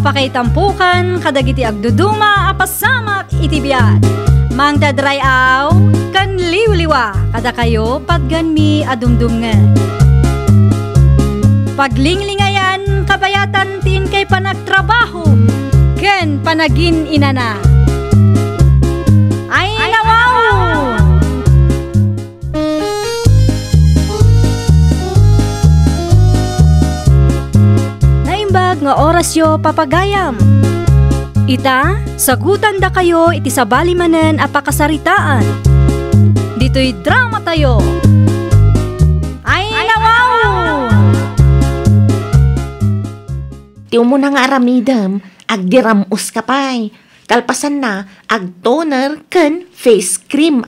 apakaitampukan kadagiti agduduma apasamak itibiyat. Mang dadrayaw kan liwliwa kada kayo patganmi adumdumngan. Paglinglingayan kabayatan tin kay panagtrabaho ken panagin inana. Ay nawaw! Naimbag nga oras yo papagayam. Ita, sagutan da kayo iti sabali manen apakasaritaan. Dito'y drama tayo. Ay nawaw! Tiyo mo na nga aramidam, agdiramos ka pa'y. Kalpasan na, ag-toner ken face cream.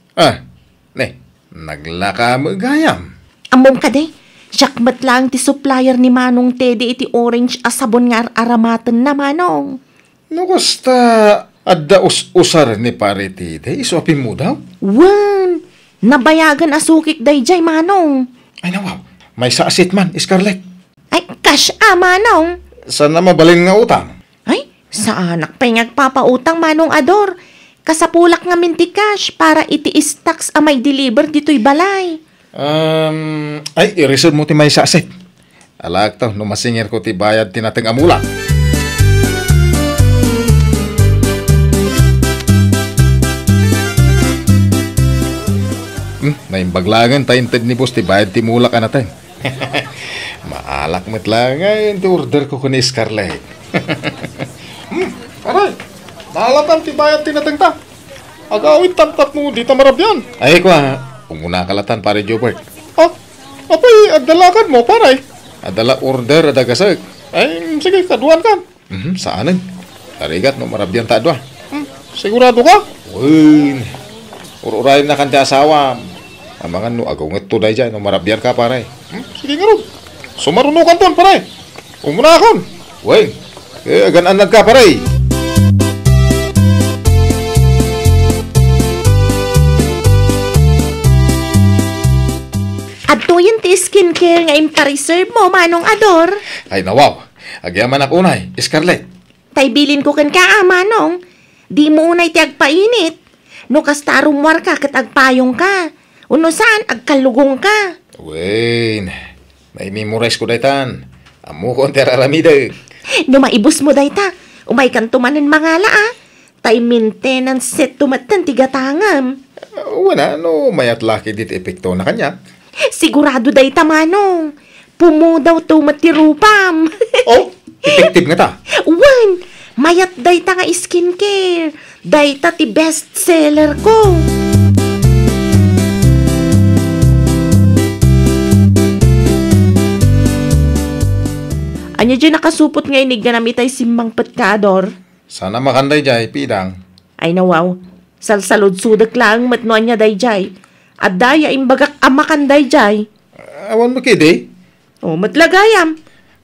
Naglaka mo gayam. Amom ka de, syakmat lang ti supplier ni Manong Teddy iti orange asabon nga aramatan na Manong. Nukusta adda usar ni pare ti day, isopin mo daw? Wan, nabayagan asukik dayjay Manong. Ay nawaw, may saasit man, Scarlett. Ay, cash Manong. Sana mabalin nga utang? Ay, sa anak pa'y ngagpapautang Manong Ador. Kasapulak nga minti cash para iti stocks a may deliver dito'y balay. Ay, irisod mo ti may saasit. Alag to, numasingir ko ti bayad tinateng amulang. Naimbaglangan tayo ni boss, ti bayad ti mulak ka natin. Maalak mo't lang ngayon, ti order ko ni Scarlett. Aray, naalatan ti bayad ti natin ta. Agawin tap-tap mo, di ta marabyan. Ay, kwa, umuna kalatan pare Jobert. Apay, agdalakan mo, pare. Adala order, adagasag. Ay, sige, kaduan kan. Saanin? Tarigat, no marabyan ta adwa. Sigurado ka? Uy, ururayin na kan ti asawa. Amangan no agunget to day dyan, no marabyan ka pare. Sige nga ron. Sumarunukan ton pare. Umuna akon. Uy, agan-anag ka pare. Adto yun ti skincare nga impa-reserve mo Manong Ador. Ay nawaw, agyaman ako unay, Scarlett. Tay bilin ko kan ka Manong. Di mo unay ti agpainit. No kastarumwar ka kat agpayong ka. Uno saan agkalugong ka. Wen, naimimorize ko daytan. Amo ko ang teraramide. No maibus mo dayta. Umay kan tumanan mangala Tay maintenance set tumatan tigatangam. Wala, no mayat laki dit epekto na kanya. Sigurado dayta Manong. Pumudaw tumatirupam. Oh, effective nga ta. Wan, mayat dayta nga skincare. Dayta ti best seller ko. Anya dyan nakasupot nga inig na namitay simbang petkador. Sana makanday jay, pidang. Ay nawaw, salsalod sudak lang matnuan niya dayjay. At daya imbagak amakan dayjay. Awan mo kidi? O, matlagayam.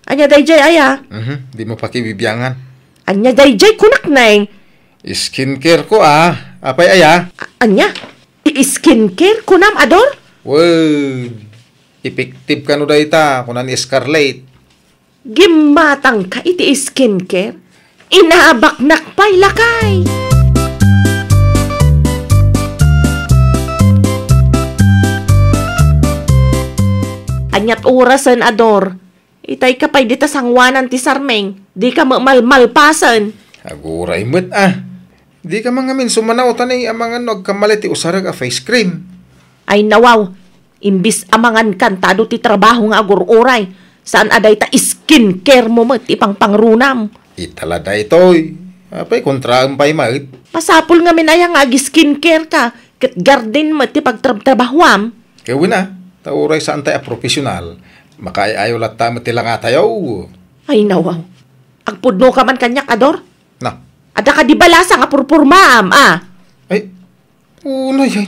Anya dayjay aya. Di mo pakibibiyangan. Anya dayjay kunak na Skincare ko apay aya. Anya? I-skincare kunam Ador? Wow, effective ka no dayta, kunan Scarlett. Gimatang ka iti skincare? Inaabaknak pa'y lakay. Anyat orasan Ador. Itay ka pa'y dita sangwanan ti sarmeng. Di ka malpasan. Aguray mo't Di ka mga min sumanaw tanay amangan nagkamalit ti usarag a face cream. Ay nawaw. Imbis amangan kantado ti trabaho nga agur-uray. Saan aday ta skincare mo mat ipang pangrunam? Italada itoy. Apay kontraan pa'y mait. Pasapul nga minayang skincare ka. Kat garden mat ti pagtrabahuam. Kaya na, tauray saan tayo profesional. Makaayaw lata mat tila nga tayo. Ay nawaw. Agpudno ka man kanyak Ador? Na. Ada ka di balasa nga purpurmaam Ay, unay ay.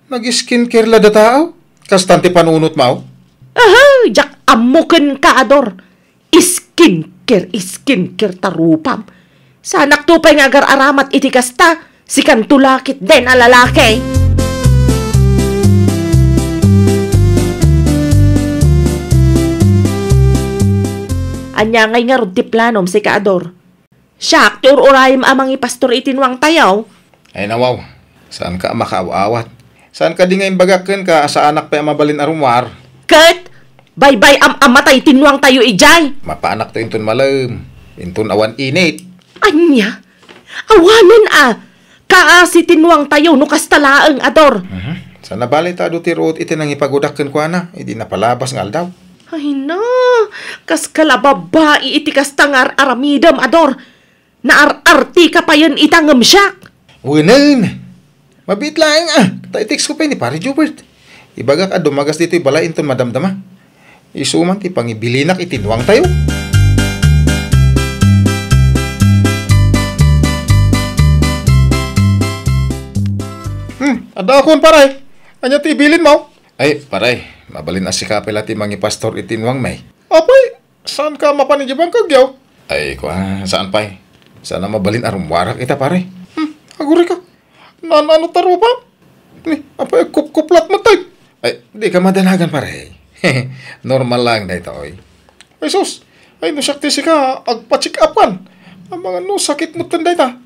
Nag-skincare lada tao. Kastante panunot mao. Jak amuken ka Ador. Skincare tarupam. Sa anak to pa'y nga agar-aramat iti kasta, si kantulakit din ang lalaki. Anya ngay nga rod ti planom si Kaador. Siyak, ti ururayam amang ipastor itinwang tayaw. Ay nawaw, saan ka makaaawat? Saan ka di ngayon bagakan ka sa anak pa mabalin arumwar? Kat, bye-bye amatay tinwang tayo ijay. Mapaanak to inton malam, inton awan init. Anya, awanan kaasi tinwang tayo no kastalaang ador. Sa nabali ta do ti root iti nang ipagudakan ko ana, hindi napalabas ngal daw. Ay na, kas kalababae iti kastangar aramidam ador. Naararti ka pa yan itangam siyak. Unan! Mabit lang Ta-text ko pa ni pare Jubert. Ibagak dumagas dito balay inton madamdama. Isuman ti pangibilinak itinwang tayo. Ada akon paray. Anya ti ibilin mo? Ay, paray. Mabalin asikapela ti mangi pastor itinwang may. Apay, saan ka mapanijibang kagyaw? Ay, saan pa'y? Sana mabalin arumwarak ita pare. Aguri ka. Ano taro pa? Ni, apay kuplat mo tayo. Ay, di ka madanagan pare. Normal lang na ito, oy. Ay, sus. Ay, nasakti si ka, agpa-check upan. Ang mga no, sakit mo tanday ta.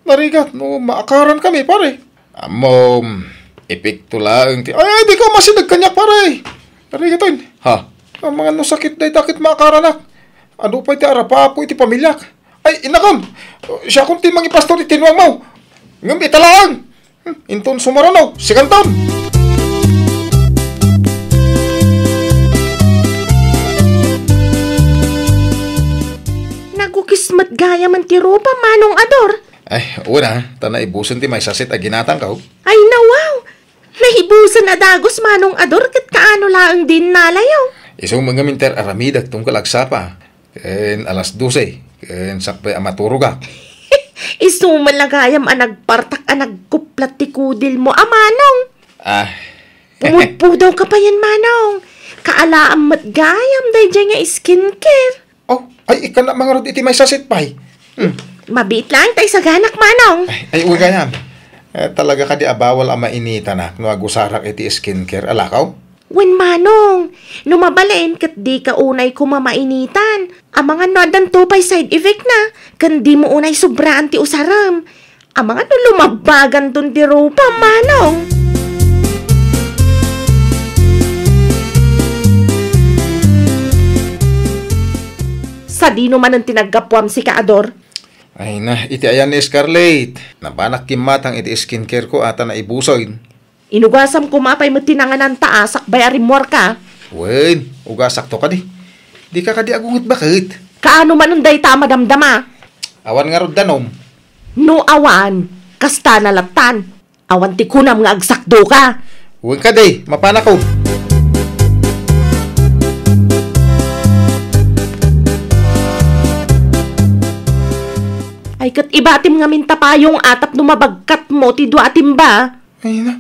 Narigat, no, maakaran kami, pare. Amom, epekto lang. Ay, di ka masinag kanyak, pare. Narigat, oy. Ha? Ang mga no, sakit day takit maakaran na. Ano pa iti arapa po iti pamilyak? Ay, inakon. Siya kung timang ipastor itinwang mo. Ngam, italaan. Inton sumaranaw, sikanton. Nagukismat gaya man ti ropa manong ador. Ay, una, tana ibuson ti may sasit aginatang ka. Ay nawaw. Nahibusan adagos manong ador kat kaano laang din nalayaw. Isong mga minter aramidak tong kalagsapa. Ken alas 12. Ken sakpay amaturuga. Isumalagayam nagpartak nagkuplat ti kudil mo manong. Pumudpudaw ka pa yan manong. Kaalaam matgayam day dyan nga skincare. Oh, ay ikan na mga rod iti may sasit pay. Mabit lang tay sa ganak manong. Ay uwi gayam. Talaga ka di abawal ama inita na no agusarak iti skincare alakaw? Wen manong, numabalin kat di ka unay kumamainitan. Ang mga nodan tupay side effect na, kan di mo unay sobraan ti usaram. Ang mga no lumabagan ton ti rupa manong. Sa di naman ang tinaggapuam si Kaador. Ay na, iti ayan ni Scarlett. Nabanak kimatang iti skincare ko ata na ibusoy. Inugasam ko mapay mo tinanganan taasak bayarin mo ka. Wen, ugasak to ka di. Di ka kadi agungot bakit? Kaano man unday tama damdama? Awan nga rod danom. No awan, kasta nalatan. Awan ti kunam nga agsakdo ka. Wen ka di, mapana ko. Ay kat ibatim nga mintapayong atap numabagkat mo ti duatim ba? Ay na,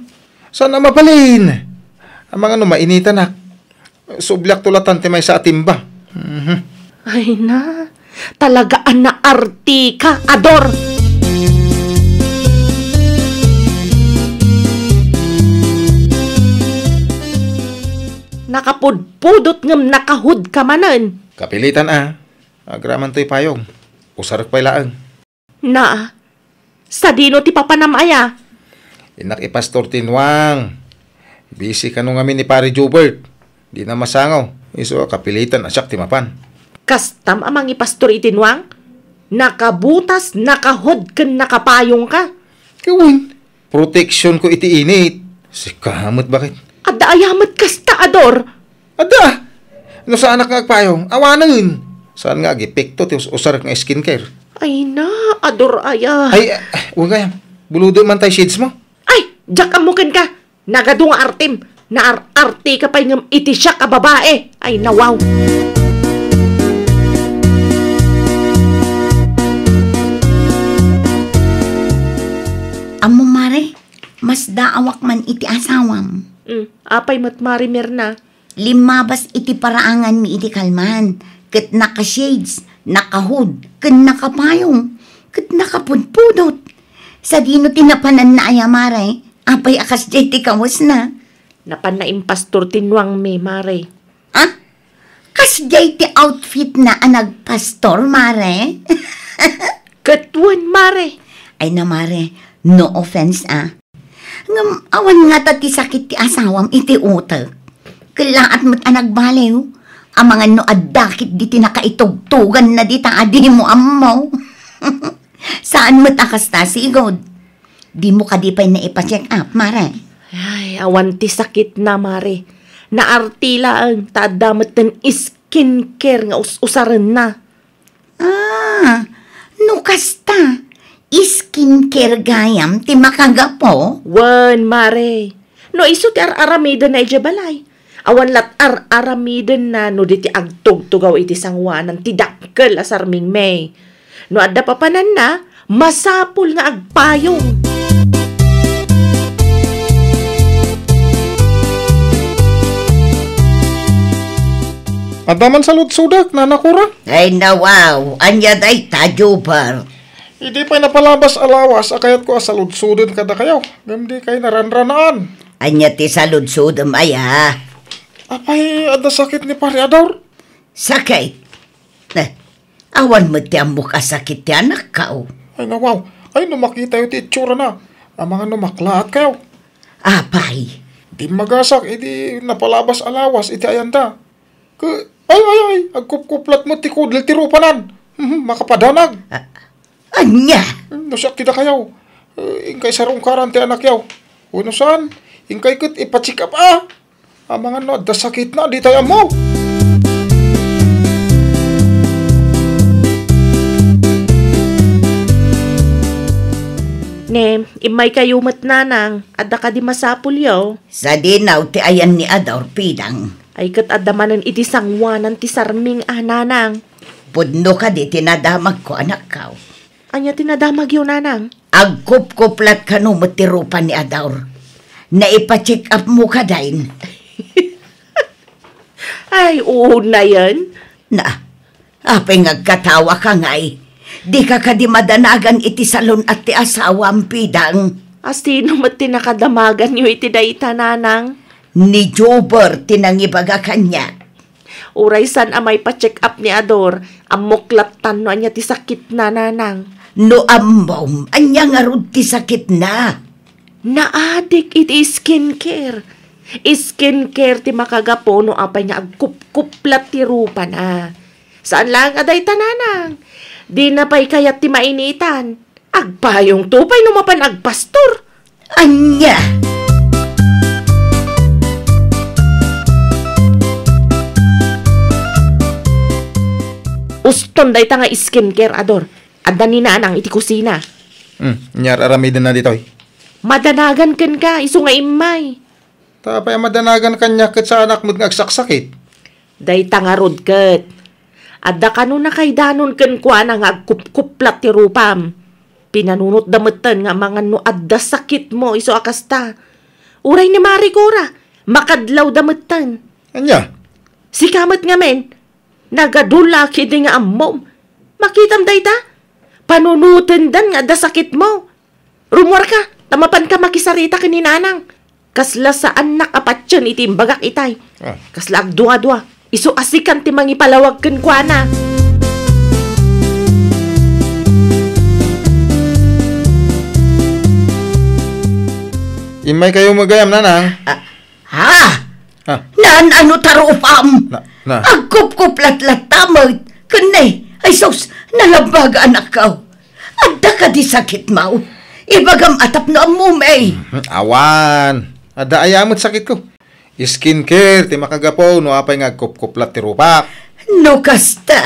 sana mabalin. Ang mga mainita na. Sublyak tulatan ti may sa atimba. Ay na, talagaan na arti ka, Ador. Nakapudpudot ngam nakahud ka manan. Kapilitan agraman to'y payong. Usarak pa'y laang. Na, sa dino ti papanamaya. Inak ipastor tinwang. Busy ka nung amin ni pare Jubert. Di na masangaw. Iso kapilitan asyak timapan. Kastam amang ipastor itinwang. Nakabutas, nakahod kan nakapayong ka. Kawin, protection ko iti init. Si kamot bakit? Adda ayamat kasta, Ador. Ada! No sa anak nga agpayong, awanan. Saan nga agipekto ti usarak nga skincare? Ay na, Ador aya. Ay, huwag kaya. Buludo man tayo shades mo. Ay, jak amukin ka. Nagadung artim. Naar-arte ka pa yung iti siya ka babae. Ay, nawaw. Amo mare, mas daawak man iti asawam. Apay matmarimer na. Limabas iti paraangan mi iti kalman. Kat naka-shades, nakahud, kat nakapayong, kat nakapudpudot. Sa dino tinapanan na ayamare, apay akas jay ti kawas na. Napan na impastor tinwang me, mare. Ah? Kas jay ti outfit na anag pastor, mare? Katwan, Mare. Ay na mare, no offense Ngam, awan nga ta ti sakit ti asawam iti utak. Kalaat mo't anagbaliw. Ang mga no adakit di tinakaitugtugan na di taadi mo amaw. Saan mo't akasta sigod? Di mo ka di pa na ipa-check up, mare. Ay, awan ti sakit na, Mare. Naartila ang tadamat ng skincare nga usaran na. No kasta. Skincare gayam ti makagapo. Wan, Mare. No iso ti ar-aramidan na ijabalay. Awan lat ar-aramidan na no di ti agtugtugaw iti sangwanan ti dakkel asarming may. No adda papanan na, masapul nga agpayong. Adaman sa lutsudak, nanakura. Ay nawaw, anya day tajubar. Hindi pa'y napalabas alawas, akayat ko asaludsudin kada kayo. Gamdi kay naranranaan. Anya ti saludsudam aya. Apay, ada sakit ni Pari Ador. Sakit. Awan mo ti ang mukha sakit ti anak kao. Ay nawaw, ay numakita yung ti itsura na. Ang mga numaklaat kayo. Apay. Di magasak, hindi napalabas alawas, iti ayanda. Ay, agkup-kuplat mo ti kudlil ti rupanan. Makapadanag. Anya? Nasyak tida kayaw. Ingkay sarong karan ti anak yaw. Uno saan? Ingkay kat ipacheck up Ang mga no, da sakit na, di tayo mo. Ne, imay kayo matnanang, adda ka di masapul yaw. Sa dinaw ti ayan ni Ador pidang. Ay kat adamanan iti sangwanan ti sarming nanang. Pudno ka di tinadamag ko anak kao. Anya tinadamag yun, nanang. Agkup-kuplat ka no matirupan ni Ador. Naipa-check up mo ka dain. Ay, oo na yan. Apay ngagkatawa ka ngay. Di ka di madanagan iti salon at ti asawang pidang. Asino mat tinakadamagan nyo iti dayta, nanang? Ni Jober tinangibaga kanya. Uray san amay pa-check up ni Ador, amuklatan no anya ti sakit na, nanang. No ambom, anya nga rod ti sakit na. Naadik iti skincare. Skincare ti makagapo no apay nga agkup-kuplat ti rupa na. Saan lang aday tananang? Di na pa'y kayat ti mainitan. Agpayong tupay numapan agpastor. Anya! Uston day ta nga skincare, Ador. Adda ni nanang iti kusina. Nyar aramidan na dito Madanagan ken ka, iso nga imay. Tapay madanagan kanya kat sa anak mo't ngagsaksakit. Day ta nga rod ket. Adda kanu na kay danon ken kwa na nga agkup-kuplat ti rupam. Pinanunot dametan nga mga no adda sakit mo iso akasta. Uray ni Maricora, makadlaw dametan. Anya? Si kamat nga men, nagadula kidi nga ammom. Makitam day ta, panunutin dan nga adda sakit mo. Rumor ka, tamapan ka makisarita kininanang. Kasla sa anak apatsyon iti imbagak itay. Kasla agdua-dua, iso asikan ti mangipalawag ken kuana. Imay kayo magayam, nanang. Nan ano tarupam? Na. Agkup-kuplat-lat tamag. Kanay, ay sos, nalabag anak kao. Adda ka di sakit mau. Ibagam atap no amumay. Awan. Ada ayamot sakit ko. Skincare, ti makagapo, no apay nga agkup-kuplat ti rupak. No kasta.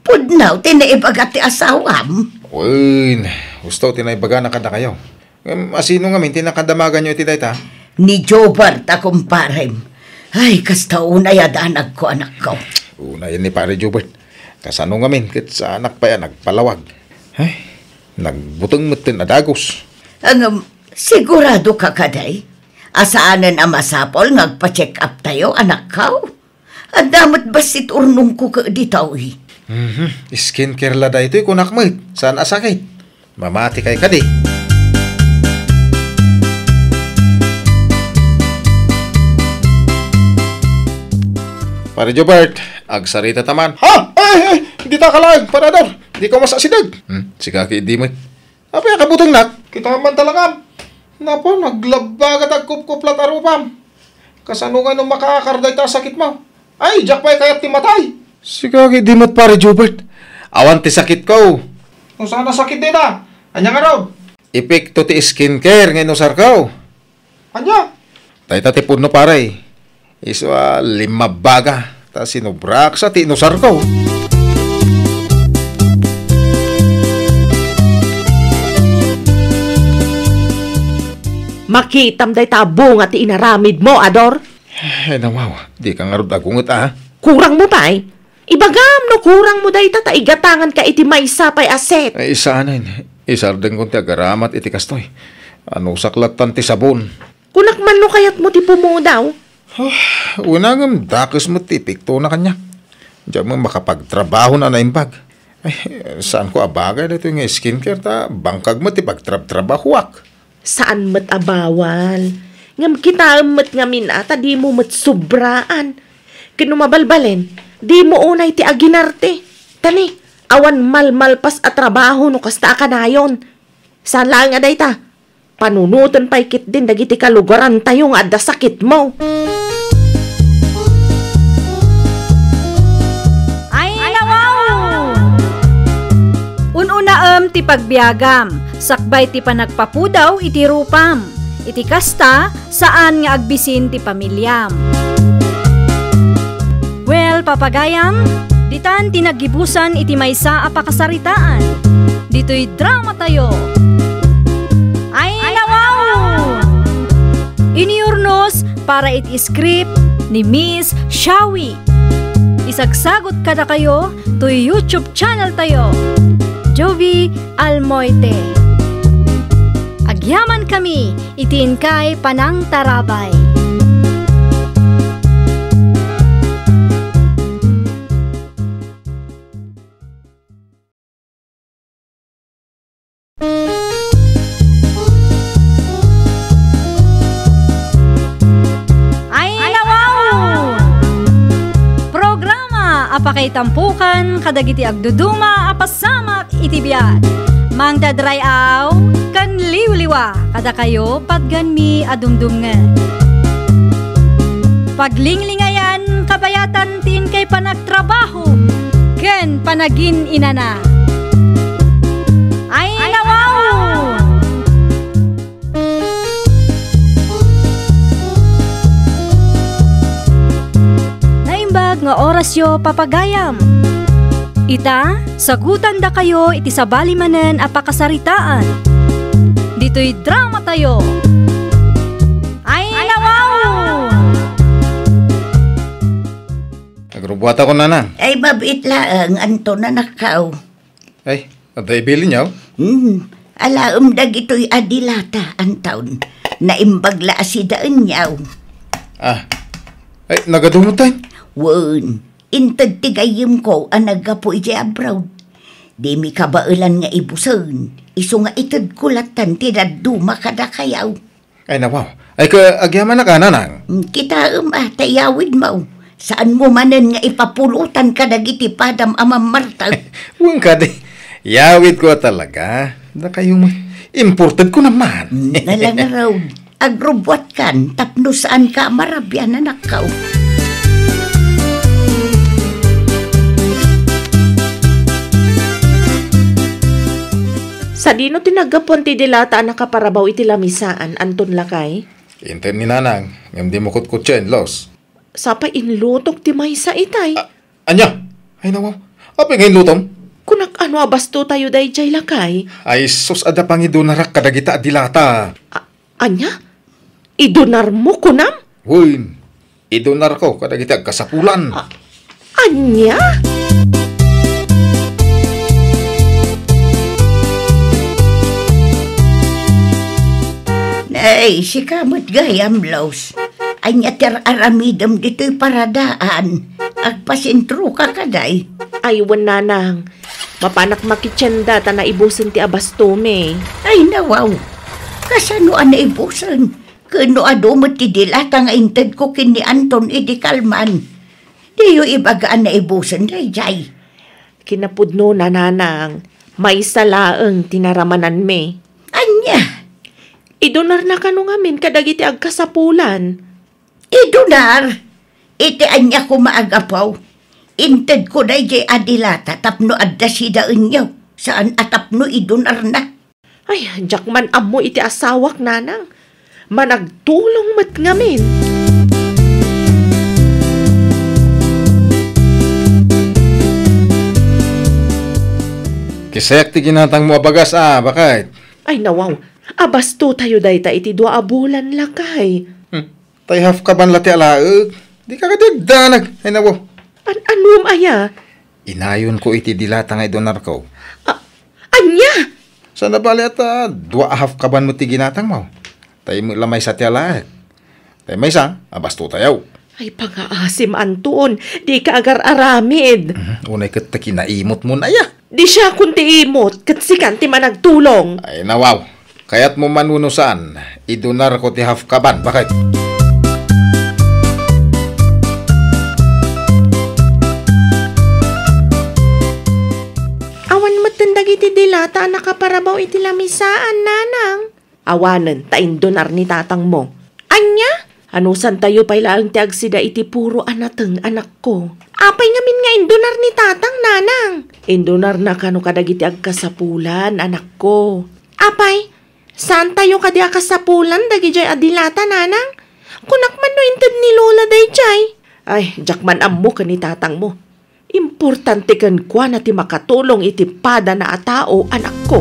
Pudnaw, tinaibaga ti asawam. Uy, gusto tinaibaga na kada kayo. Asino nga min, tinakadamagan nyo iti dayta? Ni Jobar ta kumparem. Ay, kasta unay adanag ko anak ko. Una yan ni pare Jubert. Kasano nga min, kit sa anak pa yan, nagpalawag. Ay, nagbutang mutin adagos. Ang sigurado ka kaday? Asaanan ang masapol, ngagpa-check up tayo, anak ko. Ang damat basit urnong ko ka ditaw eh. Skincare lada ito'y kunak mo. Saan asakit? Mamati kay kadi. Pare Jobert, agsarita taman. Ha? Ay! Hindi ta kalag, parador. Di ka masasidag. Si kaki di mo. Apa ya kabutang nak? Kita man talangam. Napo, naglabagat ang kupkuplat arupam. Kasanungan nung makakarday ta sakit mo. Ay, jak pa'y kaya't timatay. Si kaki di mat pare Jubert. Awan ti sakit ko. Kung sana sakit din na. Anya nga raw? Ipik to ti skincare ngayon usar ko. Anya? Tay ta ti puno pare. Iswa 5 baga. Ta sinubrak sa ti inusar ko. Makitam day tabo nga ti inaramid mo, Ador. Ay nawaw, di ka nga rod agungot Kurang mo pa eh. Ibagam no kurang mo day ta igatangan ka iti maysa pay aset. Ay isa na yun. Isardeng kong ti agaramat iti kastoy. Ano saklatan ti sabon. Kunak man no kayat mo ti pumudaw. Unang dakos mo ti pikto na kanya. Diyan mo makapagtrabaho na naimbag. Ay, saan ko abagay dito yung skincare ta? Bangkag mo ti pagtrabahuak. Saan mat abawal? Ngam kita mat ngamin ata di mo mat sobraan. Kinumabalbalen, di mo unay ti aginarte. Tani, awan malmalpas at trabaho no kasta ka na yon. Saan lang nga day ta? Panunutan pa ikit din dagiti kalugaran tayo nga adda sakit mo. Ay, nawaw! Ununa ti pagbiagam, sakbay ti panagpapudaw iti rupam. Iti kasta, saan nga agbisin ti pamilyam. Well, papagayam, ditan tinagibusan iti maysa a pakasaritaan. Dito'y drama tayo. Ay, nawaw! Iniurnos para iti script ni Miss Shawi. Isagsagot kada kayo to YouTube channel tayo. Jovi Almoite. Agyaman kami, itin kay Panang Tarabay. Apakay tampukan, kadagiti agduduma, apasamak iti biyat. Mang dadrayaw, kan liwliwa, kada kayo padganmi adumdumngan. Paglinglingayan, kabayatan tin kay panagtrabaho, ken panagin inana. Ay, nawaw! Nga orasyo papagayam. Ita, sagutan da kayo iti sabali manen a pakasaritaan. Dito'y drama tayo. Ay, nawaw! Nagrubuhat ako na. Ay, babit laang, anto na nakaw. Ay, aday bilin niyaw? Alaam dag ito'y adilata, antaon. Naimbagla asidaan niyaw. Ay, nagadumutan. Wan, intad tigayim ko ang nagapo iti abroad. Di mi kabailan nga ibusan. Iso nga itad kulatan tinaduma kada kayaw. Ay nawaw, ay agyaman na ka nanang. Kita tayawid mo. Saan mo manan nga ipapulutan ka dagiti padam amam Marta? Huwag ka di, yawid ko talaga. Na kayo imported ko naman. Nalang raw, agrobwat kan, tapno saan ka marabyan na nakaw. Sa dino tinagapon ti dilata nakaparabaw iti lamisaan, Anton Lakay? Inten ni nanang, ngam di mo kutkutsa in los. Sapa inlutok ti maysa itay. Anya? Ay nawaw, apay ngayon lutom? Kunak ano abasto tayo day jay Lakay? Ay sus ada pangidonarak kadagita dilata. Anya? Idonar mo kunam? Huy, idonar ko kadagita kasapulan. Anya? Ay, si kamot gayam, Laos. Ay nyatir aramidam dito'y paradaan. Agpasintro ka kaday. Ay, nanang. Mapanak makitsenda ta na ibusin ti abastume. Ay, nawaw. Kasano na ibusin? Kano adumot ti dilata nga intad ko kini Anton idi Kalman. Diyo ibagaan na ibusin, jay. Kinapudno na nanang, may salaang tinaramanan me. Anya? Idonar na kano ngamin kadagiti agkasapulan. Idunar, iti anya ko maagapaw. Inted ko na jay adilata tapno adda sida inyo. Saan atapno idunar na? Ay, jakman amo iti asawak nanang. Managtulong mat ngamin. Kisek ti ginatang mo abagas bakit? Ay nawaw, abasto tayo dayta iti 2 bulan lakay. Tay half ka ban lati alaag. Di ka kadigdanag. Ay nawo. Anum aya? Inayon ko iti dilata nga idonar ko. Anya? Sa nabali at 2 half ka ban mo ti ginatang mo. Tay mo lamay sa ti alaag. Tay may sa, abasto tayo. Ay pangaasim Anton, di ka agar aramid. Unay kat kinaimot mo na ya. Di siya kunti imot, kat si kanti managtulong. Ay nawaw. Kaya't mo manunusan, idonar ko ti half ka ban. Bakit? Tandag iti dilata nakaparabaw iti lamisaan, nanang. Awanan, tain donar ni tatang mo. Anya? Anusan tayo pa'y laang ti agsida iti puro anateng anak ko. Apay ngamin nga indonar ni tatang, nanang. Indonar na kano kadag iti agkasapulan, anak ko. Apay, saan tayo kadi akasapulan dagi jay adilata, nanang? Kunak man no inted ni Lola day jay. Ay, jakman ammo ka ni tatang mo. Importante kan kwa na ti makatulong iti pada na atao, anak ko.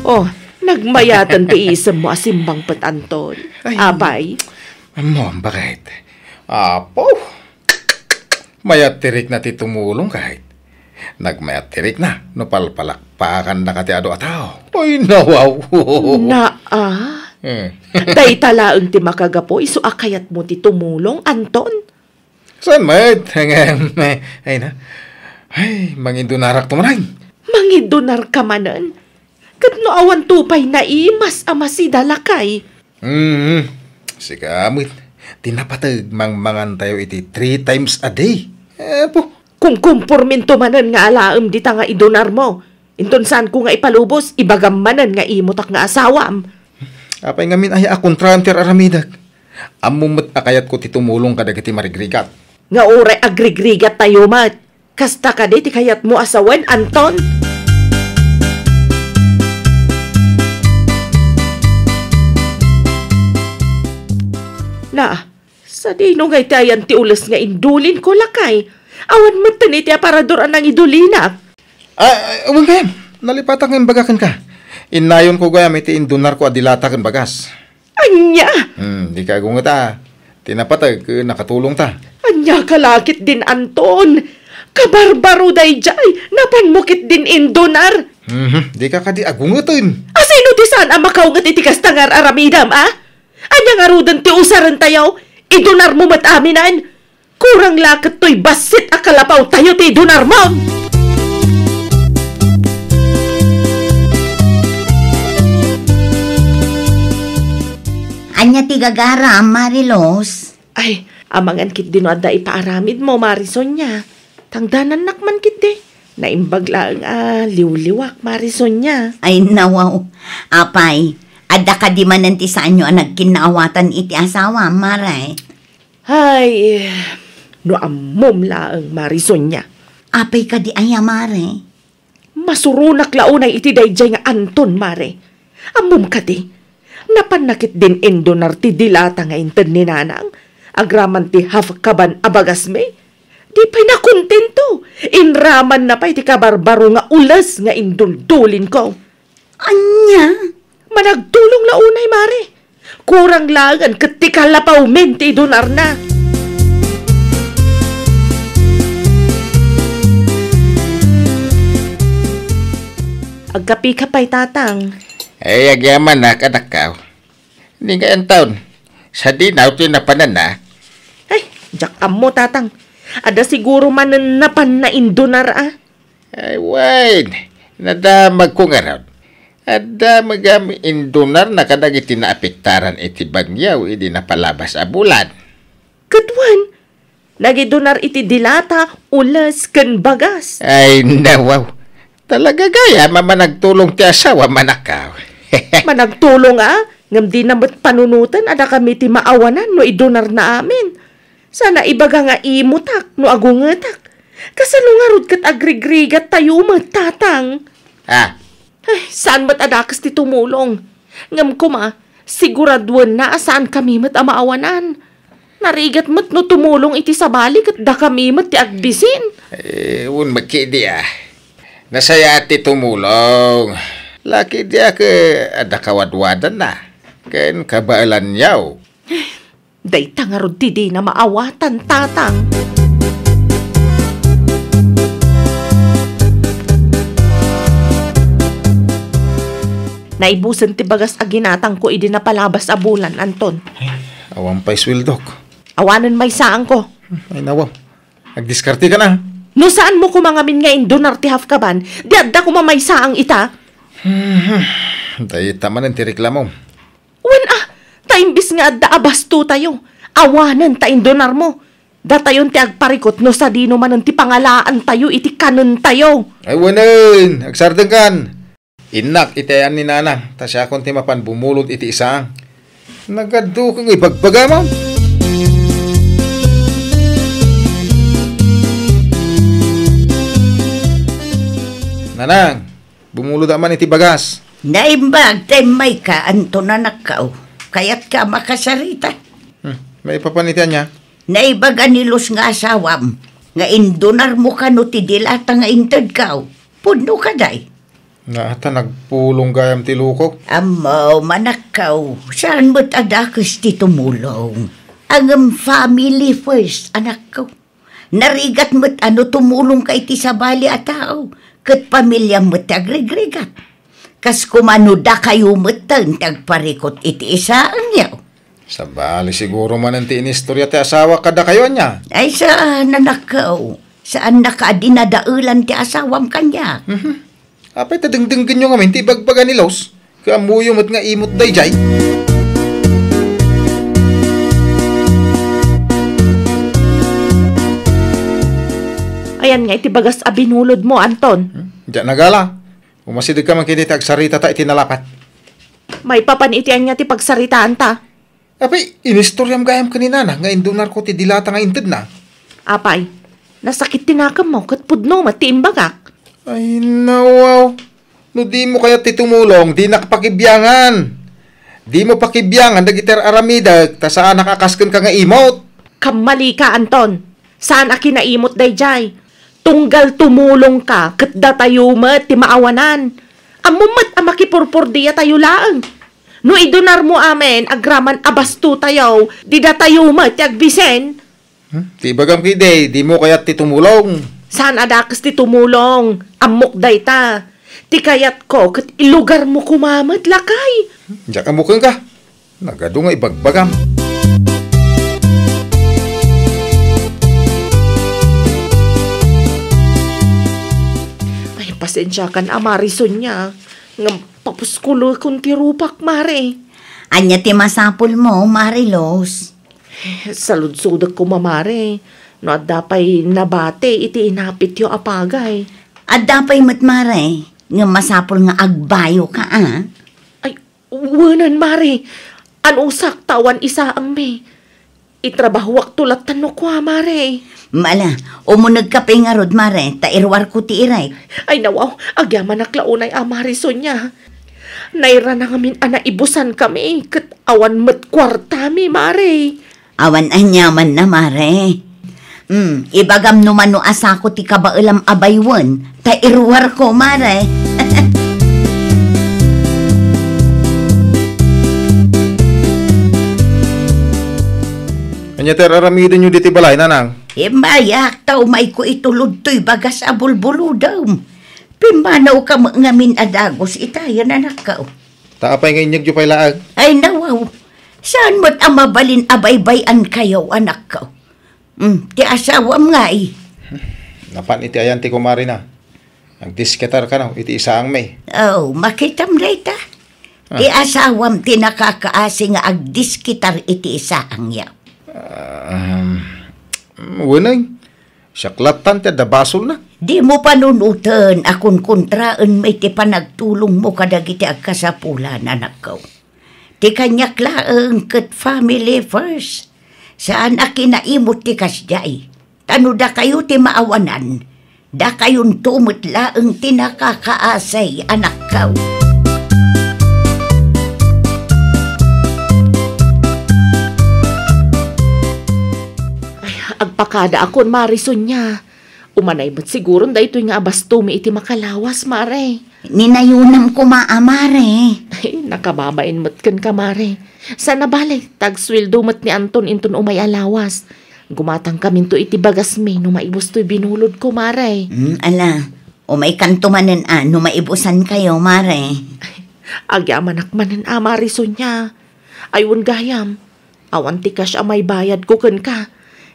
Oh, nagmayatan ti isem mo asimbang Anton. Abay. Amon, bakit? Apo. Mayat tirik na ti tumulong kahit. Nagmayat tirik na, no palpalakpakan na kati ado atao. Ay, nawaw. Day talaang ti makagapo, iso akayat mo ti tumulong, Anton. Saan, mate? Ay na. Ay, mangindunarak tumaray. Mangindunar ka manan. Kat no awan tupay na imas amasi dalakay. Sigamit. Tinapatag mangan tayo iti 3 times a day. Po. Kung kumpurmin tumanan nga alaam di ta nga idonar mo. Inton saan ko nga ipalubos, ibagam manan nga imutak nga asawam. Apay ngamin ay akong tranter aramidag. Amumot akayat ko titumulong kadagiti marigrigat. Nga oray agrigrigat tayo mat. Kasta ka di ti kayat mo asawan, Anton. Na, sa dino ngay tayan ti ulas nga indulin ko lakay. Awan mo taniti aparador anang idulina. Uwang kayam. Nalipatan ng bagakan ka. Inayon ko gayam iti indunar ko adilata kan bagas. Anya? Di ka agungat Tinapatag, nakatulong ta. Anya kalakit din, Anton. Kabarbaro day jay. Napanmukit din indunar. Di ka kadi agungatin. Asino ti saan ang makaungat iti kastangar aramidam, Anya nga rudan ti usaran tayo. Idunar mo mataminan. Kurang lakat to'y basit akalapaw tayo ti idunar mo. Anya ti gagara, Marilos? Ay, amangan kit din ada ipaaramid mo, Marisonya. Tangdanan nakman kit di. Naimbag lang liwliwak, Marisonya. Ay nawaw. Apay, ada ka di man ti saan nyo ang nagkinawatan iti asawa, Maray. Ay, no amom laang, Marisonya. Apay ka di aya, Maray. Masurunak launay iti dayjay nga Anton, Mare. Amom ka di. Napanakit din endonar ti dilata nga inted ni nanang. Agraman ti hafkaban abagas me. Di pa'y nakontento. Inraman na pa'y ti kabarbaro nga ulas nga induldulin ko. Anya? Managtulong launay, Mare. Kurang lagan kat ti kalapaw menti donar na. Agkapi ka pa'y tatang. Ay, agyaman na kanakaw. Hindi nga ang taon. Sa dinaw, tinapanan na. Ay, jakam mo, tatang. Ada siguro mananapan na indunar, Ay, wait. Nadamag ko nga raw. Ada magami indunar na kadag iti naapektaran iti bagyaw iti napalabas a bulan. Katwan, nagidonar iti dilata, ulas, kan bagas. Ay nawaw. Talaga gaya mamanagtulong ti asawa manakaw. Managtulong ngam di namat panunutan, ada kami ti maawanan no idonar na amin. Sana ibaga nga imutak no agungetak. Kasalungarod kat agrigrigat tayo matatang. Ay, saan mat adakas ti tumulong? Ngam kuma, siguraduan na saan kami mat amaawanan. Narigat mat no tumulong iti sabali kat da kami mat ti agbisin. Un magkidi Nasaya ti tumulong. Laki dia ke ada kawadwadan na. Ken kabaalan yaw. Day tangarod ti di na maawatan tatang. Naibusan ti bagas aginatang ko idi napalabas a bulan, Anton. Awan pa'y swildok. Awanan may saan ko. Ay nawaw. Nagdiskarte ka na. No saan mo kumangamin nga indonar ti hafkaban, di adda ko mamay saang ita. Dahil taman ang tireklamo. Wen taimbis nga adda abasto tayo. Awanan ta indonar mo. Datayon ti agparikot no sa dino man ti pangalaan tayo iti kanon tayo. Ay wanan, agsardeng kan. Inak itayan ni nanang, ta siya kung timapan bumulot iti isang. Nagado kang ibagbaga mo. Nanang, bumulot aman iti bagas. Naimbag, may ka, Anton na nakaw. Kaya't ka makasarita. May papanitian niya. Naibaga nilos nga asawam. Nga indunar mo ka no ti dilata nga inted ka. Puno ka day. Nga ata nagpulong gayam ti lukok. Amaw, manakaw. Saan mo't adakas ti tumulong? Ang family first, anak ko. Narigat mo't tumulong kay ti sabali a tao. Kat pamilya mo't agrigrigat. Kas kumanuda kayo mo't tagparikot iti isaan yaw. Sabali siguro man ang tiinistorya ti asawa kada kayo niya. Ay saan, nanakaw? Saan nakaadinadaulan ti asawam kanya? Apay tadengdenggan nyo ngamin ti bagbaga ni Los. Kamuyo mo't nga imot dayjay. Ayan nga iti bagas abinulod mo, Anton. Diyan nagala. Umasidig ka man kiti tagsarita ta iti nalapat. May papanitian niya ti pagsaritaan ta. Apay, inistoryam gayam kanina na. Nga indunar ko ti dilata nga inted na. Apay, nasakit tinakam mo kat pudno matiimbagak. Ay, nawaw. No di mo kaya titumulong, di nakapakibyangan. Di mo pakibyangan, dagiter aramida, ta saan nakakaskan ka nga imot. Kamali ka, Anton. Saan aki naimot dayjay? Tunggal tumulong ka, kat datayo mat ti maawanan. Amumat amakipurpur diya tayo laang. No idonar mo amen, agraman abasto tayo, di datayo mat ti agbisen. Ti bagam kide, di mo kaya titumulong. Saan adakas ti tumulong? Amok dayta. Ti kayat ko, kat ilugar mo kumamat lakay. Diyan ka mukang ka. Nagado nga ibagbagam. Ay, pasensya kan amarison niya. Nga papuskulo kung tirupak, Mare. Anya ti masapul mo, Marilos. Saludsudag ko, Mamare. No, at dapay nabate, iti inapit yung apagay. At dapay matmare, nga masapul nga agbayo ka, Ay, wanan, Mare. Anong saktawan isa ang may? Itrabahwak tulat tanok ko, Mare. Mala, umunag ka pa nga rod, Mare, tairwar ko ti iray. Ay, nawaw, agyaman naklaunay amarison niya. Naira na ngamin ibusan kami, kat awan mat kwartami, Mare. Awan anyaman na, Mare. Ibagam numan no asako ti kabailam abaywan, tairwar ko, Mare. Anya ter aramida nyo diti balay, nanang. Mayak tao may ko itulod to'y bagas abulbulo daw. Pimanaw ka ngamin adagos itayan anak ka. Taapay nga inyag yu pay laag. Ay nawaw, saan mo't amabalin abaybayan kayo anak ka? Ti asawam nga Napan iti ayan ti kumari na. Ang disketar ka na, iti isa ang may. Oh, makitam rita. Asawam ti nakakaasi nga agdiskitar iti isa ang yaw. Wanay, siyaklatan ti dabasol na. Di mo panunutan akong kontraan may ti panagtulong mo kadagiti agkasapulan, anak ko. Ti kanyak laeng ket family first. Saan akinaimot ti kasjay. Tano da kayo ti maawanan. Da kayon tumot laeng ti nakakaasay, anak ko. Agpakada akon marison niya. Umanay mo't siguro da ito'y nga abastumi iti makalawas, mare. Ninayunam ko maamare. Ay, nakababain mo't kan kamare. Sana balik, tagswildo mo't ni Anton inton umay alawas. Gumatang kami to iti bagas me, no maibos to'y binulod ko, mare. Ala, umay kantumanen no maibusan kayo, mare. Agyaman akmanen marison niya. Ayun gayam, awan ti cash amay bayad ko kan ka.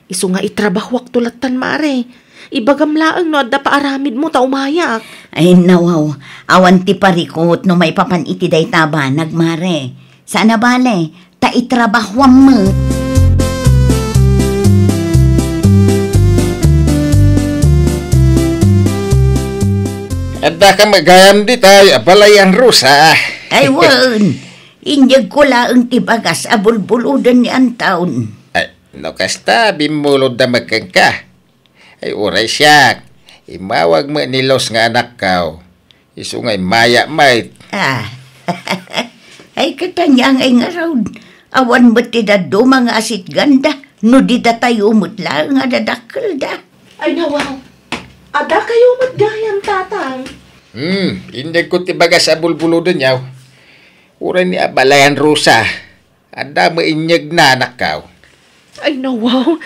Iso nga itrabahwak tulatan, mare. Ibagam laang no adda paaramid mo ta umayak. Ay nawaw, awan ti parikot no may papan iti day taba nagmare. Sana bale, ta itrabahwam mo. Adda ka magayam di tayo, balayan rusa. Ay wan, inyag ko laang ti bagas abulbuludan ni Anton. Ay, no kasta, bimulod na magkangka. Ay, uray siya. Imawag mo nilos nga anak ka. Iso nga'y maya may. Ay katanyang ay nga raw. Awan mo ti dado mga asit ganda. No di da tayo mutla nga dadakal da. Ay nawaw, ada kayo matgayam, tatang. Indag ko tibaga sa bulbuludan yaw. Uray ni abalayan rusa. Ada mo inyag na anak ka. Ay nawaw,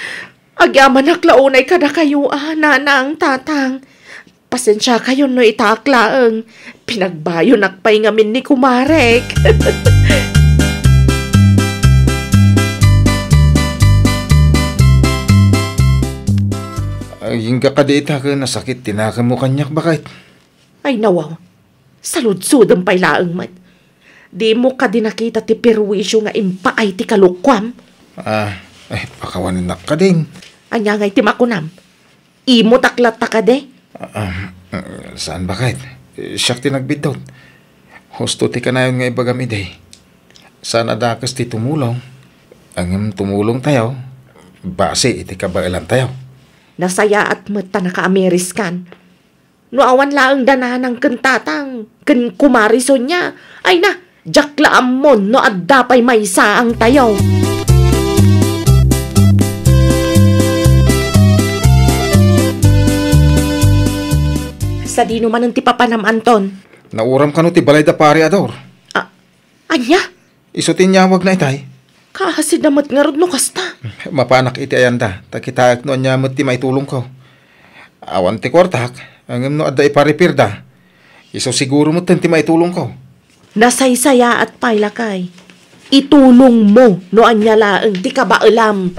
agyaman naklaunay ka na kayo, nanang, tatang. Pasensya kayo no itaklaang. Pinagbayo nakpay ngamin ni Kumarek. Ay, yung kakadita ka nasakit, tinakan mo kanyak bakit? Ay nawaw, saludsud ang pailaang mat. Di mo ka din nakita ti perwisyo nga impaay ti kalukwam. Ay, pakawanin ka din. Anya ngay ti makunam. Imo taklat ta ka de. Saan bakit? Siyak tinagbidot. Husto ti kanayon nga ibagam iday. Sana dakas ti tumulong. Ang tumulong tayo, base iti kabailan tayo. Nasaya at mata naka-Ameriskan. No awan laang dananang kentatang, ken kumarison niya. Ay na, jakla amon no adda pay may saang tayo. Sa di naman ang tipapanam, Anton. Nauram ka no ti balay da pari ador. Anya? Isutin niya wag na itay. Kahasid namat nga rod no kasta. Mapanak iti ayanda. Takitaak no anya ti maitulong ko. Awan ti kwartak. Ang no adda iparipir da. Iso siguro mo ti maitulong ko. Nasaysaya at pailakay. Itulong mo no anya laeng ti kabailam.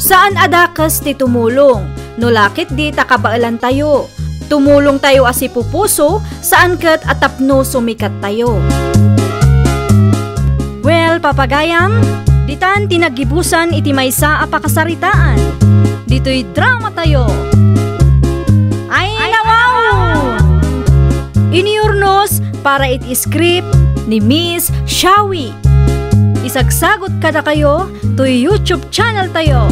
Saan adakas ti tumulong? No lakit di takabailan tayo. Tumulong tayo asi pupuso, saan kat atapno sumikat tayo. Well, papagayam, ditan tinagibusan iti maysa a pakasaritaan. Dito'y drama tayo. Ay nawaw! Iniurnos para iti script ni Miss Shawi. Isagsagot kada kayo to YouTube channel tayo,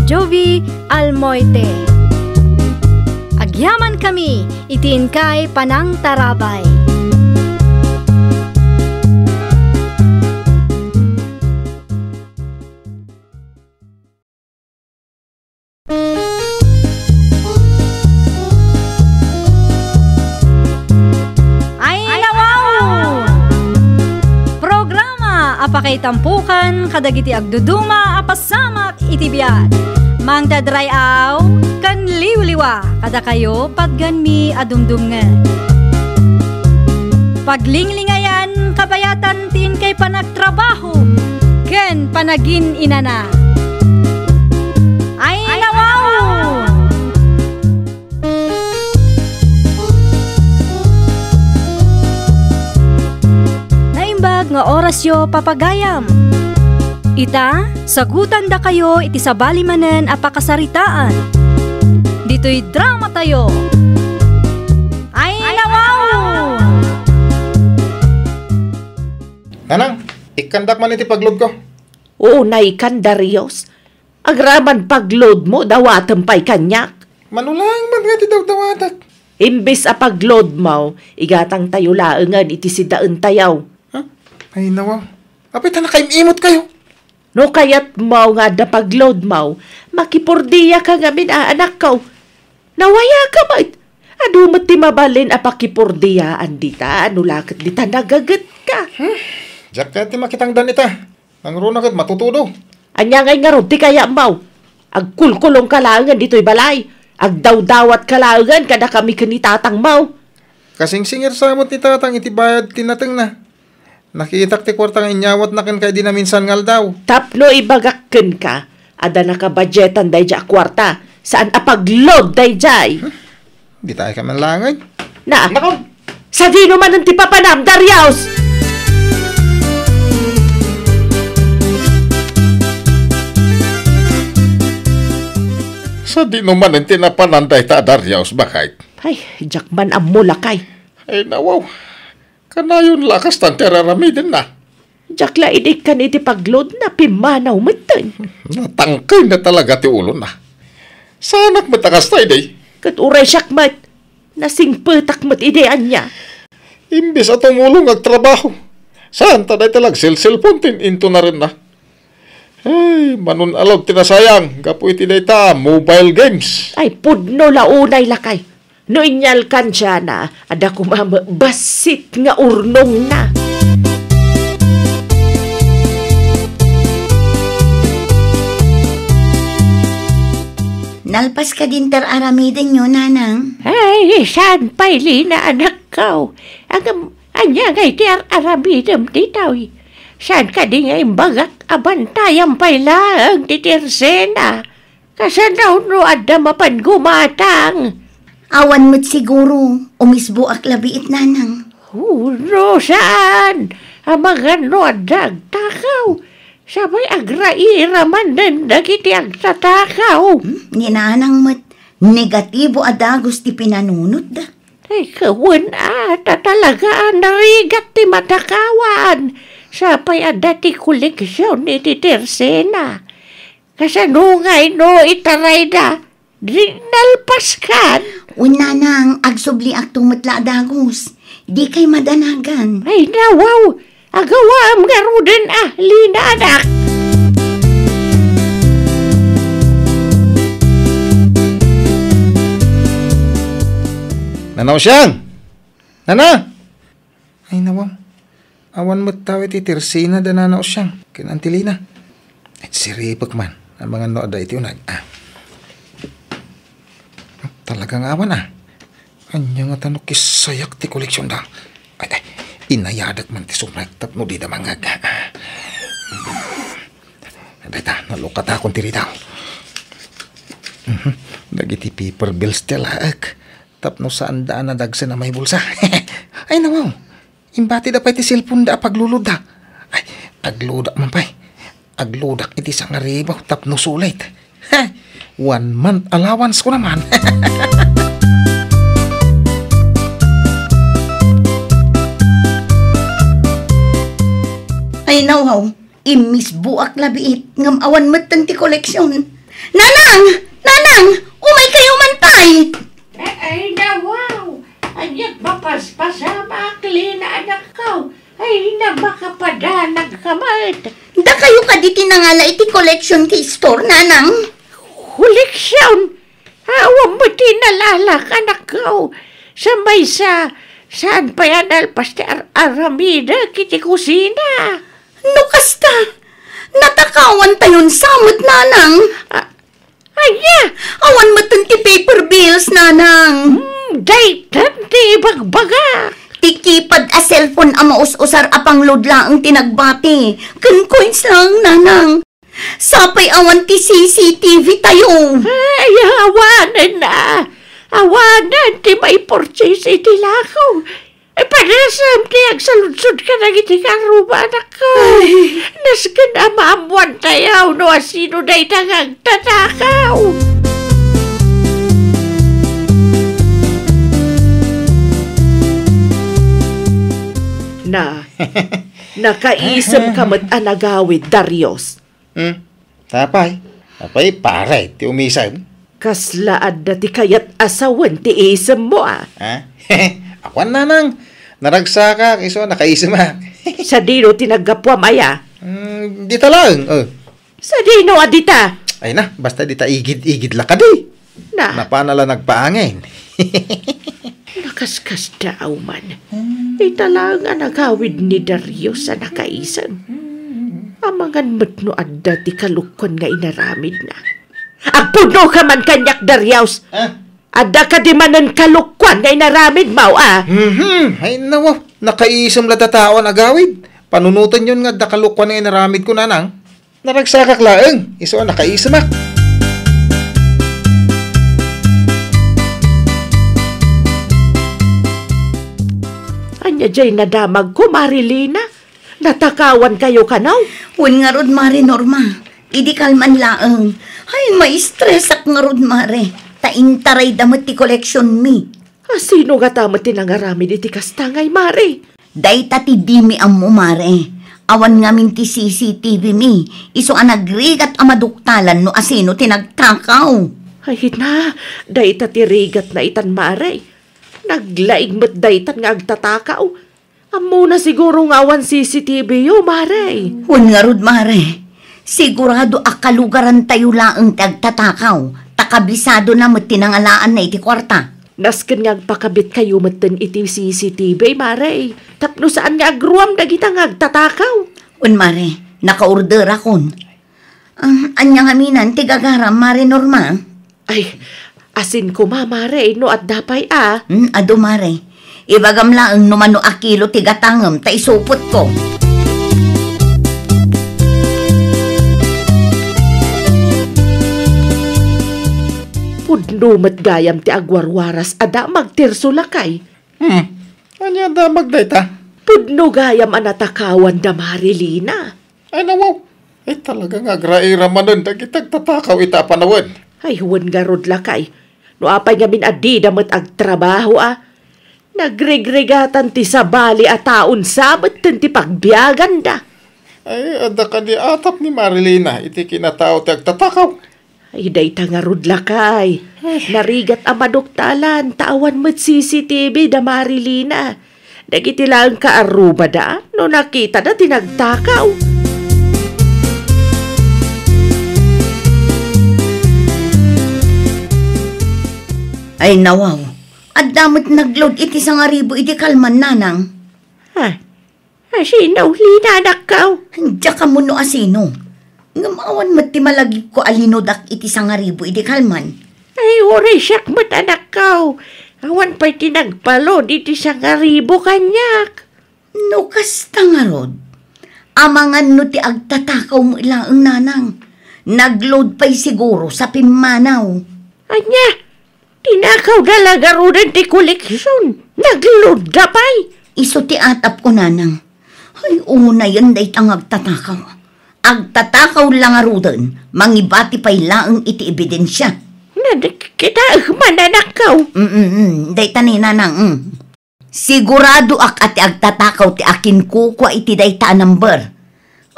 Jovi Almoite. Agyaman kami, itin kay Panang Tarabay. Apakay tampukan, kadagiti agduduma, apasamak, itibiyat. Mang dadrayaw, kan liwliwa, kada kayo, patganmi, adumdumngan. Paglinglingayan, kabayatan, tin kay panagtrabaho, ken panagin inana. Ay nawaw! Naimbag nga orasyo papagayam. Ita, sagutan da kayo iti sabali manen a pakasaritaan. Dito'y drama tayo. Ay nawaw! Nanang, ikandak man iti pagload ko. Unay kan Darius. Agraman pagload mo, dawatan pa'y kanyak. Manulang man nga ti daw-dawatak. Imbis a pagload mo, igatang tayo laengan iti sidaan tayaw. Ha? Ay nawaw. Apay ta nakaimimot kayo. No kayat mo nga da pagload mo, makipurdiya ka nga anak ko. Nawaya ka mait. Adumat ti mabalin a pakipurdiyaan dita, ano lakit dita nagagat ka. Diyak ka ti makitang dan ita. Ang runa kat matutudo. Anya ngay nga ron, ti kaya mo. Agkulkulong kalangan dito'y balay. Agdawdawat kalangan kada kami kanitatang mo. Kasing singir samot ni tatang iti bayad tinateng na. Nakitak ti kwartang inyawat na kan kay di na minsan ngal daw. Tapno ibagakken ka, ada nakabadgetan day dya kwarta. Saan apagload day jay? Di tayo ka man langay. Na, sa dino man ang tipapanam, Darius! Sa di naman ang tinapananday ta Darius bakit? Ay, jak man ang mulakay. Ay nawaw. Kanayon lakas tan teraramidin na. Jak la idik kan iti pagload na pimanaw matan. Natangkay na talaga ti ulo na. Sanak matakas tayo day. Kat uray siyak mat. Nasing petak mat idean niya. Imbis at tumulong agtrabaho. Saan taday talag cellphone tin into na rin na. Ay, manun alog tinasayang. Gapu iti day ta, mobile games. Ay, pudno launay lakay. No inyal kan siya na, ada kumama basit nga urnong na. Nalpas ka din aramidin nyo, nanang. Ay, saan pa'y lina anak ko? Anya ngay ti aramidam titaw. Saan ka di ngay bagak abantayang pa'y lang ti Tersena. Kasanaw no ada mapan gumatang. Awan mo't siguro, umisbo ak labiit, nanang. No, saan? Amagan no adag takaw. Sabay agraira man din dagiti agtatakaw. Ni nanang mo't negatibo adagos ti pinanunod da. Ay, kawan talaga narigat ti matakawan. Sabay adati koleksyon ni ti Tersena. Kasanungay no itaray da. Dinalpas kan. Nanang, agsubli ak tumatla adagos. Di kay madanagan. Ay, nawaw. Agawam nga ruden lina anak. Nanaw siyang! Nana! Ay nawaw. Awan mo't tawit iti Tersena da nanaw siyang. Kinantilina. At siripag man. Ang mga nooda iti unag. Talagang awan Anya nga tanong kisayak ti koleksyon da. Ay, inayadak man ti sumagtap no di da mangag. Data, nalukat akong tiri daw. Nagiti paper bills ti laak. Tapno saan daan na dagsa na may bulsa. Ay nawaw, imbati da pa iti cellphone da paglulod da. Ay, agludak man pa'y. Agludak iti sang aribaw tapno sulit. 1 month allowance ko naman. Ay nawaw, imis buak labiit, ngam awan matan ti koleksyon. Nanang! Nanang! Umay kayo man pa'y! Ay, nawaw. Anyak mapaspasama akli na anak ko. Ay, nabakapadanag kamat. Da kayo ka di tinangala iti koleksyon kay store, nanang. Koleksyon? Awang mo tinalalak anak ko. Sabay saan pa yan alpas ti aramida kiti kusina. No kasta, natakawan tayon samot, nanang. Anya, Awan matan ti paper bills, nanang. daytan ti bagbaga. Tikipad a cellphone ang maus-usar apang load lang tinagbati. Kan coins lang, nanang. Sapay awan ti CCTV tayo. Ay, awanan na. Awanan, ti may purchase iti lakaw. Ay, panasam ti agsaludsod ka na iti karuba, anak ko. Naskan na maamuan tayaw, no asino na itangang tatakaw. Na, nakaisam ka mat anagawid, Darius. Tapay. Tapay, paray, ti umisan. Kaslaad na ti kayat asawan ti isam mo, ah. Ha? Ako nanang. Naragsaka, iso nakaisam ha. Sa dino tinagapwa maya. Di talang. Sa dino adita. Ay na, basta di ta igid-igid la ka di. Na, Napanala nagpaangin. nakaskas daw man. Italang nagawid ni Darius sa nakaisan. Amangan mo't no adda ti kalukon nga inaramid na. Agpuno ka man kanyak, Darius. Adda ka di manan kalukwan nga inaramid mo, ah. Ay nawa, nakaisam la tatawan agawid. Panunutan yun nga dakalukwan nga inaramid ko nanang. Naragsakak laeng, iso nakaisamak. Anya jay nadamag ko, Marilina. Natakawan kayo kanaw. Wen nga rod, Mare Norma. Idi kalman laeng. Ay, may stress ak nga rod, Mare. Taintaray damat ti collection mi. Sino nga tamat tinangaramid iti kastangay, Mare? Dayta ti dimi ang mo, Mare. Awan ngamin ti CCTV mi. Iso ang nagrigat ang maduktalan no asino tinagtakaw. Ay na, dayta ti rigat na itan, Mare. Naglaig mo't daytan nga agtatakaw. Amo na siguro nga awan CCTV yo, Mare. Wen nga rod, Mare. Sigurado akalugaran tayo laeng tagtatakaw. Takabisado na mo't tinangalaan na iti kwarta. Nasken nga agpakabit kayo maten iti CCTV, Mare. Tapno saan nga agruam dagita nga agtatakaw. Wen, Mare, naka-order akon. Anya nga minan, tigagaram, Mare Norma. Ay, asin ko, Mare, no at dapay, ah. Ado, Mare. Ibagam laeng numano akilo tigatangem, ta isupot ko. Pudno mat gayam ti agwarwaras ada magtirso lakay. Anya da magdayta? Pudno gayam anatakawan da Marilina. Ay nawaw. Ay talaga nga graira manon dagitag tatakaw ita panawan. Ay huwan garod lakay. No apay ngamin adi damat agtrabaho, ah. Nagregregatan ti sabali at taon sabat ti pagbiyagan da. Ay ada ka di atap ni Marilina iti kinatao ti agtatakaw. Ay dayta nga rod lakay. Narigat ang maduktalan, tawan mo't CCTV da Marilina. Dagiti lang kaaruba da, no nakita na tinagtakaw. Ay nawaw. At damot nagload iti sangaribo iti kalman, nanang. Sino linanak ka? Diya ka mo no asino. Ngamawan mo't ti malagip ko alinodak iti sangaribo iti kalman. Ay, oray siyak mo't anak ka. Awan pa'y tinagpalod iti sangaribo kanyak. No kasta nga rod. Amangan no ti agtatakaw mo ilaang nanang. Nagload pa'y siguro sa pimanaw. Anya, tinakaw dalaga rodan ti koleksyon. Nagload da pa'y. Iso ti atap ko, nanang. Ay, una yan dahit ang agtatakaw. Agtatakaw lang arudan, mangibati pa'y laang iti ebidensya. Kita mananakaw. Dahit ni nanang. Sigurado ak ati agtatakaw ti akin kukwa iti dayta number.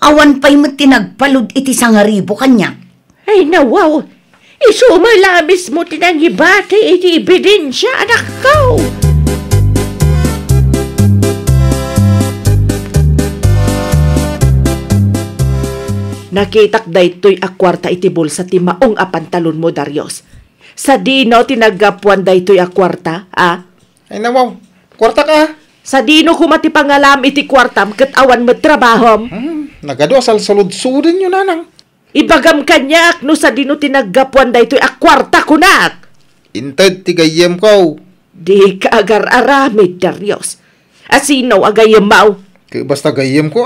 Awan pa'y mo tinagpalod iti sangaribo kanya. Ay nawaw, isumalabis mo tinangibati iti ebidensya, anak ka. Nakitak daytoy akwarta iti bulsa ti maong apantalon mo, Darius. Sa dino tinagapuan daytoy akwarta, ah? Ay nawaw, kwarta ka. Sa dino kumati pangalam iti kwartam ket awan mo trabahom. Nagado asal salud-sudin yun nanang. Ibagam kanyak no sa dino tinagapuan daytoy akwarta kunak. Inted tigayem ko. Di ka agar aramid, Darius. Asinaw agayam mau. Kaya basta gayem ko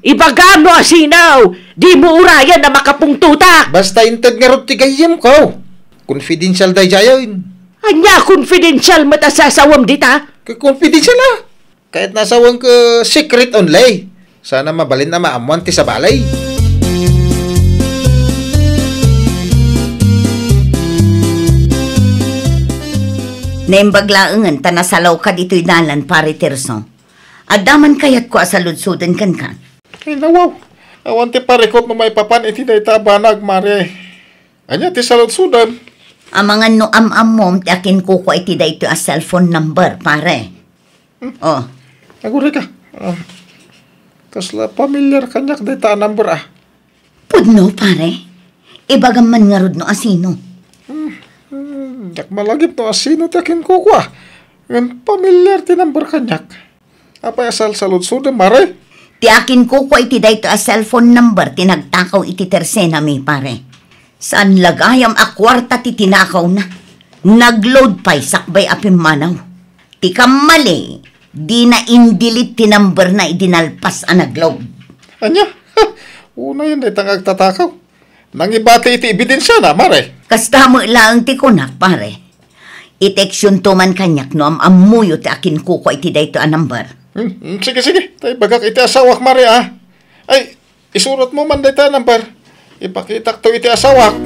Ibagam no asinaw. Di mo urayan na makapungtuta. Basta intad nga ron ti gayem ko. Confidential day jayon. Anya confidential matasasawam dita. Confidential Kahit nasawang ka secret only. Sana mabalin na maamuan ti sa balay. Naimbaglaangan ta nasalaw ka dito'y dalan, pare Tirso. Adaman kayat ko asaludsudan kan ka. Ay nawaw. Awan ti parekot no may papan iti day tabanag, mare. Anya ti salot sudan. Amangan no am-am ti akin ko iti da ito a cellphone number, pare. Oh, Agure ka. Kasla familiar kanyak day ta number pudno, pare. Ibagam man nga rod no asino. Yak malagip no asino ti akin kukwa. Ngayon familiar ti number kanyak. Apay asal salot sudan, mare. Ti akin ko iti da ito a cellphone number tinagtakaw iti tersena mi, pare. Saan lagayam a kwarta ti tinakaw na. Nagload pa'y sakbay apim manaw. Ti kamali, di na indilit ti number na idinalpas a nagload. Anya? Una yun day tangag tatakaw. Nangibati iti ebidensya na, mare. Kasta mo lang ti kunak, pare. Iteksyon to man kanyak no amuyo ti akin kuko iti da ito a number. Sige. Tay bagak iti asawak, mare Ay, isurot mo man day ta number. Ipakitak to iti asawak.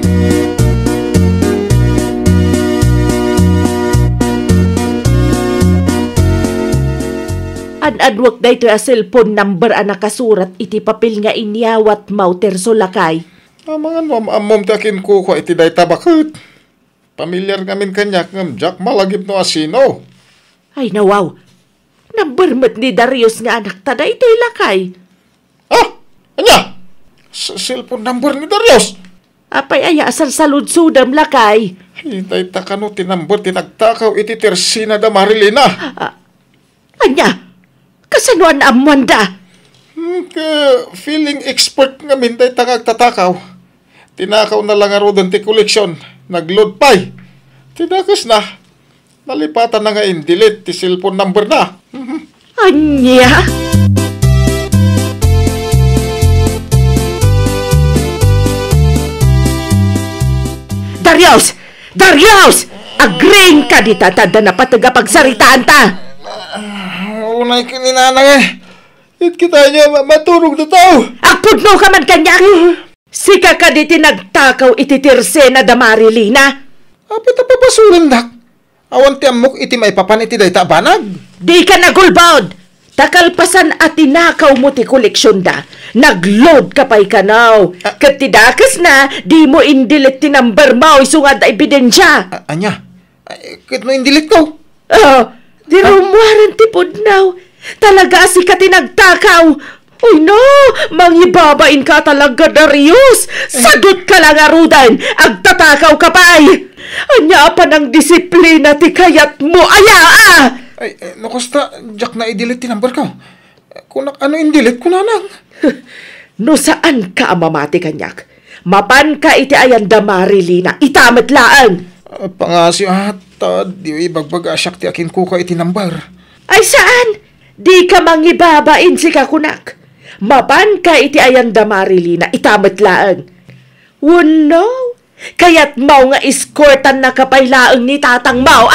An-adwak da ito a cellphone number a nakasurat iti papel nga inyawat mau Tirso lakay. Amangan mamamom ti akin kuko iti day tabakot. Pamilyar ngamin kanyak ngam jak malagip no asino. Ay nawaw. Number mat ni Darius nga anak ta da ito'y lakay. Anya? Cellphone number ni Darius. Apay aya asal saludsudam lakay. Hitay ta kano ti number tinagtakaw iti Tersina da Marilina. Anya? Kasanuan amuan da? Feeling expert ngamin day tangag tatakaw. Tinakaw na lang arodon ti koleksyon. Nagload pa'y. Tinakas na. Nalipatan na nga in-delete ti cellphone number na. Anya? Darius! Agreeing ka di tatada na patagapagsaritaan ta. Unay kininanang It kita niya maturog na tao. Agpudno ka man kanyak. Sika ka di tinagtakaw iti Tersena da Marilina. Apit na papasulan dak. Awan ti amok iti may papan iti day tabanag. Di ka nagulbaod. Takalpasan at tinakaw mo ti koleksyon da. Nagload ka pa'y kanaw. Kat tidakas na, di mo indilit ti number mo isungad na ebidensya. Anya? Kit mo indilit ko? Di rumuwaran ti pudnaw. Talaga si ka tinagtakaw. Uy no, mangibabain ka talaga, Darius. Sagot ka lang arudan. Agtatakaw ka pa'y. Anya pa ng disiplina ti kayat mo. Ay, nakusta, jak na i-delete ti number ko. Kung ano in-delete ko nanang. No saan ka mamati kanyak? Mapan ka iti ayan da Marilina. Itamat laan. Pangasyo ata, di ibagbag asyak ti akin ko ka iti number. Ay saan? Di ka mangibabain si kakunak. Mapan ka iti ayan da Marilina. Itamat laan. Wano? Kaya't mau nga escortan na kapaylaang ni tatang mau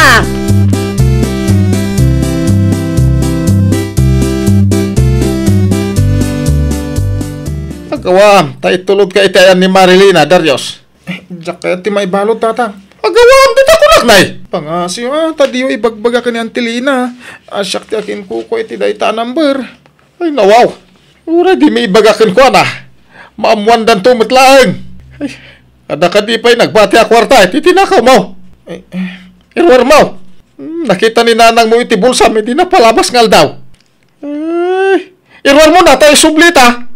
Agawam, tay tulod ka itayan ni Marilina, Darius. Jak kaya ti may balot tatang. Agawam, dita kunak nay. Pangasyo tadiyo ibagbaga ka ni Antilina. Asyak ti akin kuko iti day ta number. Ay nawaw. Ura di may ibagakin ko na. Maamuan dan tumitlaang. Ay, ada ka di pa'y nagbati a kwarta iti tinakaw mo. Ay, irwar mo. Nakita ni nanang mo iti bulsa, may di na palabas ngal daw. Ay, irwar mo na tayo sublita.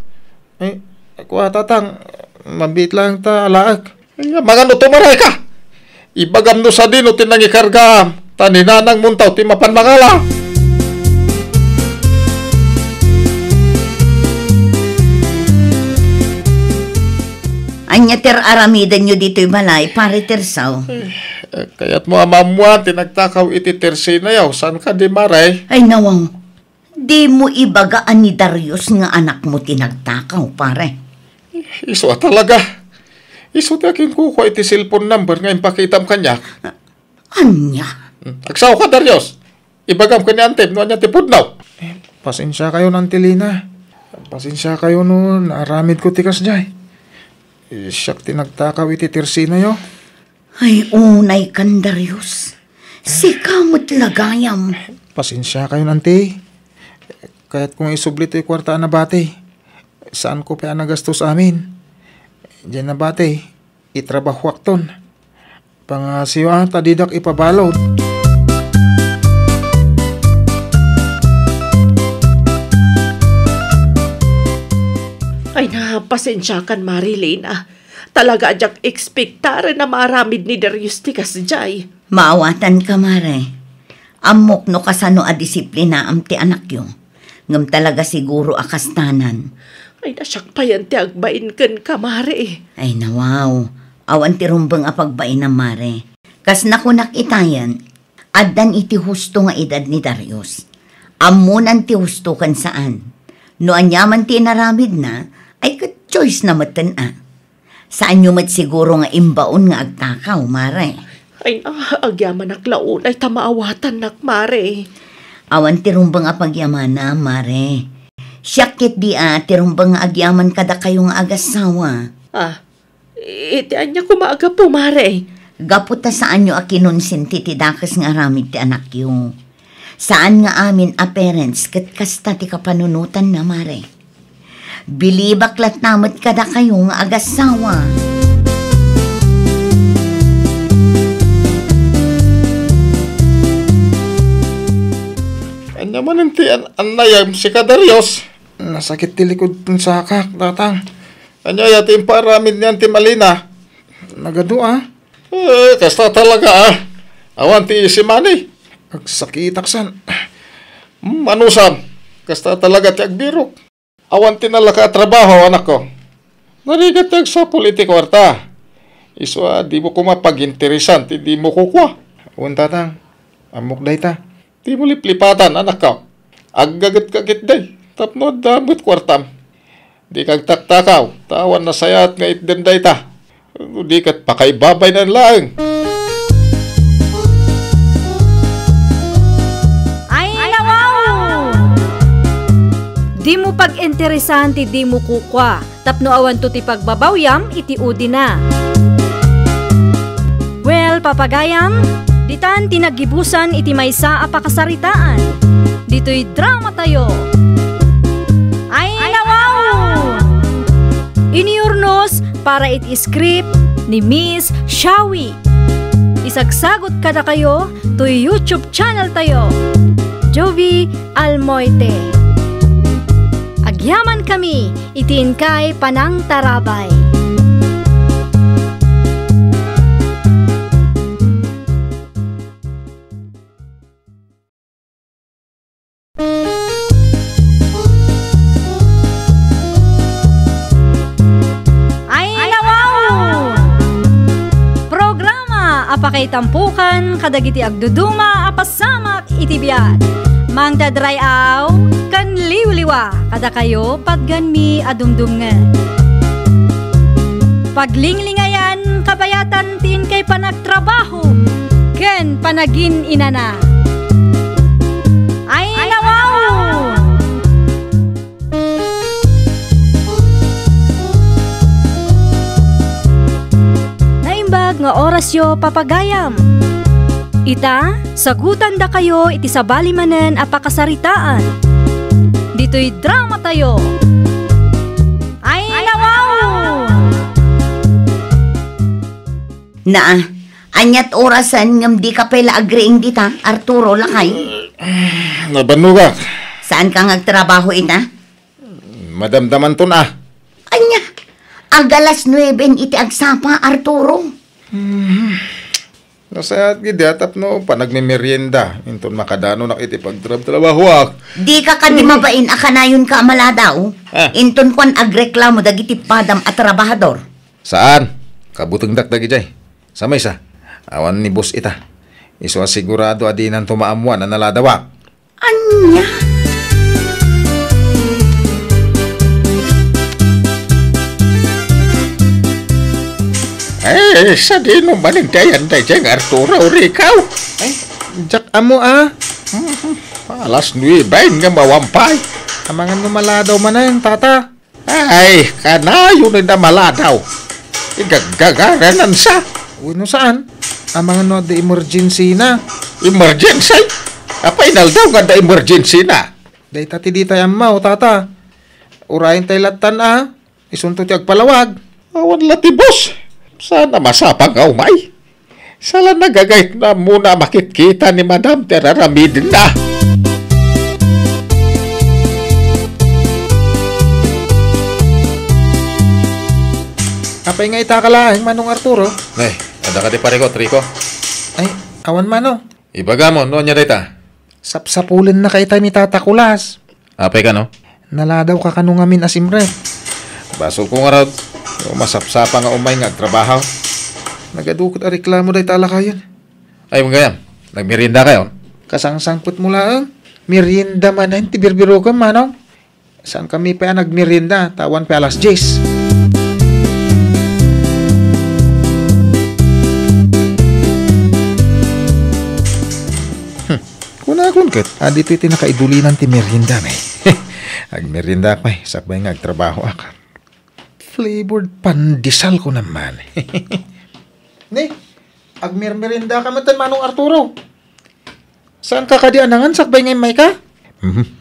Ay, ako tatang, mabit lang ta alaag. Ay, mga no tumaray ka. Ibagam no sa dino tinangikarga. Taninanang muntaw ti mapan mangala. Anya ter aramidan nyo dito'y balay, pare Tirsaw. Kaya't mo amamuan, tinagtakaw iti Tersina yaw. San ka di maray? Ay nawaw. Di mo ibagaan ni Darius nga anak mo tinagtakaw, pare. Iso talaga. Iso takin kukuha iti cellphone number nga impakitam kanya. Anya? Agsaw ka, Darius. Ibagam ka ni Antep, no anya tipudnaw. Pasensya kayo, Nantilina. Pasensya kayo noon. Aramid ko tikas jay. Siyak tinagtakaw iti Tirsina yo. Ay, unay kan Darius. Sikamot lagayam. Pasensya kayo, Nanti. Kaya't kung isublit ay kwarta na bate, saan ko pa nagastos amin? Diyan na bate, itrabaho akton. Pangasiyo tadidak ipabalod. Ay na, pasensya kan Marilena. Talaga adyak ekspektare na maramid ni Darius tikas jay. Maawatan ka, mare. Amok no kasano a disiplina am ti anak yo. Ngam talaga siguro akastanan. Ay nasyak pa yan ti agbain kan kamare. Ay nawaw, awan ti rumbang apagbain na mare. Kas nakunak itayan, addan iti husto nga edad ni Darius. Amunan ti husto kan saan. No anyaman ti naramid na, ay choice na matan Saan nyo mat siguro nga imbaon nga agtakaw, mare? Ay na, agyaman naklaon ay tamaawatan nak mare. Awan tirumbang apagyaman na, mare. Syakit di tirumbang nga agyaman kada kayo nga agasawa. Iti anya kumaaga po, mare. Gaputa saan nyo akinunsin ti dakas nga aramid ti anak yo. Saan nga amin a parents kat kasta ti kapanunutan na, mare. Bilibaklat namat kada kayo nga agasawa. Naman nanti anayam si Darius. Nasakit ti likod ng sakak, tatang. Anya yati imparamid niyan ti Malina. Nagado kasta talaga Awan ti si Manny. Agsakit aksan. Manusan. Kasta talaga ti agbirok. Awan ti nalaka trabaho, anak ko. Narigat ti sa politiko warta. Iswa, di mo kumapag-interesan, di mo kukwa. Awan tatang, amok day ta. Di mo liplipatan, anak ka. Aggagat-gagit day. Tapno damot kwartam. Di kag taktakaw. Tawan na sayat nga itden day ta. Di kat pakaibabay na lang. Ay, nawaw! Di mo pag-interesan ti di mo kukwa. Tapno awan to ti pagbabawyam, iti udi na. Well, papagayam, ditan tinagibusan iti maysa a pakasaritaan. Dito'y drama tayo. Ay, nawaw! Iniurnos para iti script ni Miss Shawi. Isagsagot kada kayo to YouTube channel tayo. Jovi Almoite. Agyaman kami, itin kay Panang Tarabay. Apakay tampukan, kadagiti agduduma, apasamak, itibiyat. Mang dadrayaw, kan liwliwa, kada kayo, padganmi, adumdumngan. Paglinglingayan, kabayatan, tin kay panagtrabaho, ken panagin inana. Ay, nawaw! Nga orasyo papagayam. Ita, sagutan da kayo iti sabali manen apakasaritaan. Dito'y drama tayo. Ay, nawaw! Anyat orasan ngam di ka pala agreeing dita, Arturo lakay. Nabanugak. Saan ka ngagtrabaho ita? Madamdaman to na. Anya, agalas 9 iti agsapa, Arturo. Nasayat gid tapno panagmemerienda inton makadano nak iti pagtrabaho Di ka kadi mabain akanayon ka maladaw. Inton kwan agreklamo dagiti padam at trabahador. Saan? Kabuteng dakdagi jay. Samay sa. Awan ni boss ita. Iso sigurado adinan tumaamuan na naladawak. Anya? Sa di mo maning dayan dyan, Arturo, Ricaw. Ay, jak amo Alas 9 nga mawampay. Amangan numala daw man yung tata. Ay, kanayo na maladaw. Igagagaran sa. Uy, no saan? Amangan no, the emergency na. Emergency? Apay daw nga da emergency na. Day tati di tayo amaw, tata. Urayin tayo latan Isunto tiyag palawag. Awan lati, boss. Sana masapang nga umay. Sala nagagayt na muna makikita ni Madam Teraramidin na. Apay nga itakalaing manong Arturo. Nay, ada ka di parikot, Rico. Ay, awan manong. Ibaga mo, no niya dita. Sapsapulin na kay tayo ni Tata Kulas. Apay ka, no? Naladaw ka kanungamin asimre. Basol ko nga raw. Masapsapa nga umay nga trabaho. Nagadukot a reklamo day tala kayon. Ay, mga yan. Nagmerinda kayo. Kasangsangput mo lang. Merienda man na, tibirbiro ka manong. Saan kami pa nagmerienda? Tawan pa alas 10. Kunakon kat, dito iti nakaidulinan ti merienda may. Agmerienda may, sakbay nga agtrabaho akar. Flavored pandesal ko naman. Ne, agmerienda ka matan manong Arturo. Saan ka kadianangan, sakbay ngay may ka?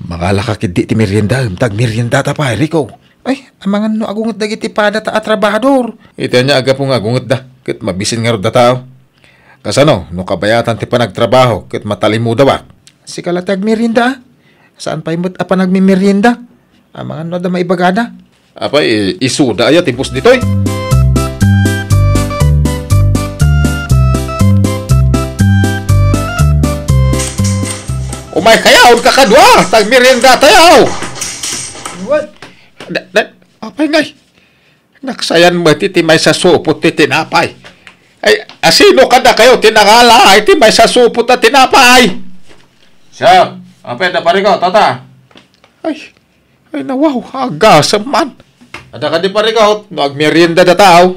Makala ka kidi ti merienda, tag-merienda ta pa, Rico. Ay, amangan no agungot dagiti pada ta trabahador. Ito niya aga po nga gungot da. Kit mabisin nga ro da tao. Kasano, no kabayatan ti pa nagtrabaho, kit matalimu daw. Si kalatag merienda. Saan pa imot apa nagmimerienda? Amangan no da maibagada. Apay, isuda aya tipos ditoy. Umay kayaw, kakadwa. Tagmerienda tayo. What? Apay ngay. Naksayan mo ti may sa supot ti tinapay. Ay, asino ka na kayo tinangala ay ti may sa supot at tinapay. Siya, apay na pariko, tata. Ay nawaw, agasam man. Ada ka di pariko, no agmerienda da tao.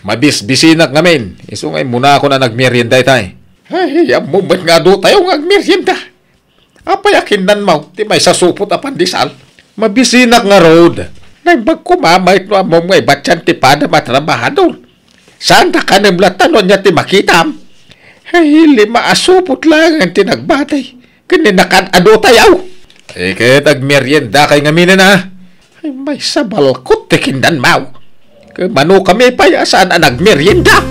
Mabis-bisinak ngamin. Isungay muna ako na nagmerienda itay. Ay, moment nga do tayo ng merienda. Apay akindan mo, ti may sasupot a pandesal. Mabisinak nga road. Naibag kumamait no among ngay batyan ti pada matrabahador. Saan na ka nablatan niya ti makitam? Ay, 5 asupot lang ang tinagbatay. Kaninakan ado tayaw. Kaya tagmerienda kay ngamin na. Ay, may sabalkot ti kindan mo. Mano kami pa ya saan ang nagmerienda?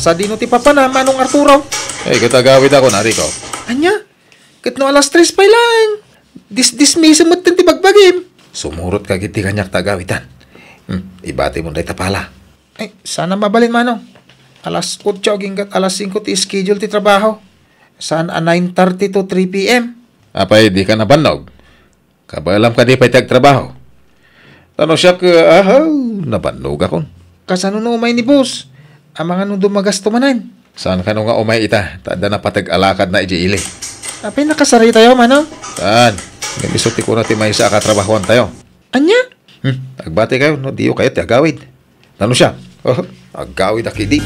Sa dino ti papa na manong Arturo. Ay, katagawid ako na, Rico. Anya? Kat no alas 3 pa lang. Dismiss mo ti bagbagim. Sumurot ka giti kanyak tagawitan. Ibati mo na itapala. Ay, sana mabalin manong. Alas 8 hinggat alas 5 ti schedule ti trabaho. Saan 9:30 to 3 p.m. Apay, di ka nabanog. Kabalam ka di pa trabaho. Tano siya ka, nabanog ako. Kasano no umay ni boss? Amang ano dumagasto manan. Saan ka nga umay ita? Tada na patag-alakad na iji ili. Apay nakasari tayo manong. Saan? Namisukti ko na ti may sa katrabahuan tayo. Anya? Agbati kayo, no? Diyo kayo ti agawid. Tano siya? Agawid akidi.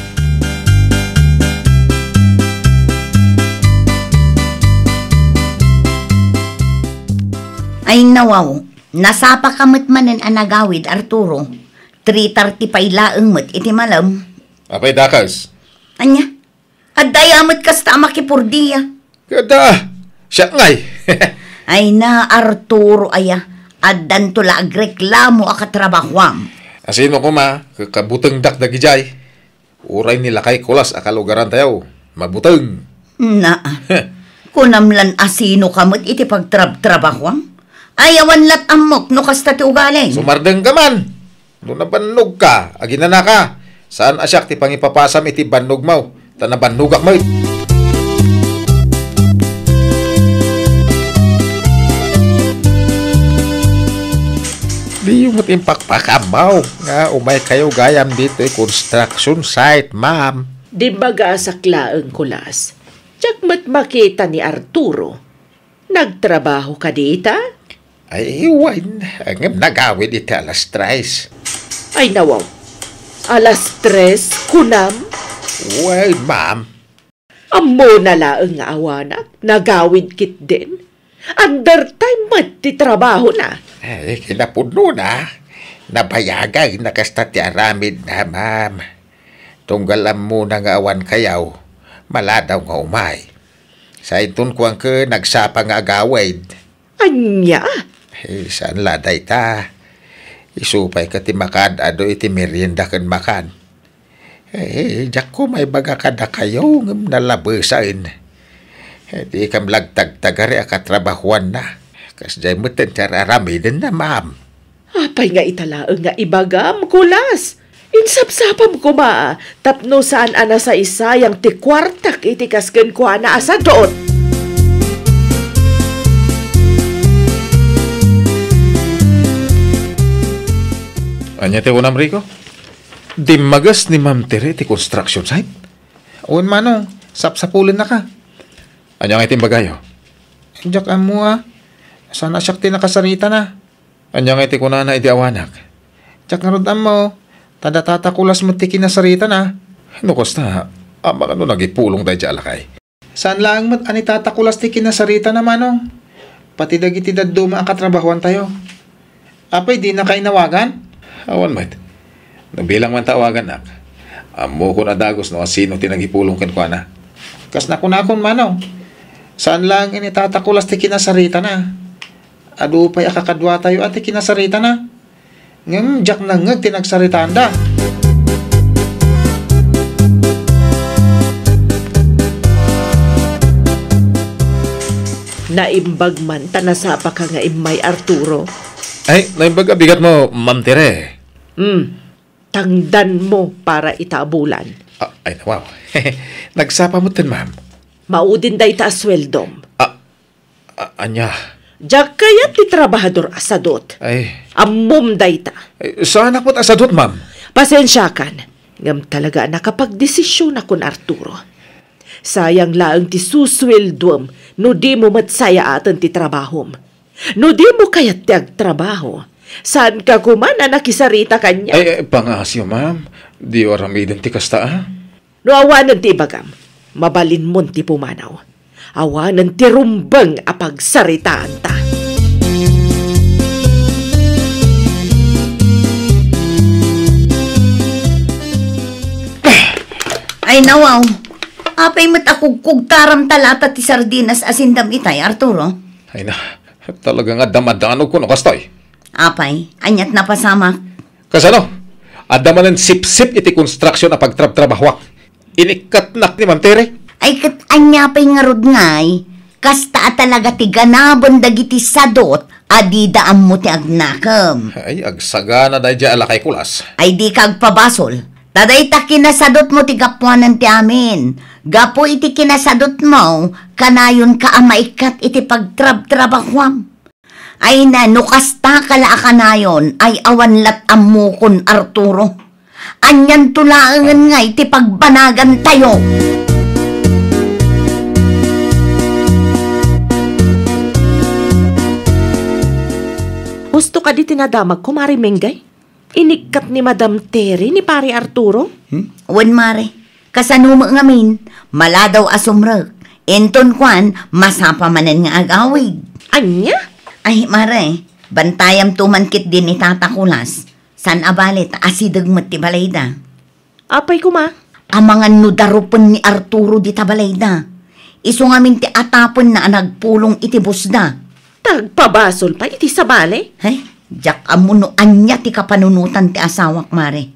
Ay nawaw, nasapa kamot manan anagawid Arturo. 3:30 pa ilaeng mat iti malam. Apay dakas. Anya? Adayamot kasta makipurdiya. Kada, siya ngay. Ay na Arturo aya, addan tula agreklamo akatrabahwam. Asino ko kabuteng dak dagijay. Uray nila kay kulas akalugaran tayo. Mabuteng. Na, kunamlan asino kamot iti pagtrabahwam. Ayawan lat amok no kasta ti ugaling. Sumardeng ka man. Doon nabannog ka, aginana ka. Saan asyak ti pangipapasam iti bannog mo? Tanabanugak mo. Di yung impakpakamaw. Nga umay kayo gayam dito construction site, ma'am. Di baga sa klaeng kulas. Tsak mat makita ni Arturo. Nagtrabaho ka dita? Ay, iwan. Ang nagawin iti alas 3. Ay nawaw. Alas 3, kunam. Well, ma'am. Amo na laang nga awanak. Nagawid kit din. Under time mat ti trabaho na. Ay, kinapuno na. Nabayagay na kasta ti aramid na, ma'am. Tunggalam mo na nga awan kayaw. Maladaw nga umay. Sa itun ko ang nagsapa nga agawid. Anya? Eh, saan laday ta? Isupay ka ti makad, ado iti merienda kan makan. Eh, jak ko may baga kada kayo ng nalabasain. Eh, di kam lagtag-tagari akatrabahuan na. Kas jay mo tentara ramidin na, ma'am. Apay nga italaang nga ibagam kulas. Insapsapam ko ba? Tapno saan ana sa isa yang ti kwartak iti kasken ko ana asa doon. Anya ti unam Rico? Di magas ni Ma'am Tere ti construction site? Uwan manong, sapsapulin na ka. Anya nga itim bagayo? Diyak amo sana siyak ti nakasarita na. Anya nga iti kunana iti awanak. Diyak nga rodam mo, tadatatakulas mo ti kinasarita na. Nukos na, ama ka no nagipulong dahi alakay. Saan lang mat ani tatakulas ti kinasarita na manong? Pati dagiti daduma ang katrabahuan tayo. Apay di na kayo nawagan? Awan mat. Nabilang man tawagan nak. Amo ko na dagos no sino tinagipulong ken kwa na. Kas na kunakon manaw. Saan lang initatakulas ti kinasarita na. Adu pay akakadwa tayo at ti kinasarita na. Ngem jak na ngeg tinagsaritaan da. Naimbag man tanasapa ka nga imay Arturo. Ay, naimbag bigat mo, Ma'am Tere. Tangdan mo para itabulan. Ay, wow. Nagsapa mo tin, ma'am. Maudin day ta asweldom. Anya. Diyak kaya ti trabahador asadot. Ay, Ammom day ta. saan ako asadot, ma'am? Pasensya kan. Ngam talaga nakapagdesisyon akon Arturo. Sayang laang ti susweldom no di mo matsaya atan ti trabahom. No di mo kayat ti agtrabaho. Saan ka kumana nakisarita kanya? Ay, pangasyo, ma'am. Di oramidin ti kasta, No awanan ti ibagam. Mabalin mon ti pumanaw. Awanan ti rumbang apagsaritaan ta. Ay nawaw. Apay matakugkog taram talata ti sardinas asindam itay, Arturo. Ay na, talaga nga damadanog ko no kastoy. Apay, anyat na pasamak. Kasano? Adamanan sip-sip iti construction na pagtrab-trabahwak. Inikat nak ni Ma'am Tere. Ay kat anya pay nga rod ngay, kasta talaga ti ganabon dagiti sadot, adidaan mo ti agnakam. Ay, agsagana dahi dya alakay kulas. Ay di kag pabasol. Taday ta kinasadot mo ti gapuanan ti amin. Gapo iti kinasadot mo, kanayon ka amaikat iti pagtrab-trabahwam. Ay na, nukasta kala kanayon, ay awanlat amukon Arturo. Anyan tulaangan nga iti pagbanagan tayo. Gusto ka di tinadamag ko, Mari Menggay? Inikat ni Madam Terry ni Pari Arturo? Wan mare, kasanuma ngamin, maladaw asumrag. Enton kwan, masapa manan nga agawig. Anya? Ay mare, bantayam tumankit din ni Tata Kulas. San abalit, asidag mat ti balayda. Apay ko ma? Amangan no darupan ni Arturo di tabalayda. Iso ngamin ti atapon na nagpulong iti busda. Tagpabasol pa iti sabale? Hey, jak amuno anya ti kapanunutan ti asawak mare.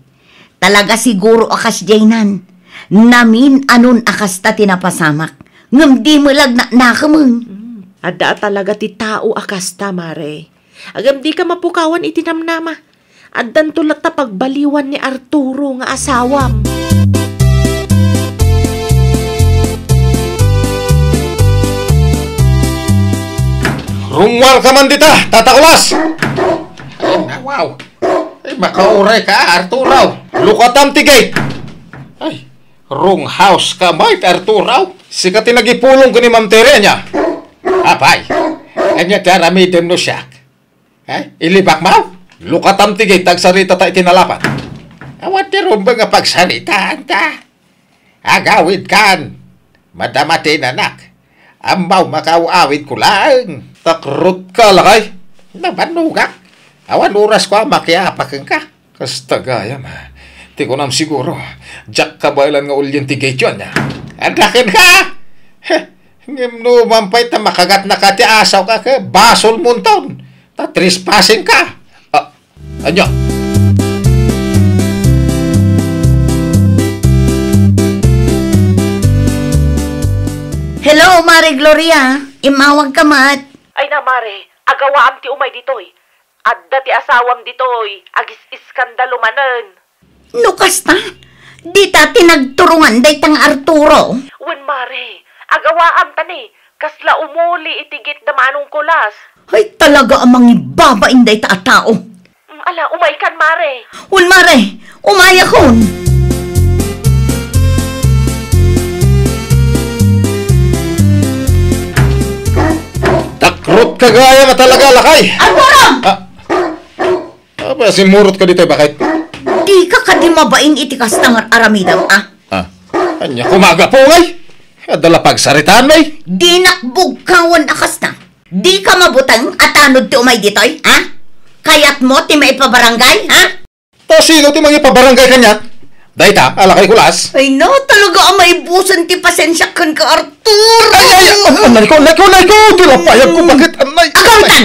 Talaga siguro akas jaynan. Namin anon akas ta tinapasamak. Ngam di mo lag na nakamang. Ada talaga ti tao akasta, Mare. Agam di ka mapukawan iti namnama. Addan tulat ta pagbaliwan ni Arturo nga asawam. Rungwal ka man dita, tatakulas! Ay, wow! Ay, makauray ka, Arturo! Lukatam ti gate! Ay, wrong house ka, Mike, Arturo! Sikat tinagipulong ko ni Ma'am Tere niya. Apay, anya taramidin no siya. Ilibak mo? Lukatam tigay, tagsarita tayo tinalapat. Awan ti ron ba nga pagsaritaan ta? Agawid kan. Madamatin anak. Ambaw makawawid ko lang. Takrot ka, lakay. Nabanugak. Awan oras ko makiapakan ka. Kasta gayam, ti ko nam siguro. Jack kabaylan nga ulyan tigay yun. Adakin ka! Ngimno mampay ta makagat na ka ti asaw ka ka. Basol munton. Ta trespassing ka. Anyo? Hello, Mare Gloria. Imawag ka mat. Ay na, Mare. Agawaam ti umay ditoy. Adda ti asawam ditoy. Agis iskandalo manen. Nukas ta? Di ta tinagturungan day tang Arturo. Wen, Mare. Agawaam tani. Kasla umuli itigit da manong kulas. Ay talaga amang ibabain day ta tao. Ala, umay kan, Mare. Un Mare, umaya kon. Takrot ka gaya talaga, lakay. Arturo! Aba, simurot ka dito, bakit? Di ka kadi mabain itikas tangar aramidam, Anya, kumaga po, ngay. Adala pagsaritaan, may. Di nakbog kawan akas na. Di ka mabutang at anod ti umay ditoy, Kayat mo ti maipabarangay, Ta sino ti mga pabarangay kanya? Dayta, alakay kulas. Ay no, talaga ang maibusan ti pasensya kan ka, Arturo! Ay, anay ko, tilapayag ko, bakit, anay? Agawitan!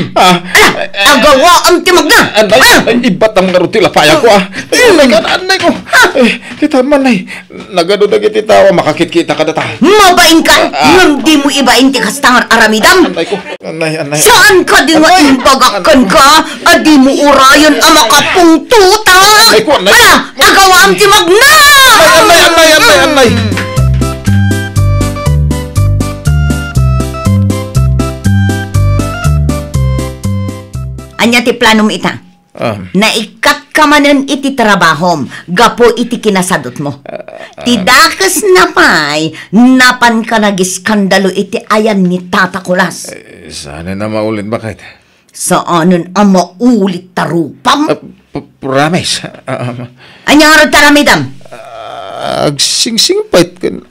Agawa ang timagna! Anay, ibat ang nga tilapayag ko, Anay ko. Kita man, ay, nagado na kiti tawa, makakit-kita ka data. Mabain ka! Nang di mo ibain ti kastangar aramidam! Anay ko, anay. Saan ka di nga imbagakan ka? Adi mo urayon ang makapungtuta! Anay ko, anay. Agawa ang timagna! Anay. Anya ti plano mo ita? Naikat ka manen iti trabahom, gapo iti kinasadot mo. Tidakas na pa'y, napan ka nagiskandalo iti ayan ni Tata Kulas. Sana na maulit, bakit? Saanon ang maulit tarupam? Promise. Anya nga rin taramidam? Agsingsing pait kan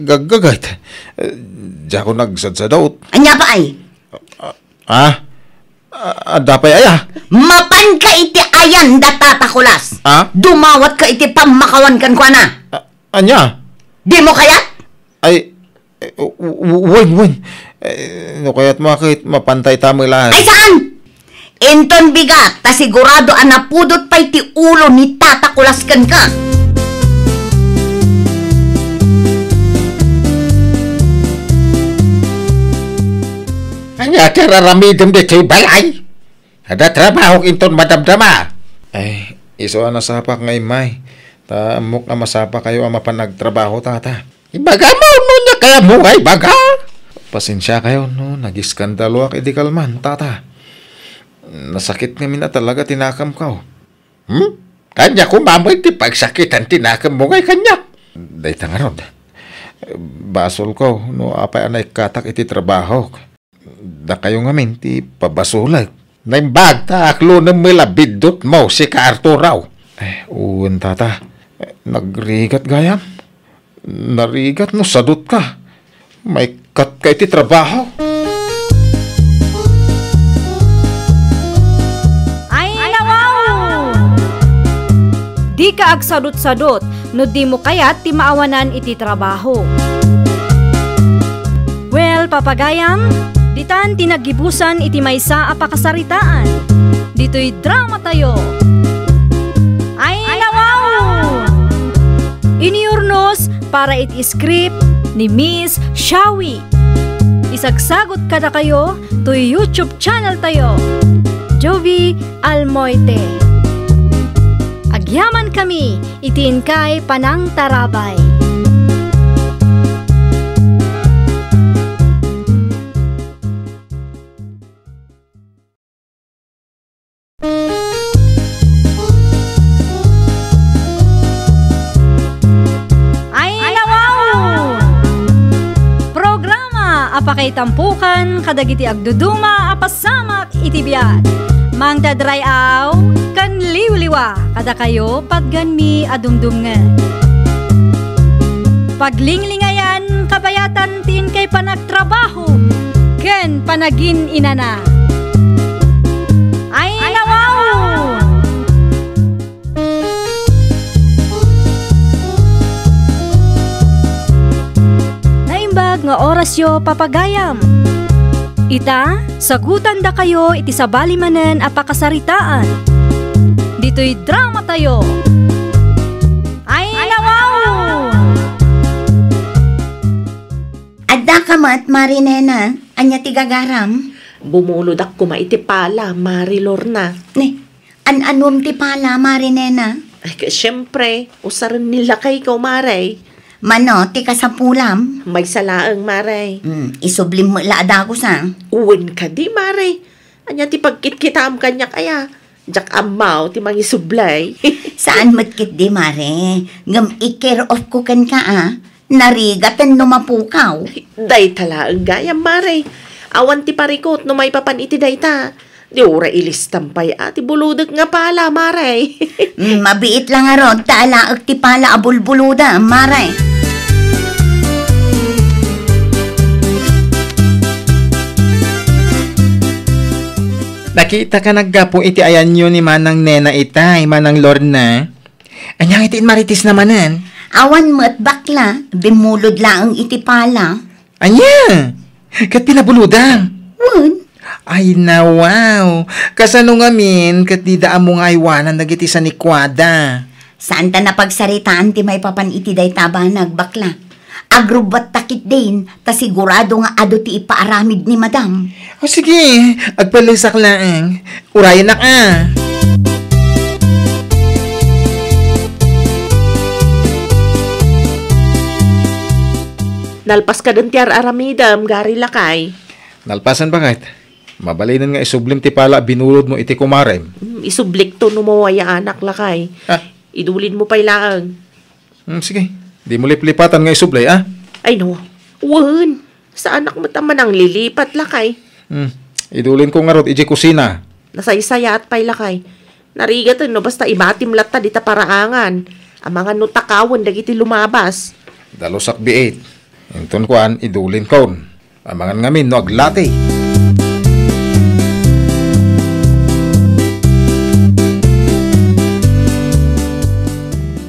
gagagait. Diya ko nagsadsadot. Anya pa ay? Dapay aya. Mapan ka iti ayan da Tata Kulas. Dumawat ka iti pamakawan kan kwa na. Anya? Di mo kayat? Ay, wen. No kaya't makit mapantay tamo lahat. Ay saan? Enton bigat, ta sigurado anapudot pa iti ulo ni Tata Kulas kan ka. Anya tiraramidem dito balay. Ada trabaho inton madamdama. Ay, iso na sapak nga imay. Ta amok nga masapa kayo ang mapanagtrabaho, tata. Ibaga mo nunya kaya mo ay baga. Pasensya kayo, no? Nagiskandalo ak idikalman, tata. Nasakit nga mina talaga tinakam ka. Kanya kumamay ti pagsakitan tinakam mo ngay kanya. Dayta nga ron. Basol ko, no? Apay anay katak iti trabaho. Da kayo nga min, ti pabasulag. Naimbag ta aklo na milabidot mo si ka Arturo. Uwan tata. Nagrigat gayam. Narigat no sadot ka. May kat ka iti trabaho. Ay, nawaw! Di ka agsadot-sadot, no di mo kayat ti maawanan iti trabaho. Well, papagayam, ditan tinagibusan iti maysa a pakasaritaan. Dito'y drama tayo. Ay, nawaw! Iniurnos para iti script ni Miss Shawi. Isagsagot kada kayo to YouTube channel tayo, Jovi Almoite. Agyaman kami, itin kay Panang Tarabay. Apakay tampukan, kadagiti agduduma, apasamak, itibiyat. Mangdadrayaw kan liwliwa kada kayo patgan mi adumdum nga. Paglinglingayan kabayatan tin kay panagtrabaho ken panagin inana. Ay nawaw! Naimbag nga oras yo papagayam. Ita, sagutan da kayo iti sabali manen a pakasaritaan. Dito'y drama tayo. Ay nawaw! Adda ka mat, Marinena, anya tigagaram. Bumulod ako maitipala, Mari Lorna. Ne, an-anom ti pala, Marinena. Ay, siyempre, usaran nila kay ko, Maray. Mano, ti kasapulam. May salaang, Maray. Isublim mo laada ko sa. Uwin ka di, Maray. Anya ti pagkit-kitam kanya kaya. Jak amaw ti mangisublay. Saan matkit di, Mare? Ngam i-care off ko kan ka, narigatan numapukaw. Day talaang gaya, Maray. Awan ti parikot no may papan iti dayta. Di ura ilistampay ti buludak nga pala, Maray. Mabiit lang arod, taalaag ti pala abulbuluda, Mare. Nakita ka naggapo iti ayan nyo ni Manang Nena itay, Manang Lorna. Anyang itiin maritis namanan. Awan mo at bakla, bimulod lang ang iti pala. Anya? Kat pinabuludang. Wan? Ay na wow. Kasano nga min, kat di daan mo nga iwanan nagiti sa nikwada. Saan ta napagsaritaan ti may papan iti day tabanag bakla? Agrubat takit din, ta sigurado nga ado ti ipaaramid ni madam. O sige, agpalisak lang. Urayan na ka. Nalpas ka dun ti aramidam, gari lakay. Nalpasan bakit? Mabalinan nga isublim ti pala binulod mo iti kumarem. Isublik to numawaya anak lakay. Idulin mo pa'y laang. Sige, di mo liplipatan nga isublay, Ay no, wan. Sa anak mo taman ang lilipat lakay. Idulin ko nga rod, iji kusina. Nasaysaya at pa'y lakay. Narigatan no, basta ibatim latta dita paraangan. Ang mga nutakawan dagiti lumabas. Dalosak B8. Inton kuan, idulin kon. Ang mga ngamin no aglati.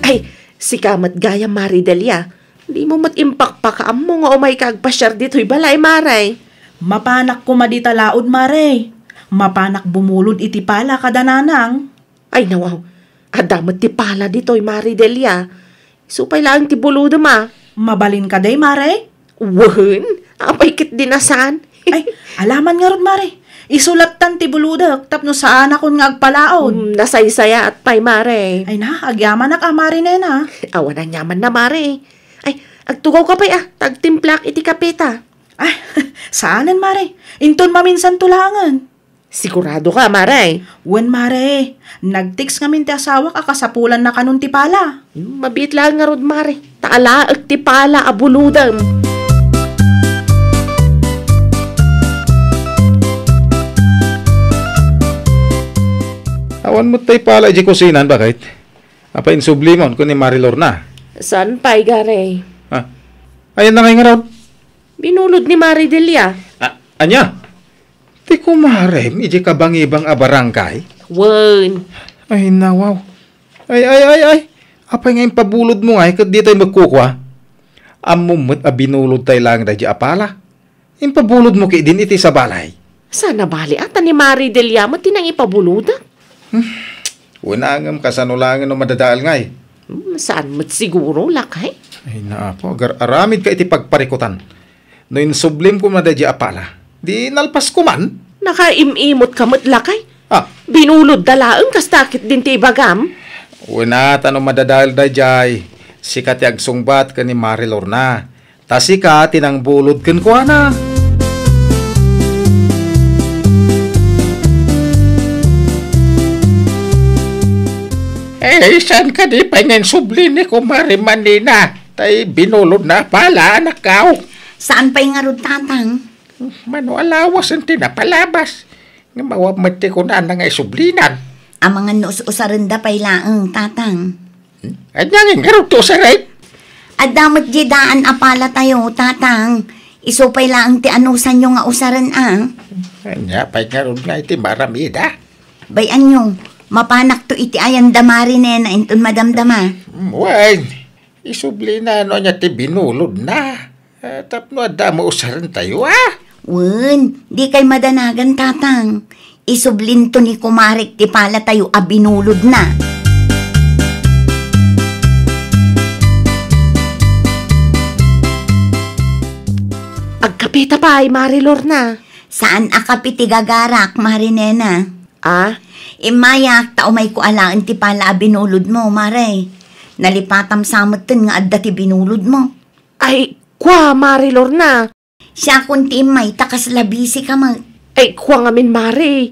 Ay, si kamat gaya Mari Delia. Di mo mat-impact mo nga umay kagpasyar dito'y balay, Maray. Mapanak ko madita laod, Mare. Mapanak bumulod iti pala kadananang. Ay nawaw, adamat ti pala dito'y Mari Delia. Supay lang ti buludo ma. Mabalin ka day, Mare? Wan, apay kit dinasan. Ay, alaman nga ron, Mare. Isulatan ti buludak tapno saan ako nga agpalaod. Nasaysaya at pay, Mare. Ay na, agyaman na ka, Marinena. Awan ang yaman na, Mare. Ay, agtugaw ka pa'y tagtimplak iti kapita. Ay, saanan, Mare? Inton maminsan tulangan. Sigurado ka, Mare. Wen, Mare. Nag-text ngamin ti asawa kasapulan na kanun ti pala. Mabit lang nga rod, Mare. Taala ag ti pala abuludam. Awan mo tayo pala iji kusinan, bakit? Apa insublimon ko ni Mari Lorna? San pa'y, Gare? Ayan na ngayon nga raw. Binulod ni Mari Delia. Anya? Di ko maharem, iji kabang-ibang abarangkay. Wan. Ay, nawaw. Ay. Apay nga yung pabulod mo nga, kat di tayo magkukwa. Amumot binulod tayo lang na di apala. Yung pabulod mo kay din iti sa balay. Sana bali ata ni Mari Delia matinang ipabuluda. Unangam kasanulangin no madadaal nga eh. Saan mo't siguro, lakay? Ay naapo, aramid ka iti pagparikutan. No insublim ko madadya apala, di nalpas ko man. Nakaimimot ka mo't lakay? Binulod dalaang kastakit din ti bagam? Una, tanong madadal da jay. Sikat yag sungbat ka ni Mari Lorna. Ta sikat tinang bulod kan ko na. Saan ka di pa ngayon subli ni Kumari Manina? Tay binulod na pala, anak kao. Saan pa'y nga ron tatang? Mano alawas ang tinapalabas. Nga mawamati ko na nga isublinan. Ang mga nus-usaran da pay laang, tatang. At nga nga to sa right. At damat daan apala tayo, tatang. Isupay laang ti anusan nyo nga usaran Anya, pa'y nga ron nga iti maramida. Bayan nyo, mapanak to iti ayan damari nena intun madamdama. Wan, isublinan no niya ti binulod na. Tapno ada mausaran tayo Wen, di kay madanagan, tatang. Isublin to ni kumarik ti pala tayo abinulod na. Agkapita pa ay Marilor na. Saan akapiti gagarak, Marinena? Imayak, tao may kualaan ti pala abinulod mo, Mare. Nalipatam samutin nga adda ti binulod mo. Ay, kwa Marilor na. Siya kunti may takas labisi ka mag. Ay, kwa ngamin Mari.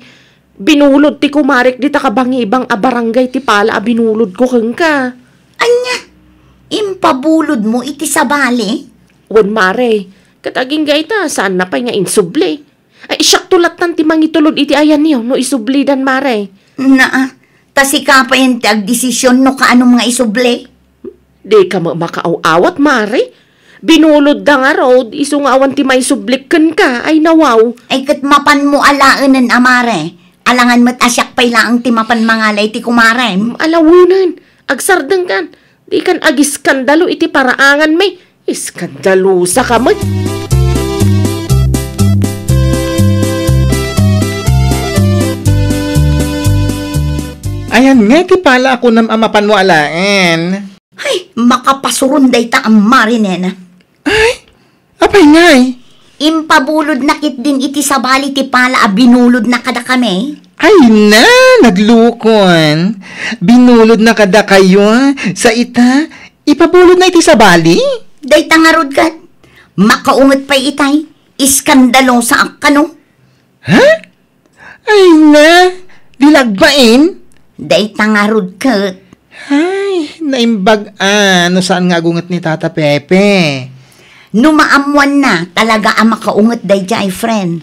Binulod ti kumarik di takabangibang abarangay ti pala binulod ko keng ka. Anya, impabulod mo iti sabali? Wan Mari, kataging gaita saan na pa'y nga insubli. Ay, siyak tulatan ti mangitulod iti ayan niyo no isubli dan Mari. Tasi ka pa yung tag-desisyon no kaanong mga isubli? Di ka makaaw-awat Mari. Binulod da nga road, isungawan ti may sublikan ka, ay nawaw. Ay kat mapan mo alaanan, Amare. Alangan mo't asyak pay laang ti mapan mangalay ti kumare. Alawunan, agsardang kan. Di kan agiskandalo iti paraangan may. Iskandalo sa kamay. Ayan nga, ti pala ako ng amapan mo alain. Ay, makapasurunday ta ang Marinena. Ay, apay ngay. Impabulod na kit din iti sabali ti pala binulod na kada kami. Ay na, naglukon. Binulod na kada kayo. Sa ita, ipabulod na iti sabali? Day tangarod kat. Makaungot pa itay. Iskandalo sa akano. Ha? Ay na, dilagbain? Day tangarod kat. Ay, naimbag-an. No saan nga agungat ni Tata Pepe? Numaamuan na talaga ang makaungot day jay friend.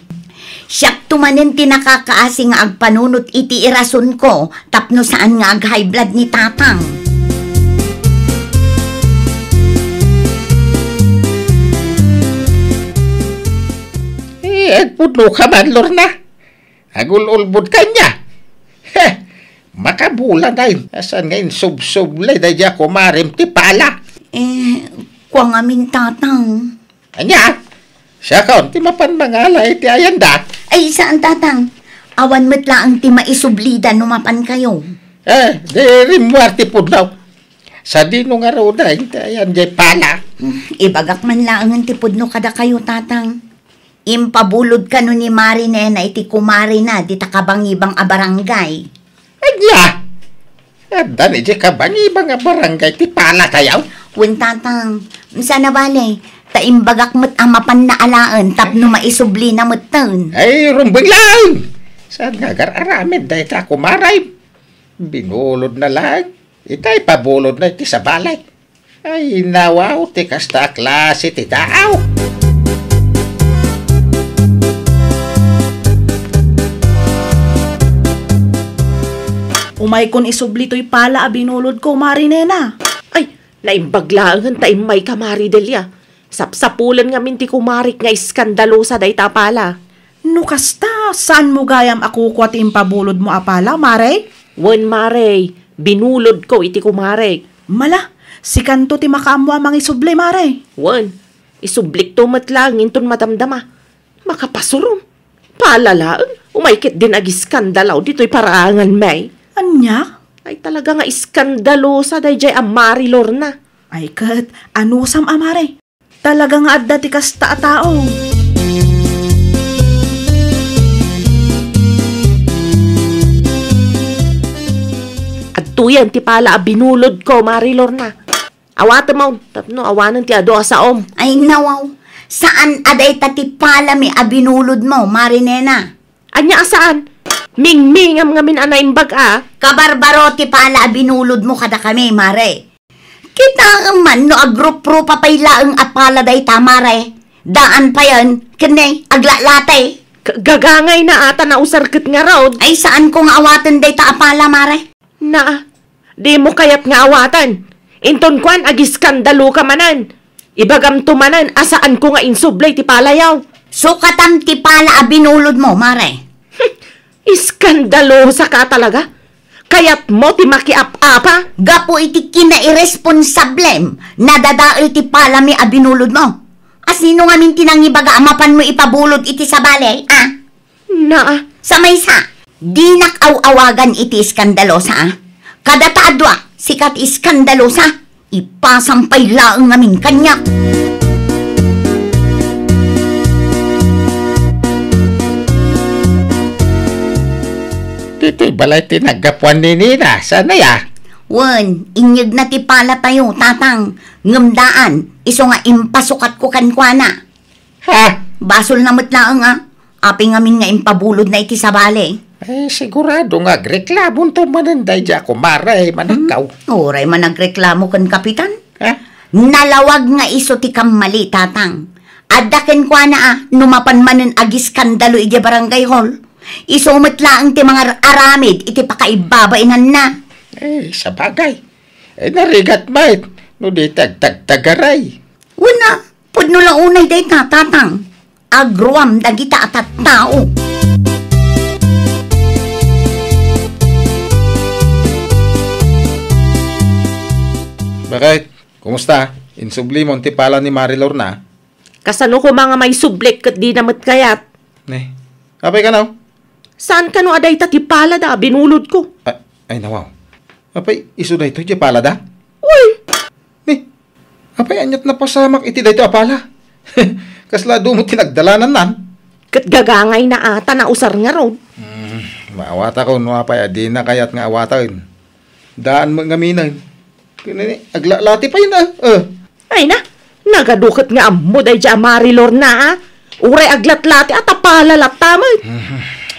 Siyak tumanin tinakakaasi nga agpanunot iti irason ko tapno saan nga ag high blood ni tatang. Puno ka man, Lorna. Agul-ulbod ka niya. Heh, makabula na yun. Asan ngayon sub-sublay na diya kumarim ti pala. Kuwang aming tatang. Anya, siya kaon, ti mapan mangalay ti ayanda. Ay, saan tatang? Awan mo't lang ti maisublida numapan kayo. Di rimwar ti punaw. Sa dino nga raw na, ti ayan diya pala. Ibagak man lang ang tipudno kada kayo, tatang. Impabulod ka no ni Marinena iti kumari na di takabangibang abarangay. Anya, dan iti kabangibang abarangay ti pala tayaw. Wen tatang, sana bale, taimbagak mo't amapan na alaan tapno maisubli na mo't taon. Ay, rumbang lang! Saan nga gar-aramid dahil ta kumaray? Binulod na lang. Itay pabulod na iti sa balay. Ay, nawaw, ti kasta klase ti tao. Umay kon isubli to'y pala abinulod ko, Marinena. Ay, naimbaglaan tayo may kamari delya. Sapsapulan nga minti kumarik nga iskandalosa day tapala. No kasta, saan mo gayam ako kwat impabulod mo apala, Mare? Wan Mare, binulod ko iti kumarik. Mala, si kanto ti makaamwa mang isubli, Mare. Wan, isublik to matlang inton madamdama. Makapasurom. Palalaan, umaykit din agiskandalaw dito'y paraangan may. Anya? Ay talaga nga iskandalosa day jay amari Lorna. Ay kat, anusam amare. Talaga nga adda ti kasta a tao. At tuyan ti pala binulod ko, Mari Lorna. Awatan mo, tapno awanan ti ado asaom. Ay nawaw, saan aday tati pala mi abinulod mo, Marinena? Anya asaan? Ming-mingam ngamin anaimbag Kabarbaro ti pala abinulod mo kada kami, Mare. Kita man no agrup-rupa pay laang apala day tamare. Daan pa yan, kanay, aglalatay. Gagangay na ata na usarkit nga raod. Ay saan ko nga awatan day ta apala, mare? Na, di mo kayat nga awatan. Inton kwan, agiskandalo ka manan. Ibagam tumanan, asaan ko nga insublay ti palayaw. Sukatam ti pala a binulod mo, mare. Iskandalosa ka talaga. Kayat mo ti makiap-apa. Gapo iti kinairresponsablem na dadaol ti pala mi a binulod mo. Asino nga min tinangibaga amapan mo ipabulod iti sa balay, ah? Na, Sa maysa, di nakaw-awagan iti iskandalosa, ah? Kada taadwa, sikat iskandalosa, ipasampay laang ngamin kanyak. Dito'y balay tinagapuan ni Nina. Sana ya? Wen, inyag na ti pala tayo, tatang. Ngamdaan, iso nga impasukat ko kankwana. Ha? Basol na matlaang, ah. Api ngamin nga impabulod na iti sa balay. Eh, sigurado nga, reklamon to mananday dya ko, maray, manangkaw. Oray man nagreklamo kan kapitan. Ha? Nalawag nga iso ti kamali, tatang. Adaken kwa na numapan manen agis skandalo iti barangay hall. Iso matlaang ti mga aramid iti pakaibabainan na. Eh, sa bagay. Eh, narigat mait. No di tagtagaray. Una, pudno lang unay day na, tatang. Agruam dagita at tao. Bakit? Kumusta? Insubli mo ti pala ni Marilor na? kasano ko mga may sublik kat di namat kayat. Ne, apay ka na? Saan ka no aday ta ti pala da, binulod ko. Ay nawaw. Apay, iso da ito, ti pala da? Uy! Ne, apay, anyat na pasamak iti da ito apala. Kasla mo tinagdalanan nan. Kat gagangay na ata na usar nga road. Maawata ko, no apay, di na kayat nga awatain. Daan mo ngaminan. Aglalati pa yun Ay na, nagadukot nga amo day dya Marilor na Uray aglatlati at apalalat tamad.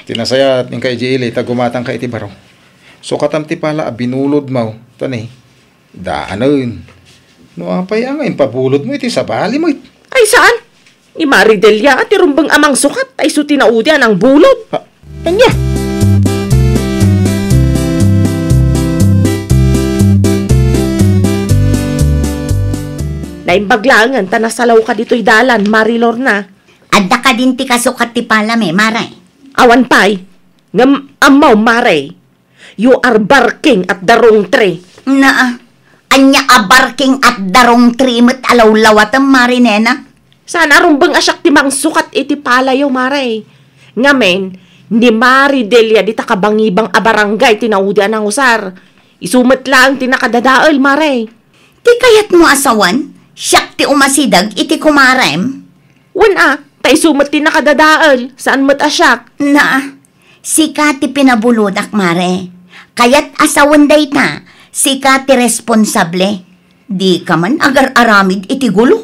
Tinasaya at yung kay Jili, tagumatang ka iti baro. So katamti pala, binulod mo. Tani, daanan. No apay ang pabulod mo iti sa bali mo. Ay saan? Ni Maridelia at irumbang amang sukat ay suti na udyan ang bulod. Anya? Naimbaglangan, tanasalaw ka dito'y dalan, Marilor na. Adda ka din ti kasukat ti palame, maray. Awan pay, ngam amaw maray. You are barking at the wrong tree. Naa, anya abarking at darong trimot alawlawatam marinena. Sana rumbang asyak ti mang sukat iti palayo, maray. Ngamen, ni Maridelia di takabangibang abarangay tinaudian ng usar. Isumat lang ti nakadadaol, maray. Ti kayat mo asawan, siyak ti umasidag iti kumarem. Tay sumat ti nakadadaol, saan mat asyak? Naa, sika ti pinabuludak, mare. Kayat asawan day ta, sika ti responsable. Di ka man agar-aramid iti gulo.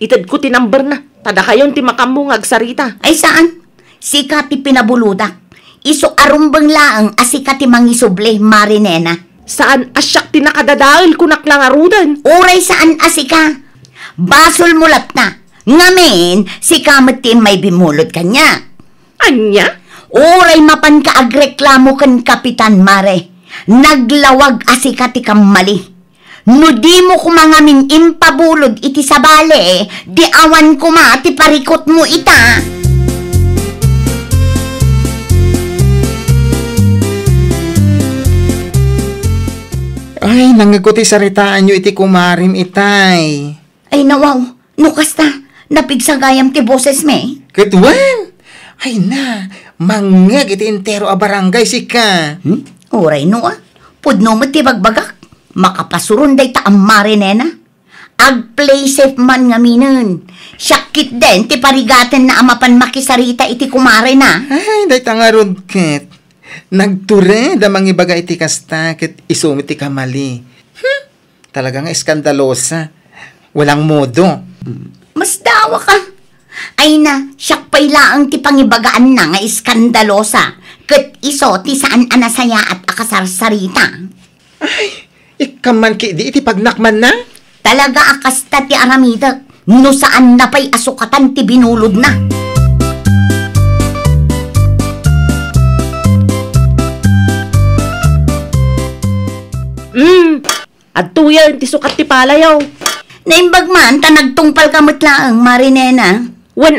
Itad ko tinamber na, tada kayon ti makamungag sarita. Ay saan? Sika ti pinabuludak. Iso arumbang laang asika ti mangisuble, marinena. Saan asyak ti nakadadaol kunak lang arudan? Uray saan asika? Basol mulat na. Ngamen, si kamat ti may bimulot kanya. Anya? Uray mapan ka agreklamo kan kapitan, mare. Naglawag asika ti kamali. No di mo kumangaming impabulod iti sabale, di awan kuma ti parikot mo ita. Ay, nangaguti saritaan nyo iti kumarim itay. Ay nawaw, nukas ta, napigsagayam ti boses me. Katwan! Ay na, mangag iti entero a barangay sika. Uray no pudno mo ti bagbagak. Makapasurun day ta ang marinena. Ag-play safe man nga minen. Syakit din ti parigaten na amapan makisarita iti kumare na. Ay, day tangarod ket. Nagture da mangibaga iti kasta ket isumit ti kamali. Talaga nga iskandalosa. Walang modo. Mas dawa ka. Ay na, siyak pay laang ti pangibagaan na nga iskandalosa. Ket iso ti saan anasaya at akasarsarita. Ay, ikaman ki di iti pagnakman na? Talaga akasta ti aramidak. No saan na pa'y asukatan ti binulod na. yan, ti sukat ti palayaw. Naimbag man, ta nagtungpal kamot laang, Marinena. Wan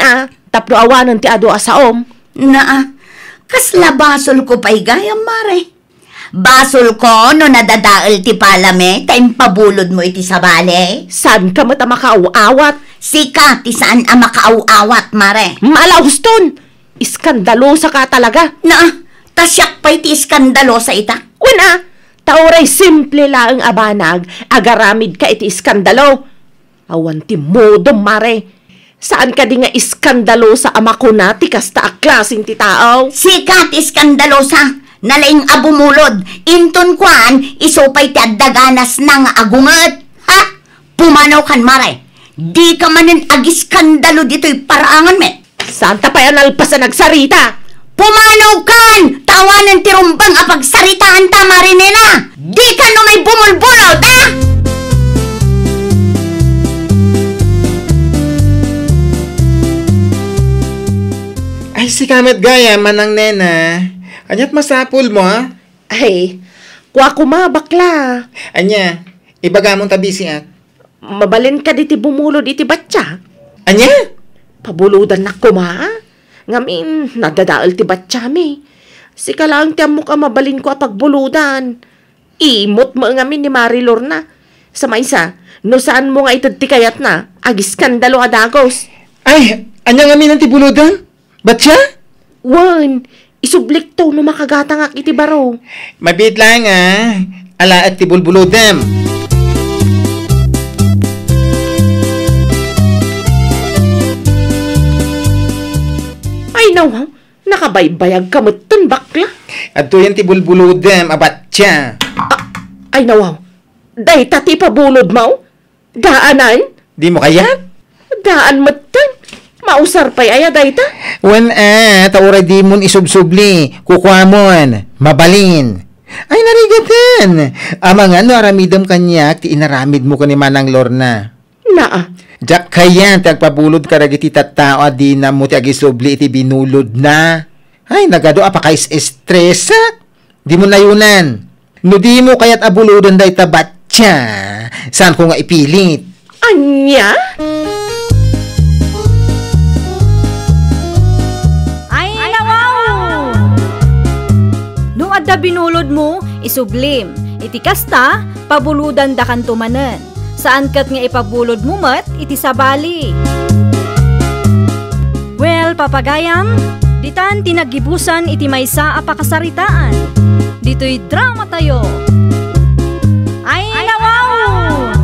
tapno awanan ti ado asaom. Naa, kasla basol ko pa'y gayam, Mare. Basol ko no nadadaal ti palame, taim pabulod mo iti sabale. Saan ka mata makaawat? Sika, ti saan ang makaaw-awat, Mare? Malahuston! Iskandalosa ka talaga. Naa, tasyak pa'y ti iskandalo sa ita. Wan tauray simple lang abanag, agaramid ka iti iskandalo. Awan ti modo, Mare. Saan ka di nga iskandalo sa ama ko na, ti kasta aklasing ti tao? Sika, ti iskandalosa. Nalaing abumulod, inton kwan, isupay ti addaganas na nga agungat. Ha? Pumanaw kan, Mare. Di ka manin agiskandalo dito'y paraangan, me. Saan ta pa yan alpas na nagsarita? Pumanaw kan! Tawanan ti rumbang apagsaritaan ta, Marinela! Di ka no may bumulbulod, ha? Ay, si Kamet Gaya, manang nena. Anyat masapul mo, ha? Ay, kuha kuma, bakla. Anya, ibaga mong tabi siya. Mabalin ka di ti bumulod iti batya. Anya? Pabuludan na kuma. Ngamin, nadadaal ti batya mi. Sika lang ti amok mabalin ko pagbuludan. Imot mo ngamin ni Marilor na. Sa maysa, no saan mo nga itod ti kayat na, agis skandalo adagos. Ay, anya nga minang tibuludan? Ba't siya? Wan, isublik to no makagatangak iti baro. Mabit lang, ala at tibulbuludem. Ay nawaw, nakabaybayag ka muton bakla. At to yan tibulbuludem, abat siya. Ay nawaw, day tati pabulod mo? Daanan? Di mo kaya? Daan muton. Mausar pa'y aya day ta? Wan tauray di mon isubsubli, kukwamon, mabalin. Ay, narigatan. Ama nga, no, aramidam kanyak, ti inaramid mo ka ni Manang Lorna. Naa. Jak kaya, tagpabulod ka ragiti tattao, di na mo ti agisubli iti binulod na. Ay, nagado, apakais-estresa. Di mo nayunan. No di mo kaya't abuludan day tabat siya. Saan ko nga ipilit? Anya? Adda binulod mo, isublim. Iti kasta, pabuludan da kan tumanen. Saan kat nga ipabulod mo mat, iti sabali. Well, papagayam, ditan tinagibusan iti maysa apakasaritaan. Dito'y drama tayo. Ay nawaw!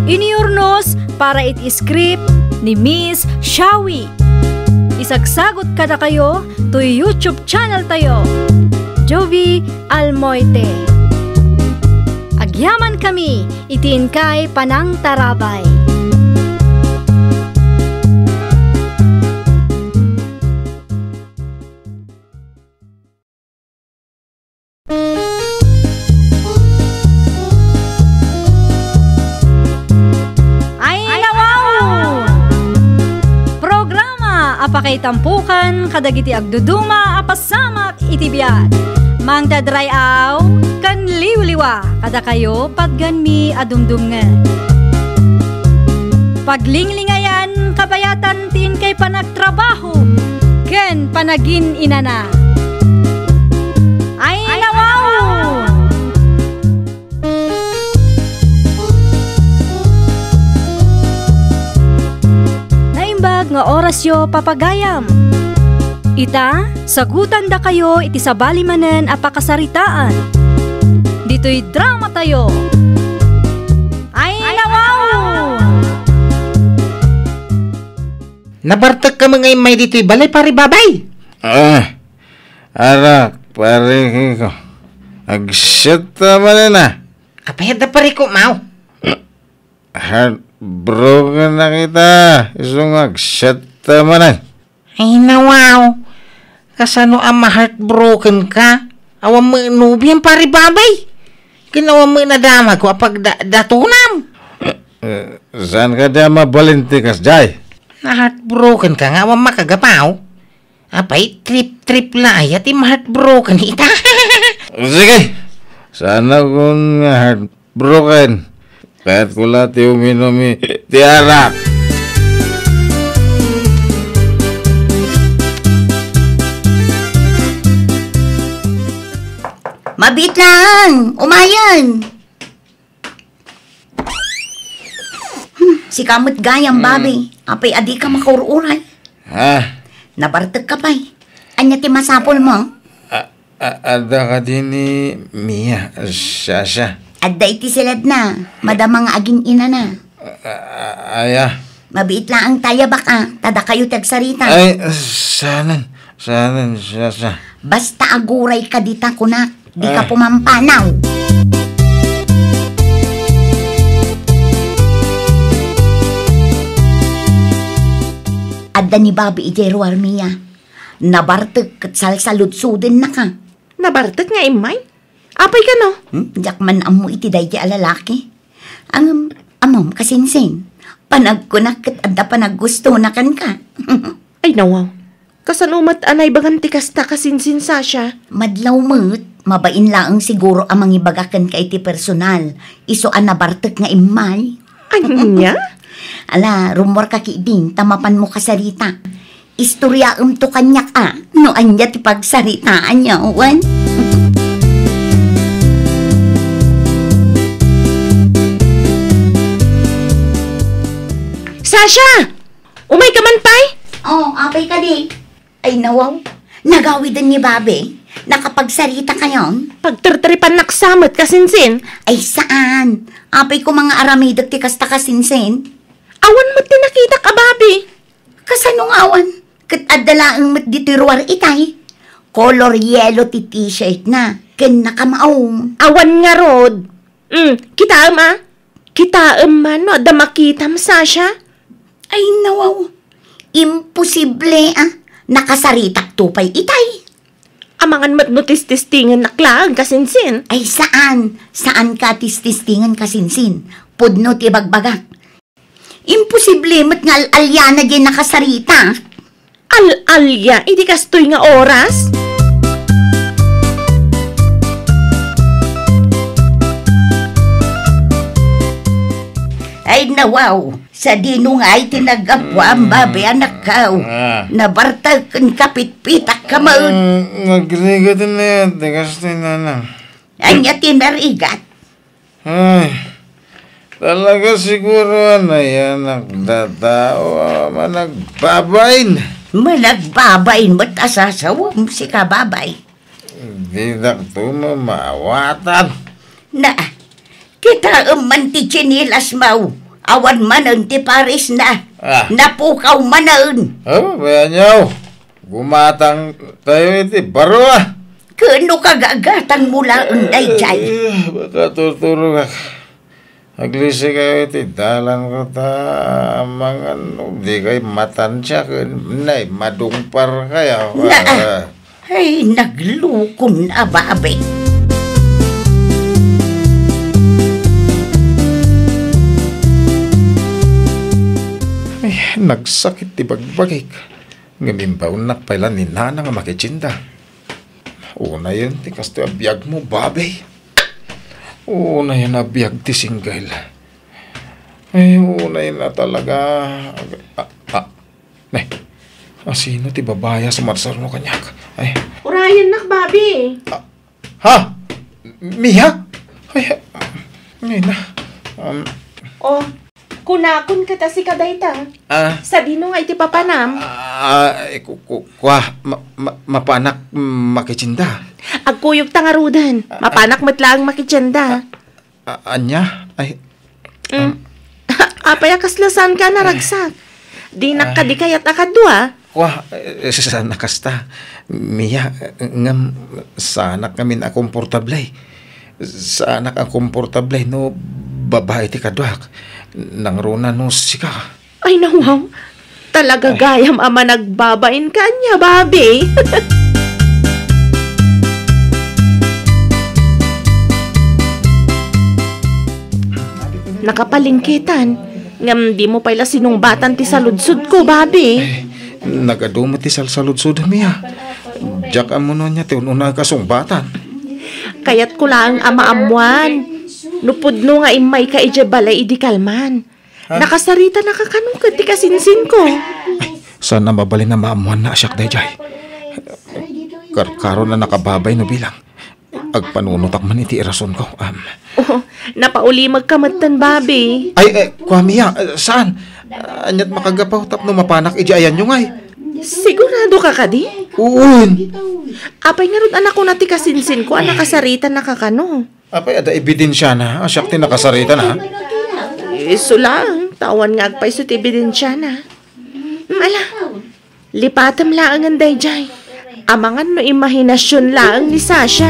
Iniurnos para iti script ni Miss Shawi. Isagsagot kada kayo to YouTube channel tayo. Jovi Almoite. Agyaman kami, itin kay Panang Tarabay. Ay nawaw! Programa apakay tampukan kadagiti agduduma apasamak itibiyat. Mang dadrayaw, kan liwliwa, kada kayo pagganmi adumdumngan. Paglinglingayan, kabayatan tin kay panagtrabaho, ken panagin inana. Ay nawaw! Naimbag nga orasyo papagayam. Ita, sagutan da kayo iti sabali manen apakasaritaan. Dito'y drama tayo. Ay nawaw! Nabartag ka mga imay dito'y balay pari babay. Arak, pare ko. Agsyat naman na. Kapayad na pare ko, Mau. Heartbroken na kita. Isong agsyat naman na. Ay nawaw. Kasano ang ma-heartbroken ka? Awang mo inubiyan pare babay. Ginawa mo inadama ko apag datunam. Saan ka dyan mabalintikas, Jai? Na-heartbroken ka nga, awang makagapaw. Apay, trip la ayat ma-heartbroken ita. Sige. Sana kung broken. Kahit kula ti uminumi, ti arak. Mabit lang! Umayan! Si kamot gayang babi. Apay adi ka makaururay. Ha? Nabartag ka pa'y. Anya ti masapol mo? Ada ka din ni Mia, Sasha. Adda iti silad na. Madamang aging ina na. Aya. Mabit lang ang taya baka. Tada kayo tagsarita. Ay, sanan, Sasha. Basta aguray ka dita kunak. Di ka pumampanaw. Adda ni Babi ijero armiya. Nabartag kat salsaludsudin na ka. Nabartat nga imay. Apay ka no? Jak man amo iti day alalaki. Ang amam kasinsin. Panagkunak kat adda panaggusto na kan ka. Ay nawaw. Kasanumat anay baganti kasta kasinsin Sasha. Madlaw mo't. Mabain laang siguro amang ibagakan ka iti personal. Iso an nabartag nga imay. Anya? Ala, rumor ka kiiding, tamapan mo kasarita. Istorya to kanya ka, no anya ti pagsaritaan niya, uwan. Sasha! Umay ka man pay? Oh, apay ka di. Ay nawaw, nagawidan ni Babe. Nakapagsarita kayon? Pagtertripan naksamot kasinsin. Ay saan? Apay ko mga aramidag ti kasta kasinsin. Awan mo't tinakita ka, Babi. Kasanong awan? Kat adalaang mat ditiruar itay. Color yellow ti t-shirt na. Ken nakamaong. Awan nga rod. Kitaam ah. Kitaam man no, da makitam Sasha. Ay nawaw. Imposible ah. Nakasaritak tupay itay. Amangan mat no tistingan naklaan kasinsin. Ay saan? Saan ka tistingan kasinsin? Pudno ti bagbagak. Imposible mat nga al-alyana din nakasarita. Al-alya, hindi kastoy nga oras? Ay nawaw, sa dino nga ay tinagapwa ang babi anak kao. Nabartag kan kapit-pitak ka maun. Nagrigat na yan, kastoy na lang. Anya tinarigat. Ay, talaga siguro na yan nagdatawa, managbabain. Malagbabain mo't asasawam si kababay. Hindi na ito mamawatan. Na, kita man ti chinilas mau. Awan manan ti Paris na. Napukaw manan. Oh, bayan niyo. Gumatang tayo iti baro ah. Kano kagagatang mula unday jay. Baka tuturo ka. Aglisi kayo iti dalan ko ta. Mga di kayo matansya. Nay, madungpar kayo. Na, ay naglukon na babe. Ay, nagsakit ti bagbagik. Ngimimbaw nakpailan ni Nana nga makichinda. Una yun, ti kasto abiyag mo, babe. Una yun abiyag ti singgay. Ay, una yun na talaga. Nay, sino ti babaya sa marsarno kanyak? Ay, Urayan nak, Babi. ha? Mia? Ay, na. Oh, kunakon ka ta si kadayta. Sa dino nga iti papanam. Mapanak makichinda. Agkuyog tangarudan. Mapanak matlaang makitsenda. Anya? Ay, Apay akaslasan ka naragsak. Di nakadi kayat akadwa. sana kasta. Mia, ngam, sana kami na komportable. Sana ka komportable no babae ti kadwak. Nang runa no sika. Ay nawaw. Talaga gayam ama nagbabain ka niya, Babi. Nakapalingkitan. Ngam di mo pala sinungbatan ti saludsud ko, Babi. Nagadumot ti salsaludsud, Mia. Diyak mo no niya ti ununa kasungbatan. Kayat ko lang ama amuan. Nupudno nga imay ka ija balay idi kalman. Nakasarita nakakanungkad ti kasinsin ko. Sana mabalin na maamuan na asyak dayjay. Karon na nakababay no bilang. Agpanunutak man iti irason ko. Oh, napauli magkamatan, babi. Kwamiya, saan? Anyat makagapaw tapno mapanak iji ayan nyo ngay. Sigurado ka kadi? Uun. Apay nga ron anak ko na ti kasinsin ko, anak kasarita nakakano. Apay ada ebidensya na. Asyak ti nakasarita na. Iso lang, tawan nga agpay sa ti ebidensya na. Ala, lipatam laang ang dayjay. Amangan no imahinasyon laang ni Sasha.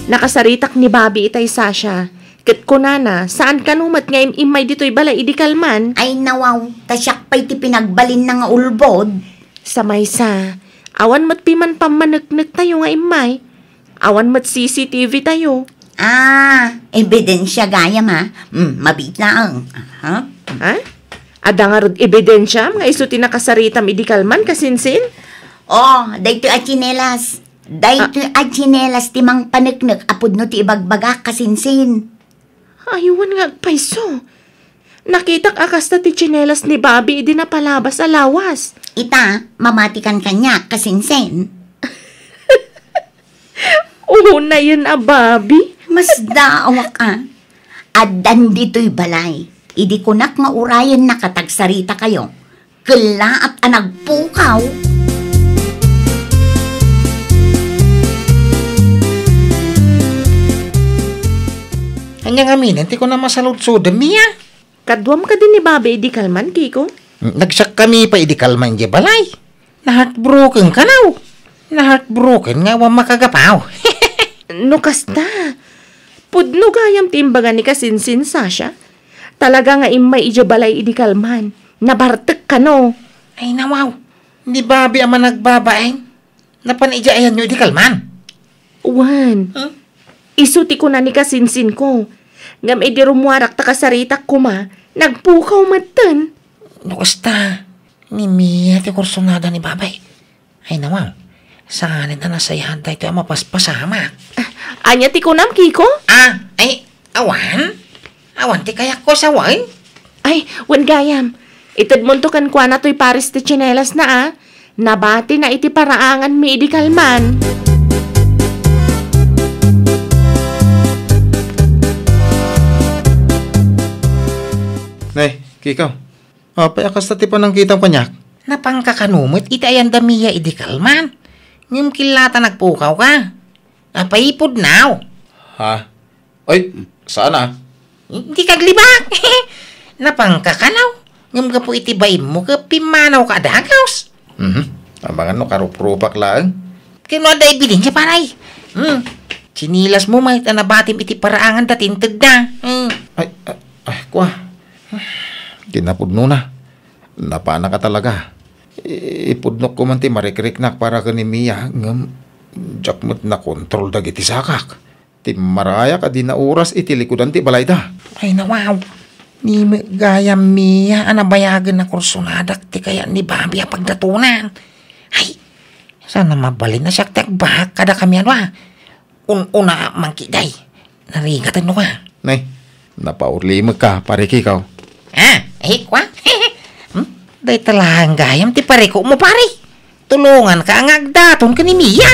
Nakasaritak ni Bobby itay Sasha. Kat kunana, saan kanumat nga imay dito'y balay idi kalman? Ay nawaw, tasyak pa'y ti pinagbalin na nga ulbod. Sa maysa, awan mat piman pamanagnag tayo nga imay. Awan mat CCTV tayo. Ebidensya gayam ha. Mabit na ang. Ha? Ha? Ada nga rod ebidensya, mga iso tinakasaritam idi kalman kasinsin? Dayto at chinelas. Dayto at chinelas ti mang panagnag apod no ti ibagbaga kasinsin. Ayuan nga agpaiso. Nakitak akas na ti chinelas ni Bobby idi na palabas sa lawas. Ita, mamatikan kanya kasinsin. Oo na yun Bobby. Mas daawa ka. Adan dito'y balay. Idi kunak nga urayan nakatagsarita kayo. Kala at anagpukaw. Kanyang aminin, ti ko na masalud-sud, Mia. Kadwam ka din ni Bobby idi kalman, Kiko. Nagsak kami pa idi kalman di balay. Na-heartbroken ka now. Na-heartbroken nga wa makagapaw. No kasta. Pudno gayam timbaga ni kasinsin, Sasha. Talaga nga imay ija balay idi kalman. Nabartek ka no. Ay nawaw. Di Bobby ang managbabaeng. Napanidyayan nyo idi kalman. Uwan. Isuti ko na ni kasinsin ko. Ngam edi rumuarak ta kasaritak ko ma. Nagpukaw matan. Nukusta. Ni Mia ti kursonada ni Babay. Ay nawaw. Saan na nasayahan tayo ito ang mapaspasamak. Anya ti kunam, Kiko? Awan? Awan ti kayak ko sa wine? Ay, wan gayam. Itad mo to kan kwa na to'y paris ti chinelas na Nabati na iti paraangan mi idi kalman. Nay, Kiko. Payakas na ti pa ng kitang panyak. Napangkakanumit iti ayan damiya idi kalman. Ngim kilata nagpukaw ka. Napaipod now. Ha? Ay, saan na? Hindi kaglibak. Napangkakanaw. Ngim ka po iti bayim mo ka pimanaw ka adagaws. Abangan no karuprupak lang. Kino ada ibilin siya paray. Sinilas mo may tanabatim iti paraangan datintag na. Ay, kwa. Kinapudno na. Napana ka talaga. Ipudnok ko man ti marikriknak para ka ni Mia. Ngam, jakmat na kontrol dagiti sakak. Ti maraya ka di na oras iti likudan ti balayda. Ay nawaw. Ni gaya Mia anabayagan na kursunadak ti kaya ni Bobby a pagdatunan. Ay, sana mabalin na siya tagbahak kada kami una mangkiday. Narigatan no ka. Nay, napaurlimag ka, pare Kikaw. Kwa? Day talagang gayam ti pare ko mo pare. Tulungan ka ang agdaton ka ni Mia.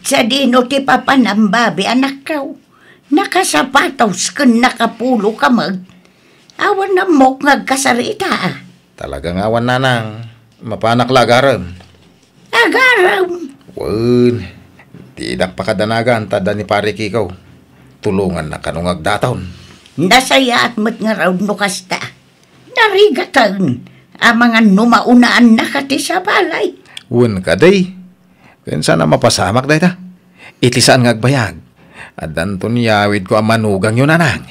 Sa dino ti papanambabi anak kaw. Nakasapatos ka nakapulo ka mag. Awan na mok ngagkasarita. Talagang awan nanang. Mapanak lagaran. Agaram. Wan. Tidak pakadanagan tada ni pare Kikaw. Tulungan na kanong agdataon. Nasaya at mat nga raw no kasta. Narigatan. Ang mga numaunaan na kati sa balay. Wan ka day. Kaya sana mapasamak day ta. Itisaan nga agbayag. At danton yawid ko ang manugang yun nanang.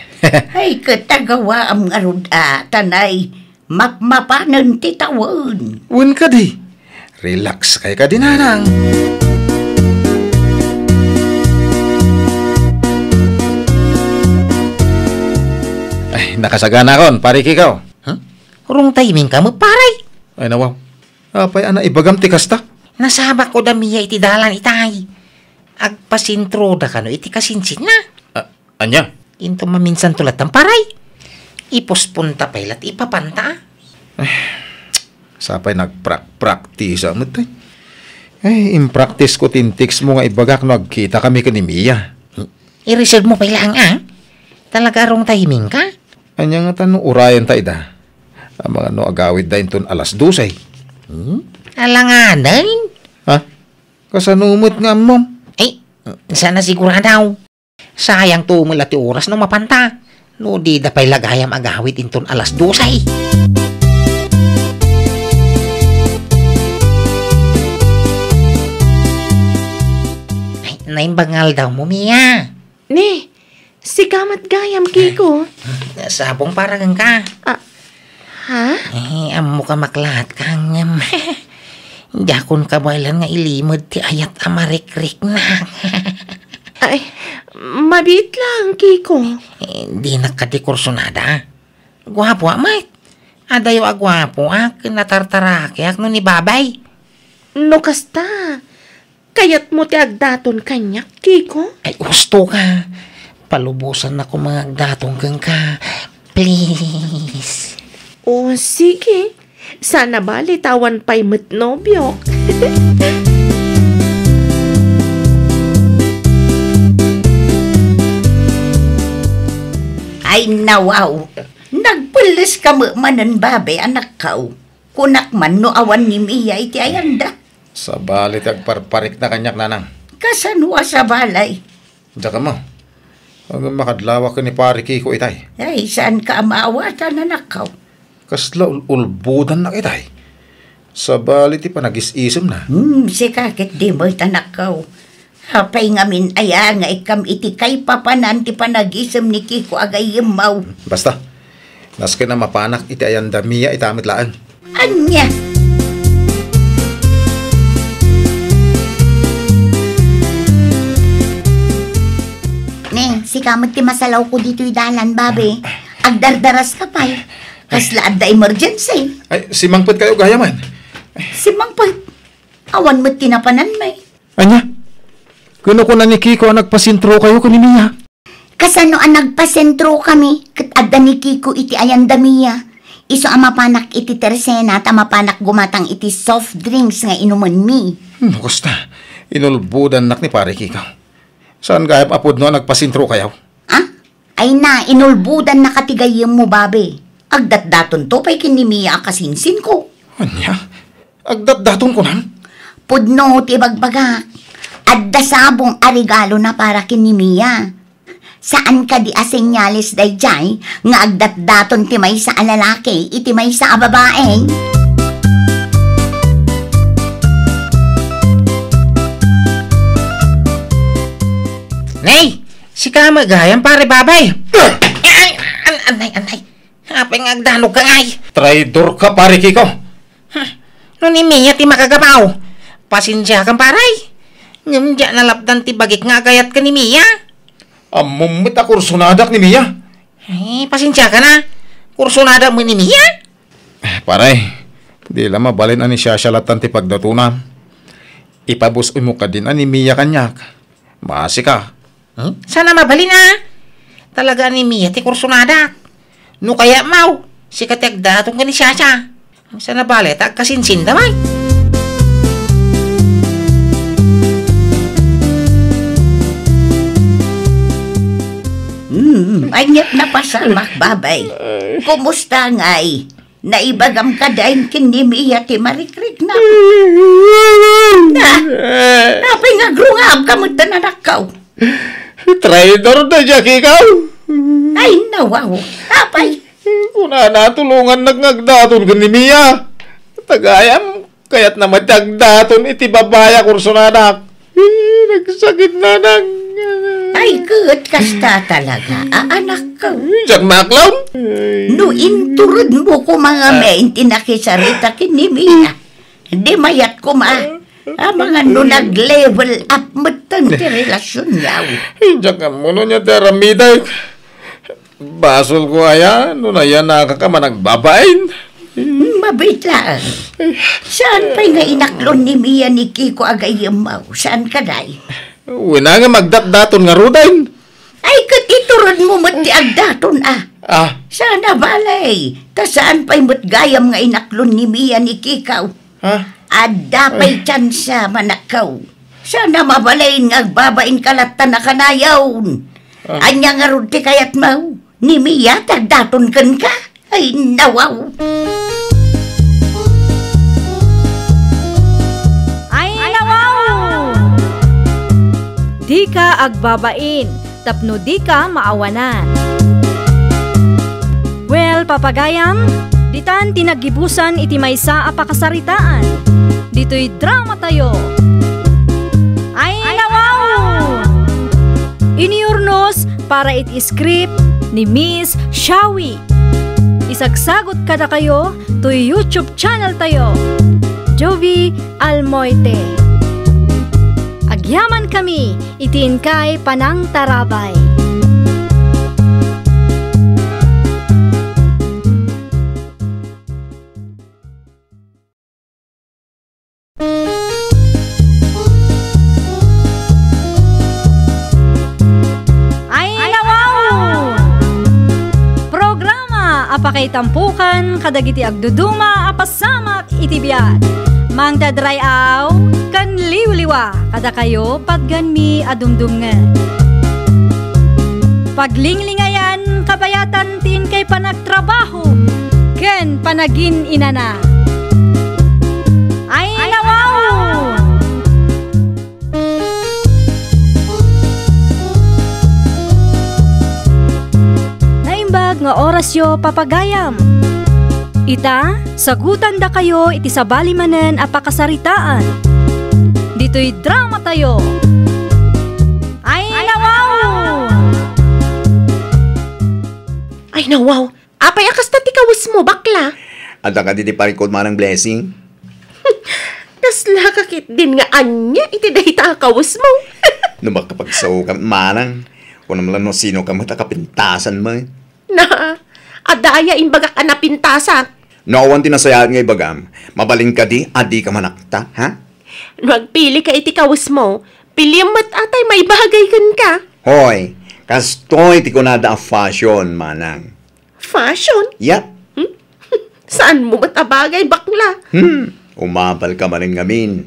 Ay katagawa ang aruda tanay. Mapmapanan titawan. Wan ka day. Relax kay ka din nanang. Ay, nakasagana kon, pare kikaw. Huh? Urong timing ka mo, paray. Ay, nawaw. Apay, ana, ibagam ti kasta. Nasabak ko damiya iti dalan itay. Agpasintro da kano iti kasinsin na. Anya? Into maminsan tulat ang paray. Ipospunta pailat ipapanta. Sapay nagpractice amot eh. Ay, impractice ko tintiks mo nga ibagak no agkita kami kanimiya. I-reserve mo pailang Talaga arong tahiming ka? Anya nga tanong urayan tayo da. Ang mga no agawid da inton alas 12. Alanganan. Ha? Kasanumot nga mom. Ay, sana siguradaw. Sayang tumul at oras no mapanta. No di da pa'y lagayam agawid inton alas 12. Ay, naimbangal daw mo, Mia. Ne, si kamat gayam, Kiko. Sabong parang ka. Ha? Eh, amo ka maklahat kang Dakon ka bailan nga ilimod ti ayat amarikrik na. Ay, mabit lang, Kiko. Di nakadikursunada. Gwapo, mate. Adayo agwapo, kinatartaraki, no ni babay. No kasta. Kayat mo ti agdaton kanyak, Kiko. Ay, gusto ka. Palubusan ako mga agdatong kang ka. Please. O, sige. Sana ba litawan pa'y nobyo? Ay nawaw, nagpulis ka mo manan babe anak kau. Kunak man no awan ni Mia iti ayanda. Sa balit agparparik na kanyak nanang. Kasanwa sa balay. Diyan ka mo. Hanggang makadlawa ka ni pare kiko itay. Ay, saan ka maawatan anak kau? Kasla ulbudan na kitay. Sa balit ipanagis-isem na. Si kakit di mo tanak kau. Hapay ngamin aya nga ikam iti kay papanan ti panag-isem ni Kiko agay yemaw. Basta, naski na mapanak iti ayan damiya itamit laan. Anya? Neng, si kamot ti masalaw ko dito dalan, babe. Agdardaras ka pa'y. Kasla adda emergency. Ay, si Mangpet kayo gayaman. Si Mangpet, awan mo tinapanan may. Anya? Kuno ko na ni Kiko ang nagpasintro kayo kanimiya. Kasano ang nagpasentro kami, kat adda ni Kiko iti ayan damiya. Iso ang mapanak iti tersena, at ang mapanak gumatang iti soft drinks nga inuman mi. Gusta, inulbudan nak ni pare Kiko. Saan gayap apod no nagpasintro kayo? Ay na, inulbudan na katigayim mo, babe. Agdat-daton to, pa'y kinimiya akasinsin ko. Anya? Agdat-daton ko nan? Pudno, tibagbaga. Adda sabong arigalo na para kinimiya. Saan ka di asenyalis day jay, nga agdat-daton ti may sa alalaki, iti may sa babae. Nay, si kamagayam pare babay. Anay. Apay nga agdanog ka ngay. Traidor ka pare Kiko. No ni Mia ti makagabaw. Pasensya kang paray. Ngamdya nalapdan ti bagik nga agayat ka ni Mia. Amumit a kursunadak ni Mia. Ay, pasensya ka na. Kursunada mo ni Mia. Paray, di lang mabalin ani siya latan ti pagdatunan. Ipabus mo ka din ani Mia kanyak. Maasi ka. Sana mabalin na. Talaga ni Mia ti kursunada. No kaya mau, si kategdatong ka ni Sasha. Sana balit agkasinsin damay. Anyat na pasamak, babay. Kumusta nga'y? Naibagam ka dahin kinimiya ti marikrik na. Napay nga grungab ka mo tananakaw. Traidor na siya Kikaw. Ay, nawaw. Napay. Kuna natulungan nagngagdaton ka ni Mia. Tagayam, kaya't na matagdaton iti babaya kursunadak. Nagsakit na nang... Ay, good kasta talaga. Anak ka. Diyak maklaw? No inturod mo ko mga main tinakisarita kinimiya. Di mayat ko mga no nag-level up matang ti relasyon yaw. Diyak mo no niya teramida. Basol ko ayan, no na yan nakakama nagbabain. Mabait lang. Saan pa'y nga inaklon ni Mia ni Kiko agayamaw? Saan ka day? Wala nga magdatdaton nga rudain. Ay, kat ituron mo mati agdaton Ah, Sana balay. Ta saan pa'y gayam nga inaklon ni Mia ni Kikaw? ha? Adda pa'y tsansa manakaw. Sana mabalain nga babain kalatan na kanayaw. Anya nga rudi kayat mau. Ni Mia tagdaton kan ka. Ay, nawaw. Ay, nawaw! Di ka agbabain, tapno di ka maawanan. Well, papagayam, ditan tinagibusan iti maysa a pakasaritaan. Dito'y drama tayo. Ay, nawaw! Iniurnos para iti script ni Miss Shawi. Isagsagot kada kayo to YouTube channel tayo, Jovi Almoite. Agyaman kami, itin kay Panang Tarabay. Apakay tampukan, kadagiti agduduma, apasamak itibiyat. Mang dadrayaw, kan liwliwa, kada kayo padganmi adumdumngan. Paglinglingayan, kabayatan tin kay panagtrabaho, ken panagin inana. Ay, nawaw! Nga orasyo papagayam. Ita, sagutan da kayo iti sabali manen apakasaritaan. Dito'y drama tayo. Ay, nawaw! Ay, nawaw. Apay akas na tikawis mo, bakla. Ada ka di parikod manang blessing? Kasla kakit din nga anya, iti dahita akawis mo. No makapagsaw ka manang, kung naman no sino ka matakapintasan mo. Na, adaya imbagak ka na pintasak. Noowan tinasayaan nga ibagam, mabaling ka di, adi ka manakta, ha? Magpili ka iti kawis mo, pilimot atay may bagay kan ka. Hoy, kastoy ti kunada a fashion, manang. Fashion? Yap. Saan mo matabagay, bakla? Umabal ka manin ngamin.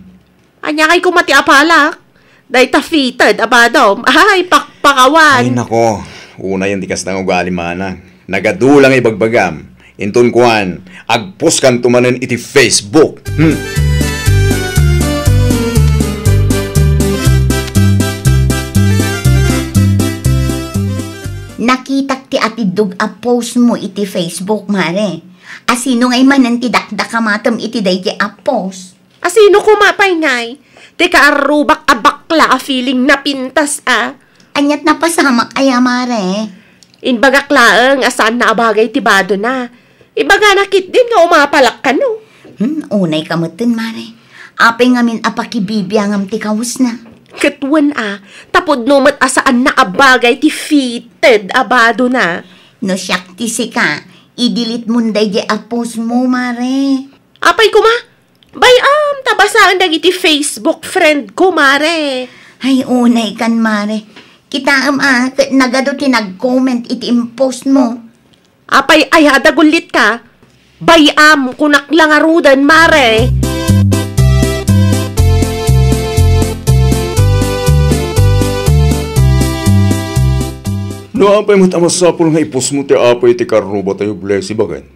Anya kay kumati apalak. Day ta-fitted, abadom. Ay, pakpakawan. Ay, nako. Una yung tikas ng ugali, manang. Nagadulang ibagbagam. Intun kuan, agpos kan tumanen iti Facebook. Nakitak ti atidug a post mo iti Facebook, mare. Asino ngay manan ti dakdakamatam iti daydi a post. Asino kumapay ngay? Teka arubak a bakla a feeling na pintas a. Anyat na pasamak aya, mare. Inbagak laeng asan na abagay tibado na. Ibaga nakit din nga umapalak ka no. Unay kamutin, mare. Apay ngamin apakibibiyangam ti kawus na. Katwan tapod numat asaan na abagay ti fitted abado na. No siyak ti sika, idilit munday di apos mo, mare. Apay ko ma, bayam tabasaan dagiti Facebook friend ko, mare. Ay, unay kan, mare. Kita nagado ti nag-comment iti impost mo. Apay ay hadagulit ka, bayam kunak lang arudan, mare. No, apay matamasapol nga ipos mo ti apay ti karno ba tayo blessy bagan?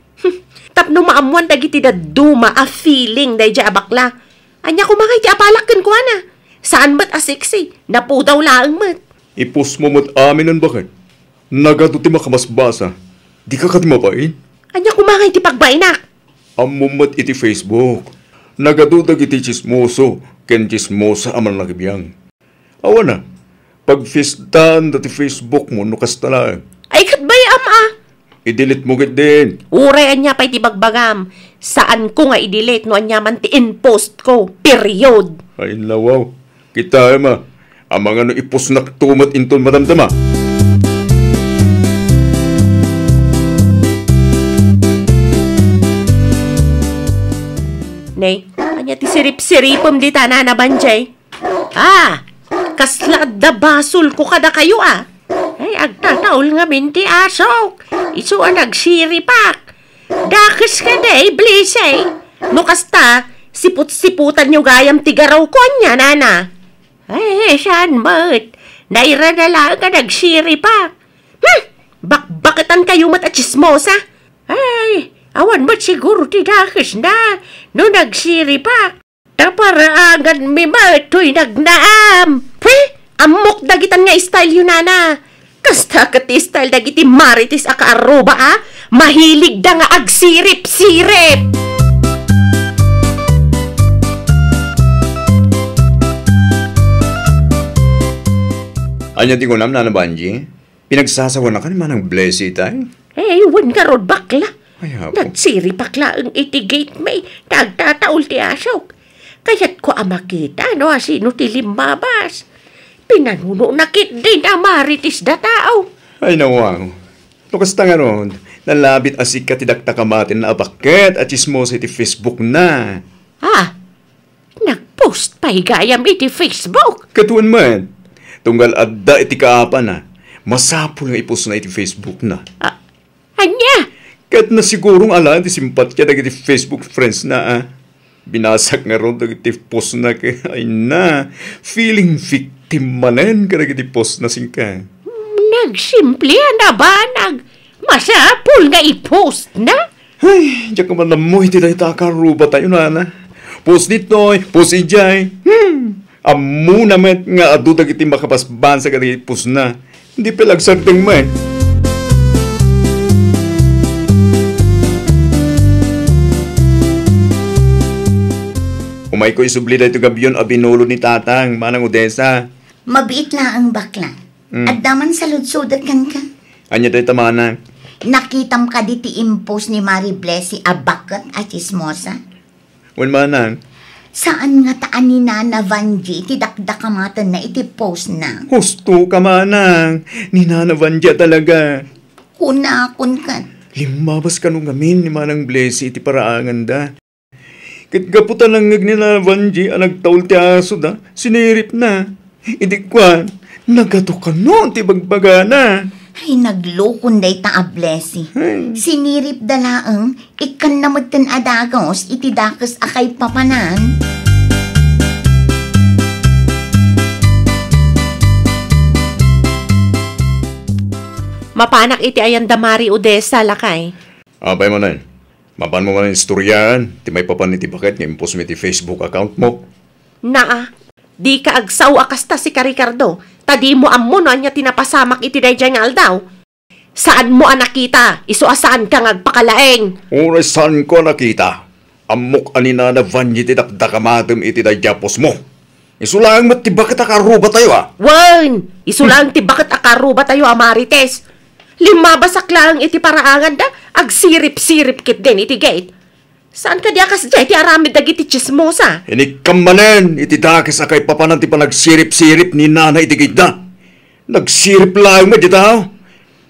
Tapno maamuan dagiti daduma a feeling day ja bakla. Anya ko mga iti apalakan ko na. Saan ba't a sexy? Napudaw laang mat. Ipos mo mat amin ang bagan. Nagado ti makamasbasa. Di ka katimapain? Anya ko mga iti pagbainak. Amumat iti Facebook. Nagado dagiti chismoso. Ken chismosa aman nagibiyang. Awa na. Pag-fistan dati Facebook mo, nukas tala. Ay, katbayam I-delete mo git din. Uray anya pa iti bagbagam. Saan ko nga i-delete no anya man ti in-post ko. Period. Ay, lawaw. Kita, ema. Ang mga no ipos na tumat inton madamdama. Nay, anya ti sirip-siripom di tanan na banjay. Kasla da basol ko kada kayo Ay, agtataol nga minti asok. Isu nagsiripak. Dakis ka day, blisay. No kasta, siput-siputan nyo gayam tigaraw ko niya, nana. Ay, saan mat? Naira na lang ka nagsiripak. Bakbakitan kayo mat at chismosa. Ay, awan mo't siguro ti dakis na. No nagsiripak. Taparaangan mi mato'y nagnaam. Amok dagitan nga style yun, nana. Kasta kati style dagiti maritis akaaruba, mahilig da nga agsirip-sirip. Anya ti kunam, Nana Banji? Pinagsasawa na ka naman ng blessy tayo? Wan ka rod bakla. Ay, hapo. Nagsiripak la ang itigate may tagtataol ti asok. Kaya't ko makita, sino ti limbabas. Pinanuno nakit din maritis da tao. Ay, nawang. Lukas nga ron, nalabit asik ka tidakta kamatin na abaket at chismosa iti Facebook na. Nagpost pa higayam iti Facebook. Katuan man, tunggal adda iti kaapa na, masapul nga ipos na iti Facebook na. Anya? Kat na sigurong ala, iti simpatya na iti Facebook friends na Binasak nga ron iti post na ay na, feeling victim manen ka iti post na singka. Nagsimple na ba? Masapul nga i-post na? Ay, diyan ka man na mo, iti dahi takaruba tayo, nana. Post dito, post ijay. Amu naman nga adudag iti makapasbansa ka iti post na. Hindi palagsarting man. Umay ko isubli da ito gabiyon abinulod ni tatang, manang Odessa. Mabiit na ang bakla. At daman sa ludsudat kan ka. Anya da ito manang? Nakitam ka di ti impos ni Mari Blessy abakat at chismosa. Wan manang? Saan nga taan ni Nana Vanji ti dakdakamatan na iti post na? Husto ka manang. Ni Nana Vanja talaga. Kunakon ka. Limabas ka nung gamin ni Manang Blessy iti paraangan da. Kitgaputan lang ni Nana Vanji ang nagtaul ti aso da. Sinirip na. Hindi kwa. Nagato ka noon ti bagbagana. Ay, naglukon day ta a Blessy. Sinirip dalaang, ikan namutan adagos, iti dakas akay papanan. Mapanak iti ayan damari Odessa lakay. Abay mo na yun. Mapan mo man ang istoryahan. Ti may papan iti bakit nga impos mo iti Facebook account mo. Di ka agsaw akasta si Ricardo. Tadi mo ammo no anya tinapasamak iti dayjay nga aldaw. Saan mo nakita? Isu asaan ka ngagpakalaeng? Oray saan ko nakita? Amok anina na vanyi ti dakdakamatem iti dayjapos mo. Isulang mo ti bakit akaruba tayo Wan! Isulang ti bakit akaruba tayo Marites. Limabasak lang iti paraangan da. Agsirip-sirip kit din iti gate. Saan ka diakas dyan? Iti aramid dagiti chismosa. Inikamanen, iti dakis akay papanan ti panagsirip-sirip ni Nana iti gitna. Nagsirip lang mo dito.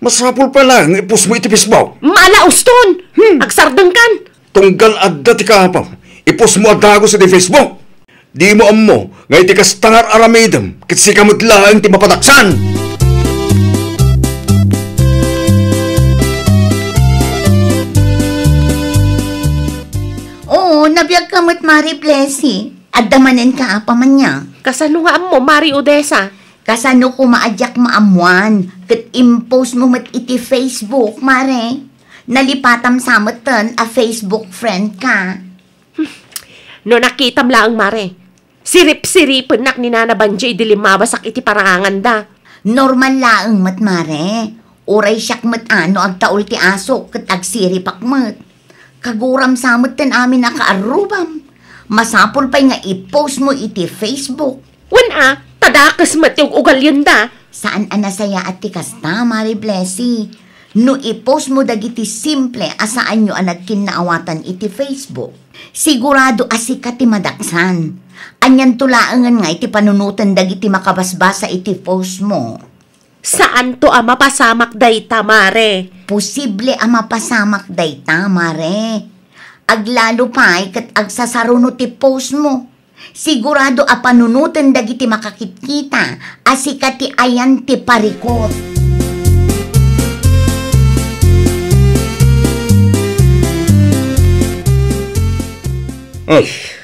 Masapul pa lang, ipus mo iti pisbaw. Malauston! Agsardang kan. Tunggal adda ti kapam, ipus mo adagos iti Facebook. Di mo ammo, nga iti kastangar aramidem, kitsi kamot lang ti mapataksan. Nabiyag kamot Mari Blessy. Adamanen ka apa man niya. Kasano nga mo, Mari Odessa? Kasano ko maadyak maamuan. Kat impose mo mat iti Facebook, Mare. Nalipatam samatan a Facebook friend ka. No nakitam lang, Mare. Sirip-siripon nak ni Nana Banji dilimabasak iti paraangan da. Normal laang mat, Mare. Uray siyak mat ano agtaul ti asok kat agsiripak mat. Kaguram samot ten amin nakaarubam. Masapol pa'y nga i-post mo iti Facebook. Tadakas mat yung ugal yun da. Saan anasaya at tikasta, Mari Blessy? No i-post mo dagiti simple asaan nyo ang nagkinaawatan iti Facebook. Sigurado asika ti madaksan. Anyan tulaangan nga iti panunutan dagiti makabasbasa iti post mo. Saan to mapasamak dayta, Mare? Posible mapasamak dayta, Mare. Aglalo pa'y kat agsasaruno ti post mo. Sigurado a panunutan dagiti makakitkita, asika ti ayan ti parikot.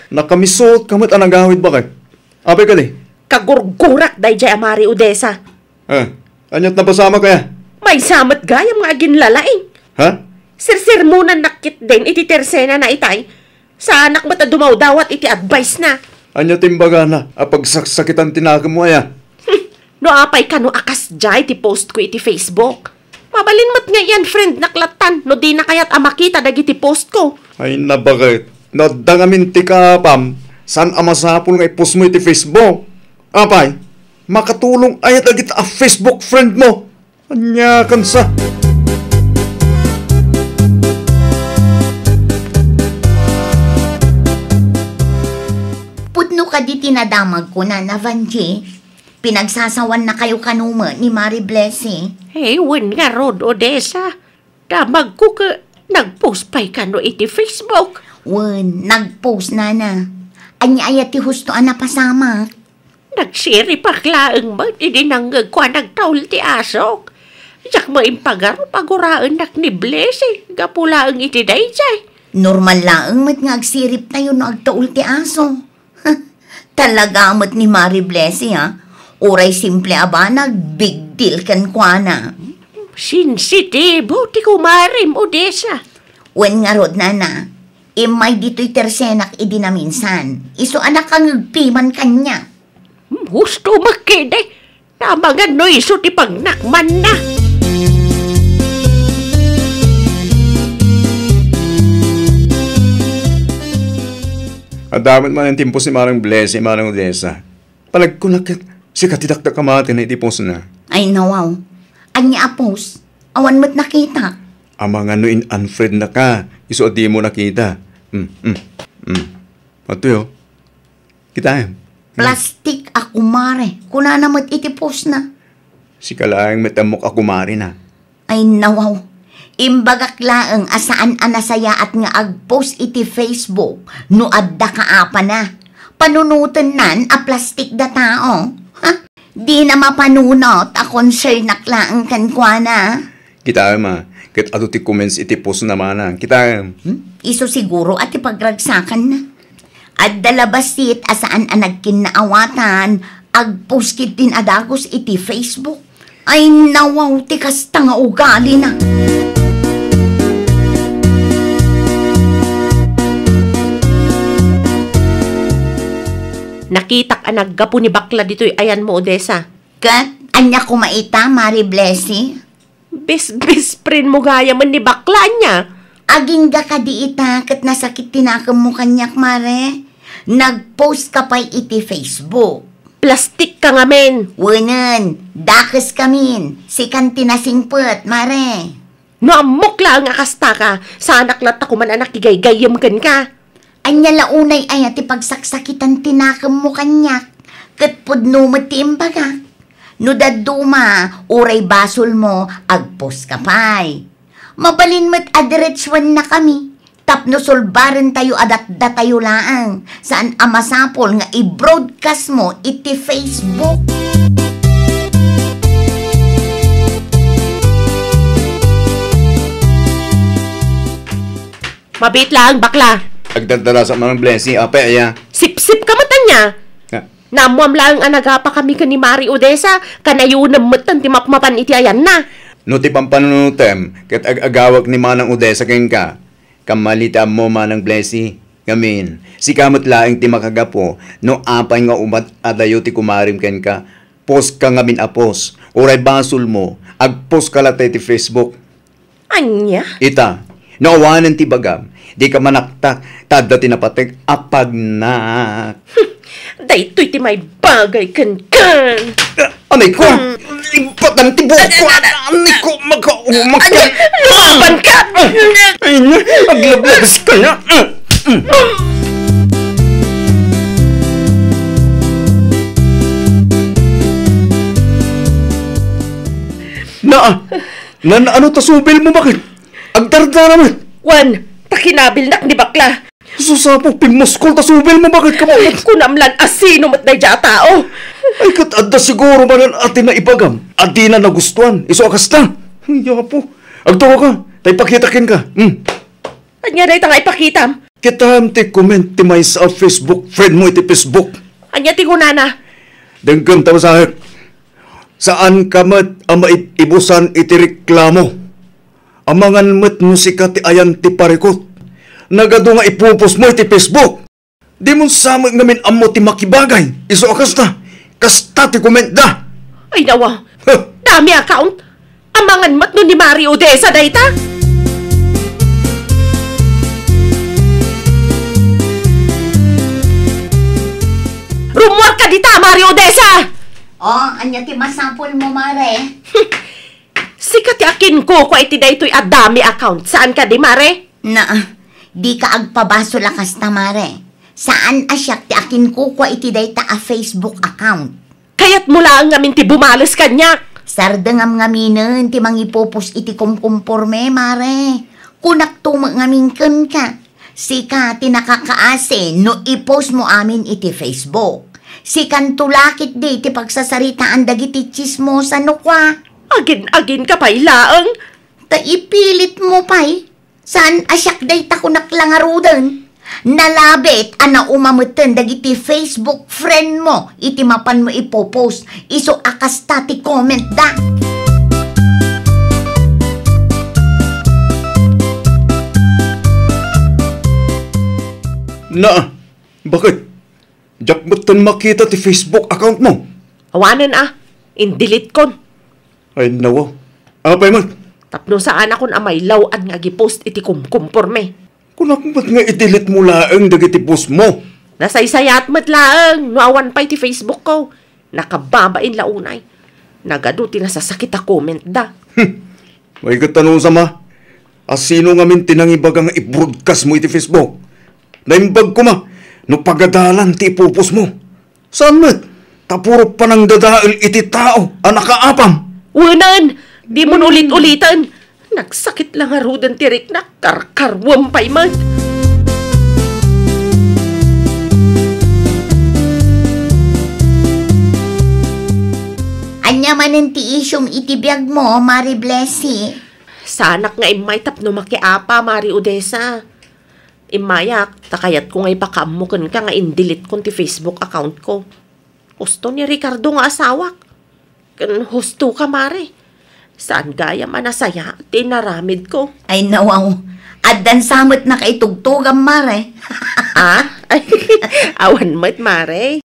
Nakamisot kamot ang nagawid ba kay? Apay ka di? Kagurgurak day jay amari Odessa. Anyat na pasama kaya? May samat gaya mga ginlalaing. Ha? Sirsir muna nakit din iti tersena na itay. Sa anak mata dumawdawat iti advice na. Anyat imbaga na, apagsakitan tinakam mo aya. No apay ka no akas jay ti post ko iti Facebook. Mabalin mat nga yan friend naklatan no di na kayat amakita dagiti post ko. Ay nabagay. Nadangamin ti kapam. San amasapol nga i-post mo iti Facebook? Apay, makatulong ayat agit a Facebook friend mo. Anya kansa. Putno ka di tinadamag ko na Vanji. Pinagsasawan na kayo kanuma ni Mari Blessing. Hey, win nga Rod Odessa. Damag ko ka nagpost pa'y ka no iti Facebook. Wen, nagpost na na. Anya ayat ti husto na pasama. Nagsiri paklaang mo, hindi nanggag kwa nagtaul ti asok. Yak mo impagaro paguraan nak ni Blessing. Gapulaang iti dayjay. Normal laang mat nga agsirip tayo no agtaul ti aso. Talaga mat ni Mari Blessing ha. Uray simple aba nag-big deal kan kwa na. Sensitibo ti kumarim Odessa. Wen nga rod na na. Imay dito'y tersenak idi na minsan. Iso anak kang nagpiman kanya. Gusto makiday. Namangan no iso ti pagnakman na. Adamit man ang timpo si Marang Blessing, Marang Odessa. Palag ko na si katidakta kamati na itipos na. Ay nawaw. Anya apos. Awan mo't nakita. Amang ano in unfriend na ka. Iso di mo nakita. Matuyo. Kita Plastik ako mare. Kuna namat itipos na. Si kalaang metamok ako mari na. Ay nawaw. Imbagak laang asaan anasaya at nga agpost iti Facebook no adda kaapa na. Panunutan nan a plastik da tao. Ha? Di na mapanunot a concern naklaang kankwana. Kita ma. Kat ato ti comments iti post naman na. Kita Iso siguro at ipagragsakan na. At dalabasit asaan ang nagkinaawatan, agpost kit din adagos iti Facebook. Ay nawaw, tikas tanga ugali na. Nakitak ang naggapo ni bakla dito'y ayan mo Odessa. Kat, anya kumaita, Mari Blessing? Best friend mo gaya man ni bakla niya. Aging ga ka di ita, kat nasakit tinakam mo kanyak, Mare. Nagpost ka pa iti Facebook. Plastik ka nga men. Wanan, dakas kamin. Sikan tinasingpet, Mare. No amok lang nga kasta ka. Sa anak lat ako man anak igay-gayam kan ka. Anya launay ay ati pagsaksakitan tinakam mo kanyak. Kat pudno mati imbaga. No daduma, uray basol mo, agpost ka pa'y. Mabalin mo't adiretswan na kami. Tapno solbaran tayo adat-da tayo laang. Saan amasapol nga i-broadcast mo iti Facebook. Mabit lang bakla. agdadala sa mga Blessing, ape aya. Sip-sip ka mata niya. Namuam lang ang nagapa kami ka ni Mari Odessa, kanayo na matan ti mapmapan iti ayan na. No ti pampanunutem, kat agawag ni Manang Odessa ken ka, kamalita mo Manang Blessing, gamin, si kamot laing ti makagapo, no apay nga umat adayo ti kumarim ken ka, post ka ngamin apos, oray basol mo, agpost ka latay ti Facebook. Anya? Ita, naawanan ti bagam, di ka manaktak, tada tinapatek, apag na. Daytoy ti may bagay kan. Anay ko! Ipatan ti buhok ko! Anay ko! Magkaumak ka! Lumaban ka! Ay na! Aglablas ka na! Na ano tasubil mo bakit? Agdardara mo! Wan, kinabilnak ni bakla. Susapok pinmuskol ta subel mo bakit ka mo? Kunamlan asino mat na dya tao. Ay katadda siguro manan atin na ipagam. Adi na nagustuhan. Iso akas na. Yapo. Agtawa ka. Tay pakitakin ka. Anya na itang ipakitam. Kita ti comment ti may sa Facebook friend mo iti Facebook. Anya ti kunana. Denggan tama sa saan ka mat ang maibusan iti reklamo? Amangan mat musika ti ayan ti parikot. Nagado nga ipupos mo iti Facebook. Di mo samag namin amo ti makibagay. Iso akas na. Kasta ti comment da. Ay nawa. Dami account. Amangan mat no ni Mario Odessa dayta. Rumor ka dita, Mario Odessa! Anya ti masapol mo, mare. Sikat akin ko iti daytoy adami account. Saan ka di, Mare? Di ka agpabaso lakas na, mare. Saan asyak ti akin ko iti dayta a Facebook account? Kaya't mula ang ngamin ti bumalas kanyak. Sardangam ngaminen ti mangipopos iti kumkumporme, mare. Kunak tumag ngamin ka. Sika ti nakakaase no ipost mo amin iti Facebook. Sikan tulakit di ti pagsasaritaan dagiti chismosa no kwa. Agin ka pa'y laang. Ta ipilit mo pa'y. Saan asyak dayta kunak langarudan? Nalabit ana umamutan dagiti Facebook friend mo. Iti mapan mo ipopost. Iso akas ti comment da. Bakit? Diyak ba't makita ti Facebook account mo? Awanan in-delete kon. Ay nawa. Apay man? Tapno saan akon amay lawan nga gipost iti kumporme. Kunak ba't nga itilit mo laang dagiti post mo? Nasaysayat mat laang. Nuawan pa iti Facebook ko. Nakababain launay. Nagado ti nasasakit a comment da. May katanong sama. Asino nga min tinangibaga nga i-broadcast mo iti Facebook? Naimbag ko ma. No pagadalan ti ipupos mo. Saan mat? Tapuro pa ng dadaal iti tao ang nakaapam. Wanan! Di mo ulit-ulitan. Nagsakit lang arudan tirik na karkarwam pa'y man. Anya manin ti isyong itibiyag mo, Mari Blessy. Sanak nga imay tapno makiapa, Mari Odessa. Imayak, takayat ko nga ipakamukan ka nga in-delete ko ti Facebook account ko. Gusto ni Ricardo nga asawak. Husto ka, Mari. Saan gaya manasaya, tinaramid ko. Ay nawaw, addan samot na kaitugtugam, Mare. Ay, awan mo't, Mare.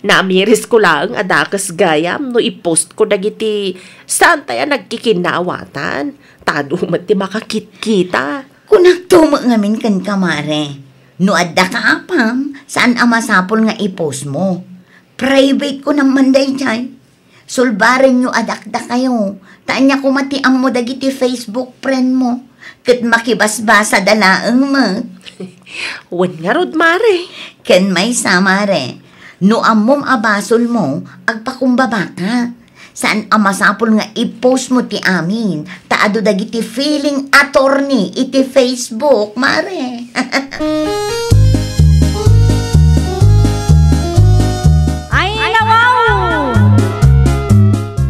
Namiris ko lang adakas gayam no i-post ko dagiti saan tayo nagkikinawatan. Tadumat ti makakit-kita. Kunak tumak ngamin kan ka, Mare. No adda ka apam, saan amasapol nga i-post mo? Private ko naman day chay. Sulbarin nyo adakda kayo. Taan niya kumatiang mo dagiti Facebook friend mo. Kat makibasbasa dalaang mo. Wan nga rod, Mare. Ken may sa, Mare. No amom abasol mo, agpakumbaba ka. Saan amasapol nga i-post mo ti amin. Taado dagiti feeling attorney iti Facebook, Mare. Ay, nawaw!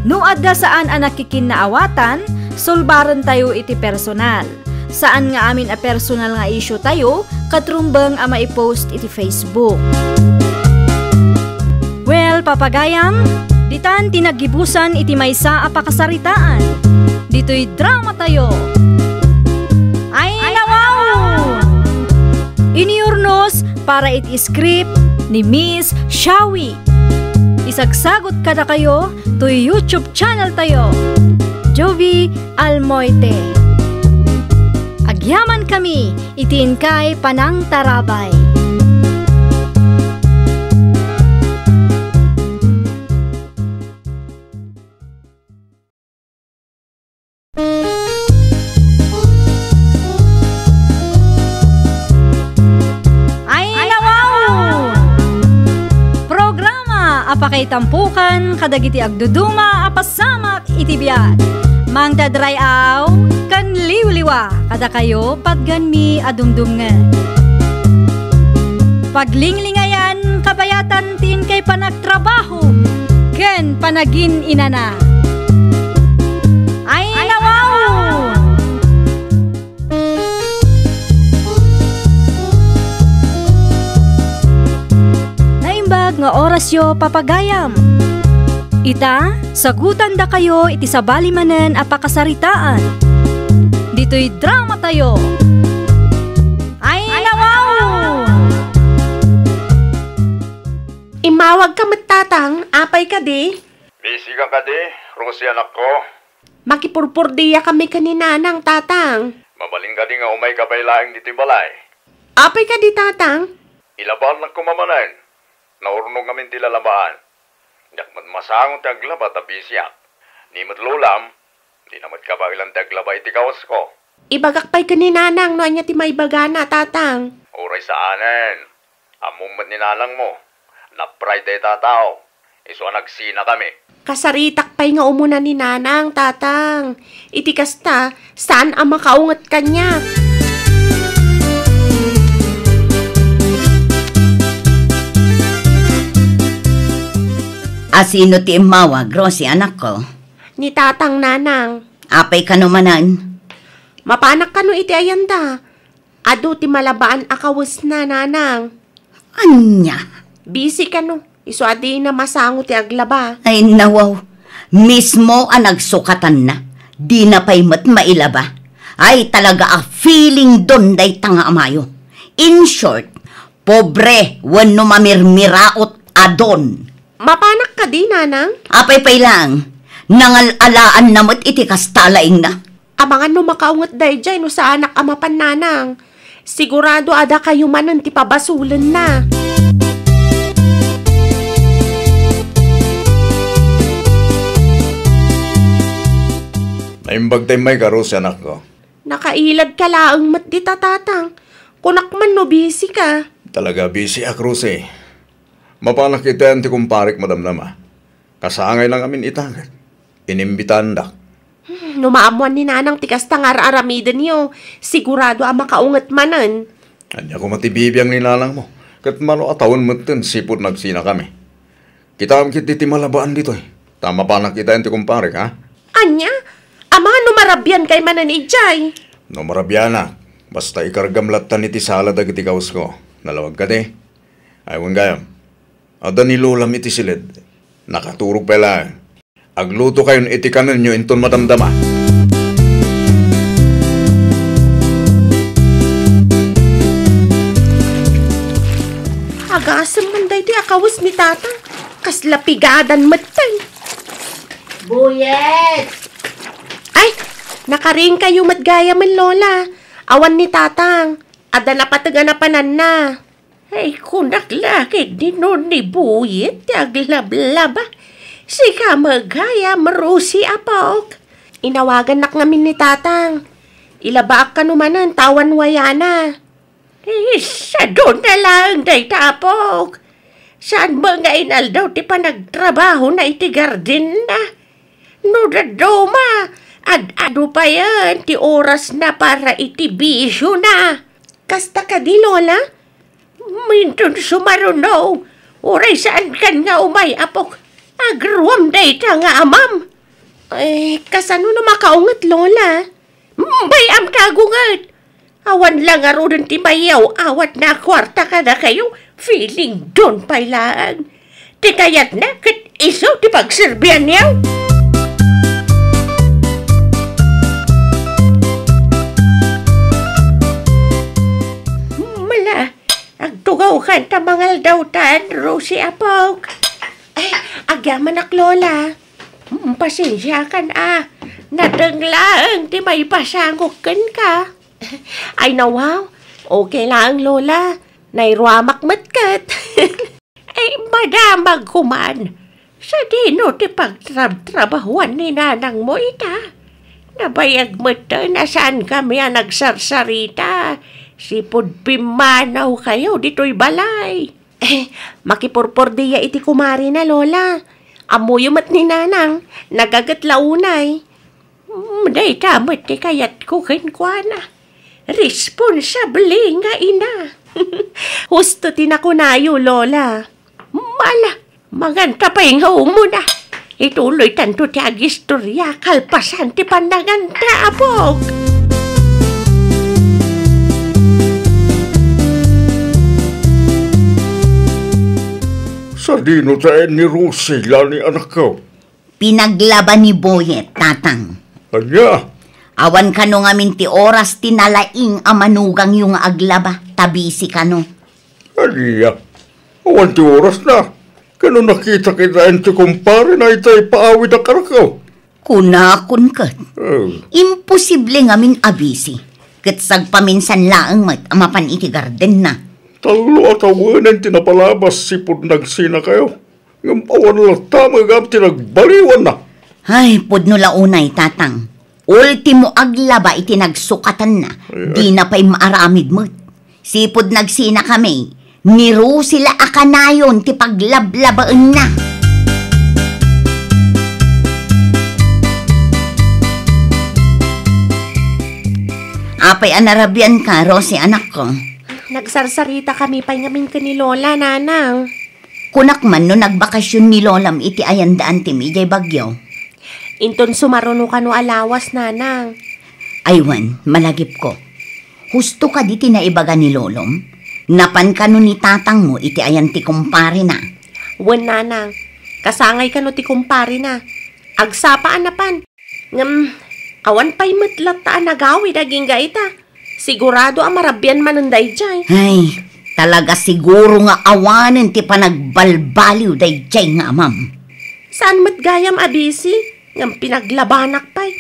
No adda saan ang nakikinaawatan, sulbaran tayo iti personal. Saan nga amin a personal nga issue tayo, katrumbang a maipost iti Facebook. Well, papagayam, ditan tinagibusan iti maysa a pakasaritaan. Dito'y drama tayo. Ay, nawaw! Iniurnos para iti script ni Miss Shawi. Isagsagot kada kayo to YouTube channel tayo, Jovi Almoite. Agyaman kami, itin kay Panang Tarabay. apakaitampukan kadagiti agduduma apasamak iti biag. Mang dadrayaw kan liwliwa kada kayo patgan mi adumdumngan. Paglinglingayan kabayatan tin kay panagtrabaho ken panagin inana. Ay nawaw! Naimbag nga orasyo papagayam. Ita, sagutan da kayo iti sabalimanen a pakasaritaan. Dito'y drama tayo. Ay nawaw! Imawag ka mattatang, apay ka di. Busy ka ka di, Rosie anak ko. Makipurpurdiya kami kaninanang tatang. Mabaling ka di nga umay kabay laing dito balay. Apay ka di tatang. Ilaban lang kumamanan. Naurunong kami tilalabaan. Dakmat masangon taglaba tabisyak. Ni matlulam, di namat ka ba ilang taglaba iti kawas ko. Ibagak pa'y kaninanang no anya ti may bagana tatang. Uray sa anen. Among mat ninalang mo. Na-pride ay tatao. Iso nagsina kami. Kasaritak pa'y nga umuna ni nanang tatang. Iti kasta, saan ang makaungat kanya? Asino ti imawag, Rosie, anak ko? Ni tatang nanang. Apay ka numanan. Mapanak ka no iti ayanda. Ado ti malabaan akawas na nanang. Anya? Busy ka no. Iso adi na masango ti aglaba. Ay nawaw, mismo ang nagsukatan na. Di na pa'y mat mailaba. Ay talaga a feeling don day tanga amayo. In short, pobre wano mamirmiraot adon. Mapanak ka di nanang? Apay pay lang, nangalalaan namot iti kastalaing na. Amangan no makaungat day dyan no sa anak amapan nanang. Sigurado ada kayo manan ti pabasulan na. Naimbag tayo may karos anak ko. Nakailad ka laang mat di tatatang. Kunak man no busy ka. Talaga busy ak Rose. Mapanak kita ti kumparik madamdama. Kasangay lang amin itagat. Inimbitan dak. Numaamuan ni nanang tikas tangar aramidan niyo. Sigurado ang makaungat manan. Anya ko matibibiyang nilalang mo. Kat mano atawon mo tin sipot nagsina kami. Kita am kiti ti malabaan dito eh. Tama pa nakita ti kumparik ha? Anya? Ama numarabyan kay manan ijay. Numarabyan na. Basta ikargamlatan iti salad ag iti kaus ko. Nalawag ka di. Aywan gayam. Ada ni Lolam iti silid. Nakaturog pala. Agluto kayon iti kanan nyo inton madamdama. Agasam man day ti akawas ni tatang. Kaslapigadan matay. Buyet! Ay, nakaring kayo matgaya man lola. Awan ni tatang. Adala pataganapanan na. Ay, kunak lakit di nun ni Buyet, aglablaba. Sika magaya, marusi apok. Inawagan nak ngamin ni tatang. Ilabaak ka numanan, tawan wayana. Sa doon na lang, day tapok. Saan ba nga inal daw ti panagtrabaho na iti garden na? No dadoma, ad-ado pa yan, ti oras na para iti bisyo na. Kasta ka di, lola? Minton sumaruno. Oray saan kan nga umay apok. Agruam day ta nga amam. Eh, kasano na makaungat, lola? Bayam kagungat. Awan lang arudan ti bayaw. Awat na kwarta ka na kayo. Feeling doon pa'y lang. Ti kayat na kat isaw ti pagserbian niyaw. Agtugaw kan ta mangal daw tan, Rosie apok. Ay, agyaman ak lola. Pasensya kan Nadanglaan, di may pasangukan ka. Ay nawaw, okay lang lola. Nairwamak matkat. Ay, madamag kuman. Sa dino ti pagtrabahuan ni nanang mo ita. Nabayag mo to na saan kami nagsarsarita. Sipod pimanaw kayo dito'y balay. Makipurpor diya iti kumari na, Lola. Amuyumat ni Nanang, nagagatlaunay. Day tamot ti kayat ko kinkwana. Responsable nga ina. Husto tinakunayo, Lola. Mala, maganta pa yung mo na. Ituloy tanto ti agistorya, kalpasan ti pandaganta, apog. Sa dino tayo ni Rosila ni anak ko. Pinaglaban ni Boyet, tatang. Anya, Awan kano ngamin ti oras tinalaing amanugang yung aglaba. Tabisi kano. anya. Awan ti oras na. Kano nakita kita ti kumpare na itay paawid ang karakaw. Kunakun kat. Oh, Imposible ngamin abisi. Kat sagpaminsan laang mat amapan iti garden na. talo at awanan tinapalabas sipod nagsina kayo. Ngam awan lang tamagam tinagbaliwan na. Ay, pudno launay, tatang. Ultimo aglaba iti nagsukatan na. Di na pa'y maaramid mo't. Sipod nagsina kami. Niru sila akanayon ti paglablabaan na. Apay anarabian ka, Rosie, anak ko. Nagsarsarita kami pa ngamin ka ni Lola, Nanang. Kunak man no nagbakasyon ni Lolam iti ayandaan ti Mijay Bagyo. Inton sumaruno ka no alawas, Nanang. Aywan, malagip ko. Husto ka di tinaibaga ni Lolom? Napan ka no ni tatang mo iti ayan ti kumpare na. Wan, Nanang. Kasangay ka no ti kumpari na. Agsapaan na pan. Awan pa'y matlat taan nagawid aging gaita. Sigurado ang marabyan manunday jay. Ay, talaga siguro nga awanen ti panagbalbaliw day jay nga amam. Saan matgayam abisi? Ngam pinaglabanak pa'y.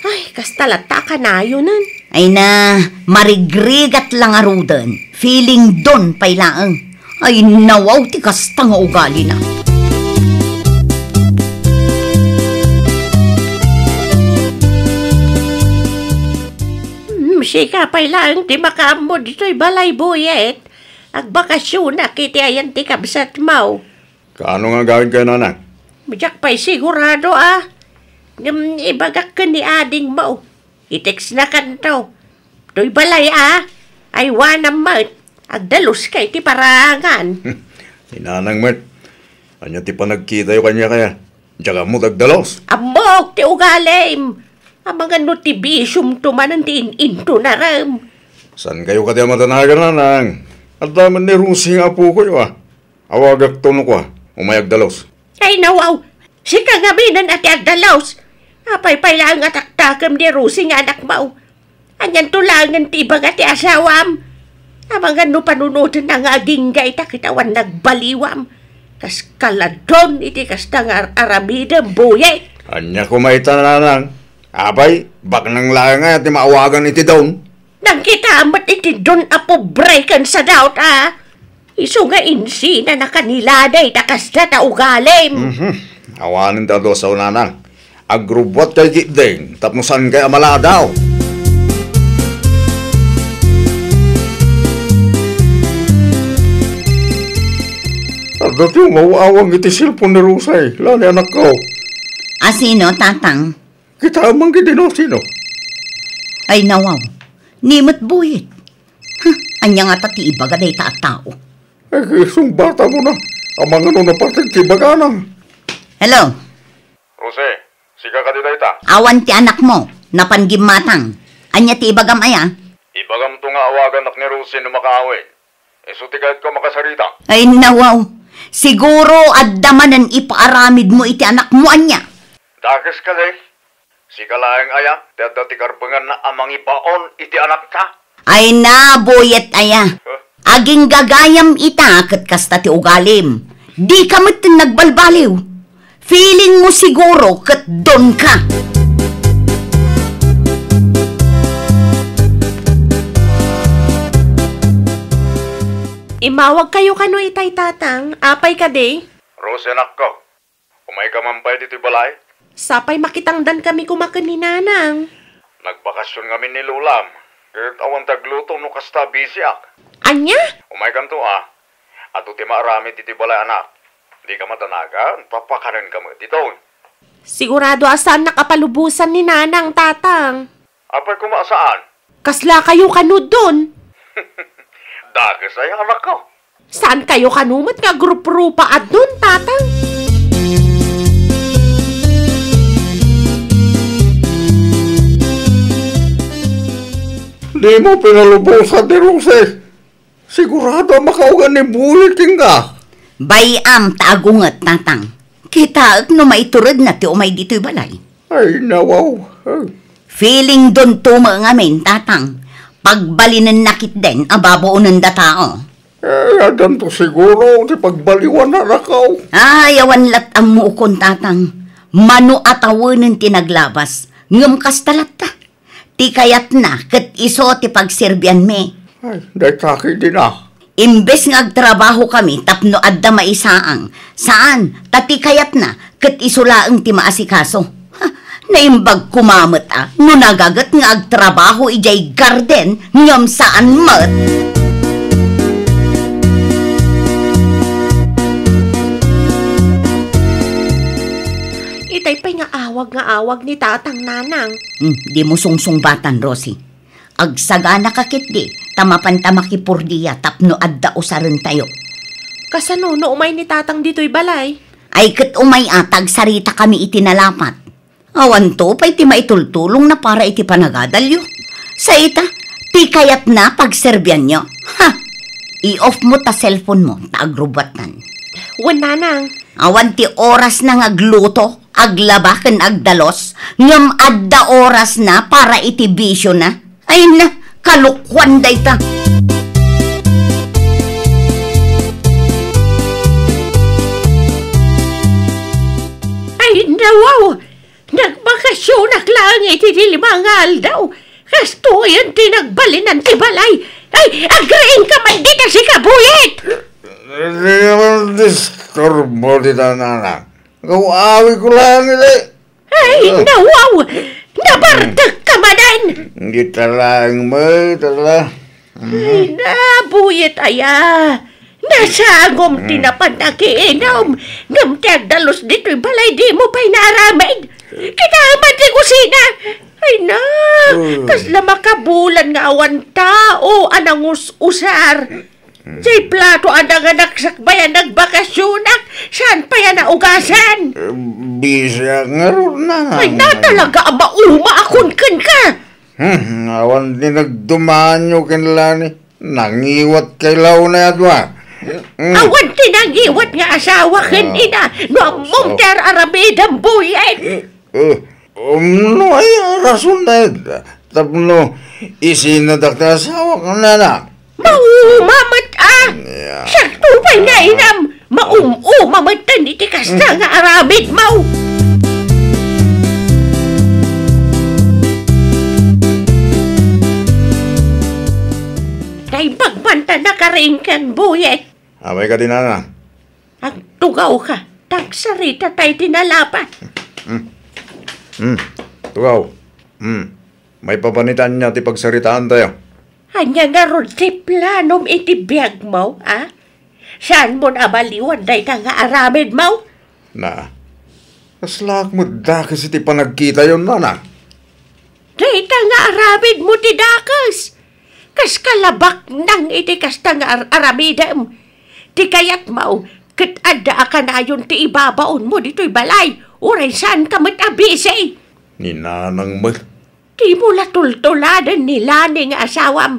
Ay, kastalata ka na yun. Ay na, marigrigat lang arudan. Feeling don pa'y laang. Ay, nawaw ti kasta nga ugali na. Sika pa'y laang ti makaamod dito'y balay Boyet. Agbakasyon na kiti ayan ti kabsat mau. Kaano nga gawin kayo, Nanang? Bijak pa'y sigurado ibagak ka ni ading mau. Iteks na kanto. To'y balay ay wanam mat. Agdalos kay ti parangan. Nanang mat. Anya ti panagkita yung kanya kaya. Diyaga mo dagdalos. Amok ti ugalim. Ang mga notibisyum tumanan ti into na ram. San kayo kati matanagan, Nanang? At daman ni Rusi nga po ko yun Awagak tono ko umayag dalos. Ay nawaw. Si kagabinan at agdalaws. Apay lang at aktakam ni Rusi nga anak mau. Anyan tulangan ti ibaga ti asawam. Amang ano panunutan na nga ginggay ta kitawan nagbaliwam. Kas kaladon iti kasta nga aramidang Boyet. Anya kumaita, Nanang. Abay, bak nang lang nga ti maawagan iti daon. Nang kita amat iti don apobrekan sa daot Iso nga insi na nakaniladay takasta ta ugalim. Awanin ta do sa Nanang. Agrubot kay kitdeng, tapnosan kay amala daw. At dati mawawang iti silpon ni Rusay, lani anak ko. Asino, tatang? Kita amang gidino sino. Ay nawaw, nimot Boyet. Anya nga tati ibaga day tao. Isong bata mo na. Amang ano na patig tibaganang. Hello? Rose, siga ka di dayta. Awan ti anak mo, napanggim matang. Anya ti ibagam aya? Ibagam to nga awagan nak ni Rose no makaawi. Iso tigad ko makasarita. Ay nawaw, siguro addamanan ipaaramid mo iti anak mo anya. Dakes ka day. Siga laeng aya, dada ti karpengan na amang ipaon iti anak ta. Ay na, Boyet aya. Aging gagayam ita ket kasta ti ugalim. Di ka met nagbalbaliw. Feeling mo siguro ket don ka. Imawag kayo kano itay tatang. Apay ka de. Rose anak ko. Umay ka mampay dito balay. Sapay makitangdan kami kumakan ni Nanang. Nagbakasyon kami ni Lulam. Kahit awan tagluto no kasta busy ak. Anya? Umay kanto Ato ti maarami ti balay anak. Di ka matanagan, papakanan ka mo dito. Sigurado asan nakapalubusan ni nanang tatang. Apay kumasaan? Kasla kayo kanud doon. Dagas ay anak ko. Saan kayo kanumot nga grup-rupa at doon, tatang? Di mo pinalubusan ni Rose. Sigurado makaugan ni buliting ka. Bayam taagungat tatang. Kita no maiturod na ti umay dito'y balay. Ay, nawaw. Feeling don tuma ngamin tatang. Pagbalinan nakit din ababaunan da tao. Adan to siguro ti pagbaliwan na rakaw. Ayawan lat ang muukon tatang. Mano atawanan tinaglabas. Ngam kastalat ta. Ti kayat na kat iso ti pagserbian me. Ay, day taki din ah. Imbes nga agtrabaho kami tapno adda maisaang. Saan? Tati kayat na kat isulaang ti maasikaso. Naimbag kumamot no nagagat nga agtrabaho ijay garden ngam saan mat. Itay pa'y nga awag ni tatang nanang. Di mo sungsung-batan, Rosie. Agsagana kakit di, tamapan-tamakipurdiya tapno adda usaran tayo. Kasano no umay ni tatang dito'y balay? Ay kat umay atag sarita kami itinalapat. Awan to, pa'y ti maitultulong na para iti panagadalyo. Sa ita, ti kayat na pagserbyan nyo. Ha! I-off mo ta cellphone mo, ta agrubatan. Wan nanang. Awan ti oras na agluto, aglabakan agdalos, ngam adda oras na para iti bisyo na. Ay na, kalukwan day ta. Ay nawaw, nagbakasyonak lang iti dilimangal daw. Kasto yan tinagbalinan ti balay. Ay, agreeing ka man dita si Kabuyit. Hindi naman disturbo dito na. Kawawi ko lang nila. Ay, nawaw, nabardag ka manan. Hindi talang mo, tala. Ay, nabuyit aya. Nasagom tinapan na kiinom. Ngam tagdalos dito'y balay di mo pa'y naramid. Kita man di kusina. Ay na, kasla makabulan nga awan tao anang usar. Say plato anang anak sakbayan nagbakasyonak. Saan pa yan naugasan? Bisa nga ron na. Ay na talaga mauma akon kan ka. Awan din nagdumaan nyo kinala ni. Nangiwat kay law na yadwa. Awan tinangiwat nga asawa kan ina. No mong ter arabidang buyan. No ay rason na yun. Tapno isinadak na asawa ka na na. Maumamat Sakto pa'y nainam. Maumamatan iti kasta nga aramid mau. Kay pagmanta na ka rin kan buyet. Abay ka din na. Ang tugaw ka. Tagsarita tayo tinalapat. Tugaw. May papanitan niya ti pagsaritaan tayo. Hanya nga ron ti planom iti biyag mo, ha? Saan mo nabaliwan day ka nga aramid mo? Na, kaslak mo dakas iti panagkita yun na. Day ka nga aramid mo ti dakas. Kas kalabak nang iti kasta nga aramidem. Ti kayat mo, kat adda ka na yun ti ibabaon mo dito'y balay. Uray saan ka matabisi? Ni nanang mo. Di mo latultuladan ni Lani nga asawam.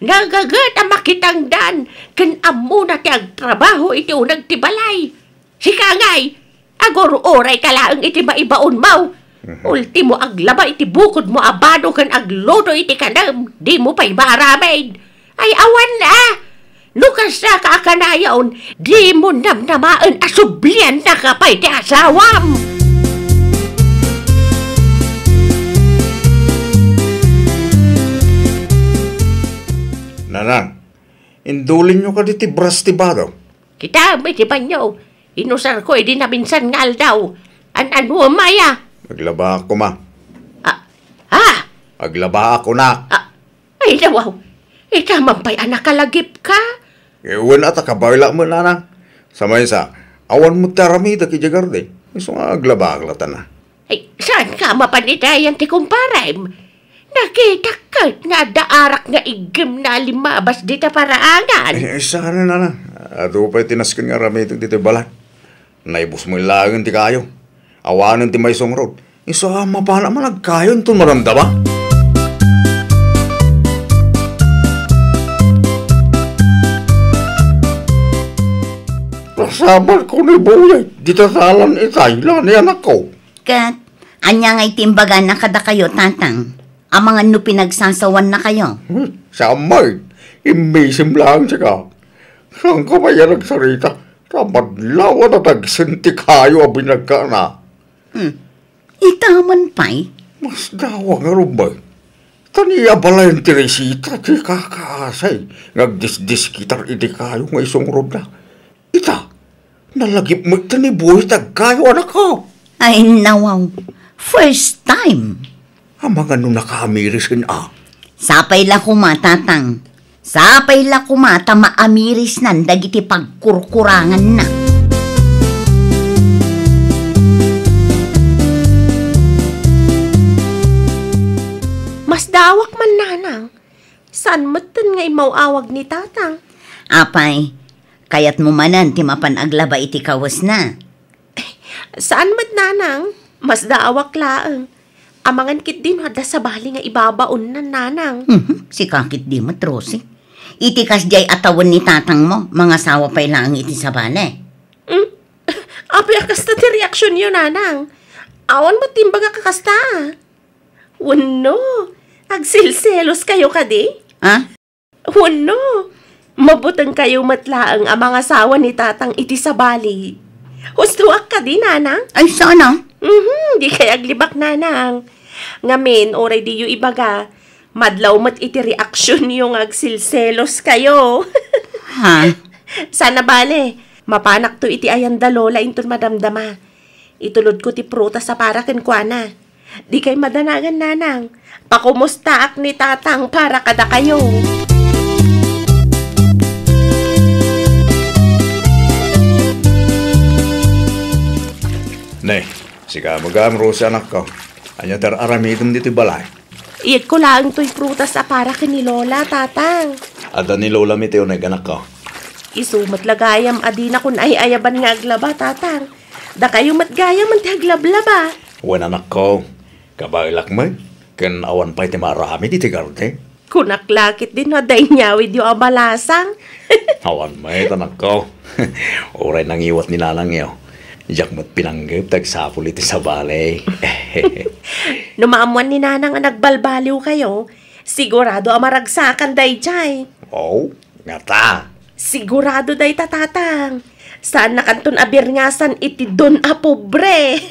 Nagagat ang makitangdan, kan amo na ti agtrabaho iti unag ti balay. Sikangay, agor oray ka laang iti maibaon mau. Ultimo aglaba iti bukod mo abado kan aglodo iti kanam, di mo pa'y maramid. Ay awan na, lukas na kaakanayaon, di mo namnamaan asublian na kapay ti asawam. Nanang, indulin nyo ka diti brastibado. Kita may ti banyo, inusar ko edi na minsan ngal daw. Ano maya? Maglaba ako ma. Ha? Maglaba ako na. Ay nawaw, ikaman pa'y anak kalagip ka? Ewan at kabayla mo nanang. Samay sa, awan mo taramida ki Jagarde. Iso nga aglabaglatan na. Ay, saan ka mapanitayan ti kumparay? Nakita ka't nga daarak nga igim na limabas di ta paraangan. Sana nanang. Ato pa'y tinaskin nga ramito dito balat. Naibos mo ilangan ti kayo. Awanan ti Maisong Road. Iso mapala man nagkayon to maramdama. Sabar ko ni Boyay, di tasalan itay, lani anak ko. Kat, anya nga'y timbagan na kada kayo, tatang. Ang mga no pinagsasawan na kayo. Samay, imisim lang siya ka. Saan ka ba yan nagsarita? Ramadlawa na tagsinti kayo ang binagka na. Itaman pa'y. Mas dawa nga rumbay. Taniya bala yung Teresita, di kakaasay. Nagdisdis kitar iti kayo ng isong rob na. Ita, nalagip mo ito ni Boy kayo anak ko. Ay, nawaw. First time. Ang mga nung nakaamirisin Sapay la kumatatang. Sapay la kumata maamiris nan dagiti pagkurkurangan na. Mas dawak man nanang. Saan matan nga imawawag ni tatang? Apay, kayat mo manan ti mapan-aglaba iti kawas na. Saan mat nanang? Mas dawak laang. Amangan kit din hada sa bali nga ibabaon na nanang. Si kakit di matrosi. Iti kasjay atawan ni tatang mo, mga sawa pa'y lang iti sabane. Apay akasta ti reaksyon yun nanang. Awan mo timbaga kakasta. Wano, agsilselos kayo kadi? Ha? Wano, mabutang kayo matlaang ang mga sawa ni tatang iti sa bali. Hustuak ka di, nanang? Ay, sana? Di kaya aglibak, nanang. Ngamin, oray di yu ibaga, madlaw mat iti reaksyon yung agsilselos kayo. Ha? Sana bale, mapanak to iti ayanda lola inton madamdama. Itulod ko ti prutas sa paraken kwa na. Di kay madanagan, nanang. Pakumustaak ni tatang para kada kayo. Nay, siga magamro sa anak ko. Anya tar aramidom dito balay. Iyad ko lang to'y prutas sa paraken ni lola, tatang. Ada ni Lola Miteo na anak ko. Isumat lagayam adina kun ay ayaban nga aglaba, tatang. Da kayo matgayam ang taglablaba. Wan anak ko, kabailak mo, kan awan pa'y timarami di tigarde. Kunaklakit din na day nyawid yung abalasang. Awan mo anak ko. Oray nang iwat ni nanang yo. Diyak mo't pinanggap tagsapul iti sa balay. Numaamuan ni nanang ang nagbalbaliw kayo, sigurado ang maragsakan day jay. Oh, ngata. Sigurado day tatatang. Saan nakanton abirngasan iti don a pobre.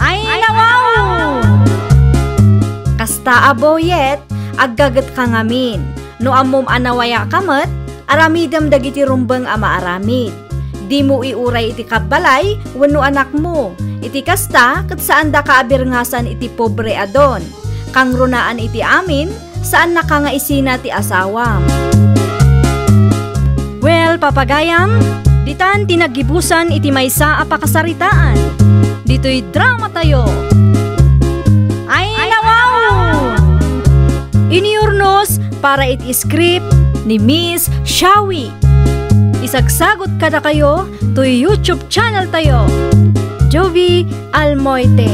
Ay, nawaw! Kasta aboyet, aggagat ka ngamin. No amom anawaya kamat, aramidam dagiti rumbang ama aramid. Di mo iuray iti kabalay, wano anak mo. Iti kasta, kat saan da kaabirngasan iti pobre adon. Kang runaan iti amin, saan nakangaisina ti asawam. Well, papagayam, ditan tinagibusan iti maysa a pakasaritaan. Dito'y drama tayo. Ay, nawaw! Iniurnos para iti script ni Miss Shawi. Isagsagot kada kayo to YouTube channel tayo, Jovi Almoite.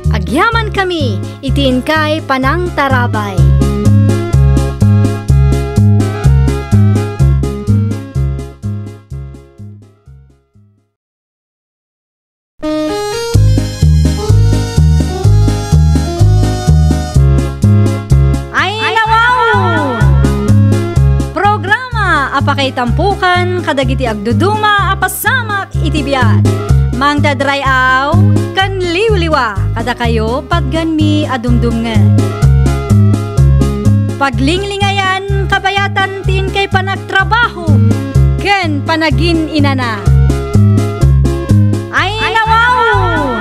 Agyaman kami, itin kay Panang Tarabay. Apakay tampukan, kadagiti agduduma, apasamak itibiyat. Mang dadray aw, kan liwliwa, kada kayo padganmi adumdumngan. Paglinglingayan, kabayatan tin kay panagtrabaho, ken panagin inana. Ay nawaw!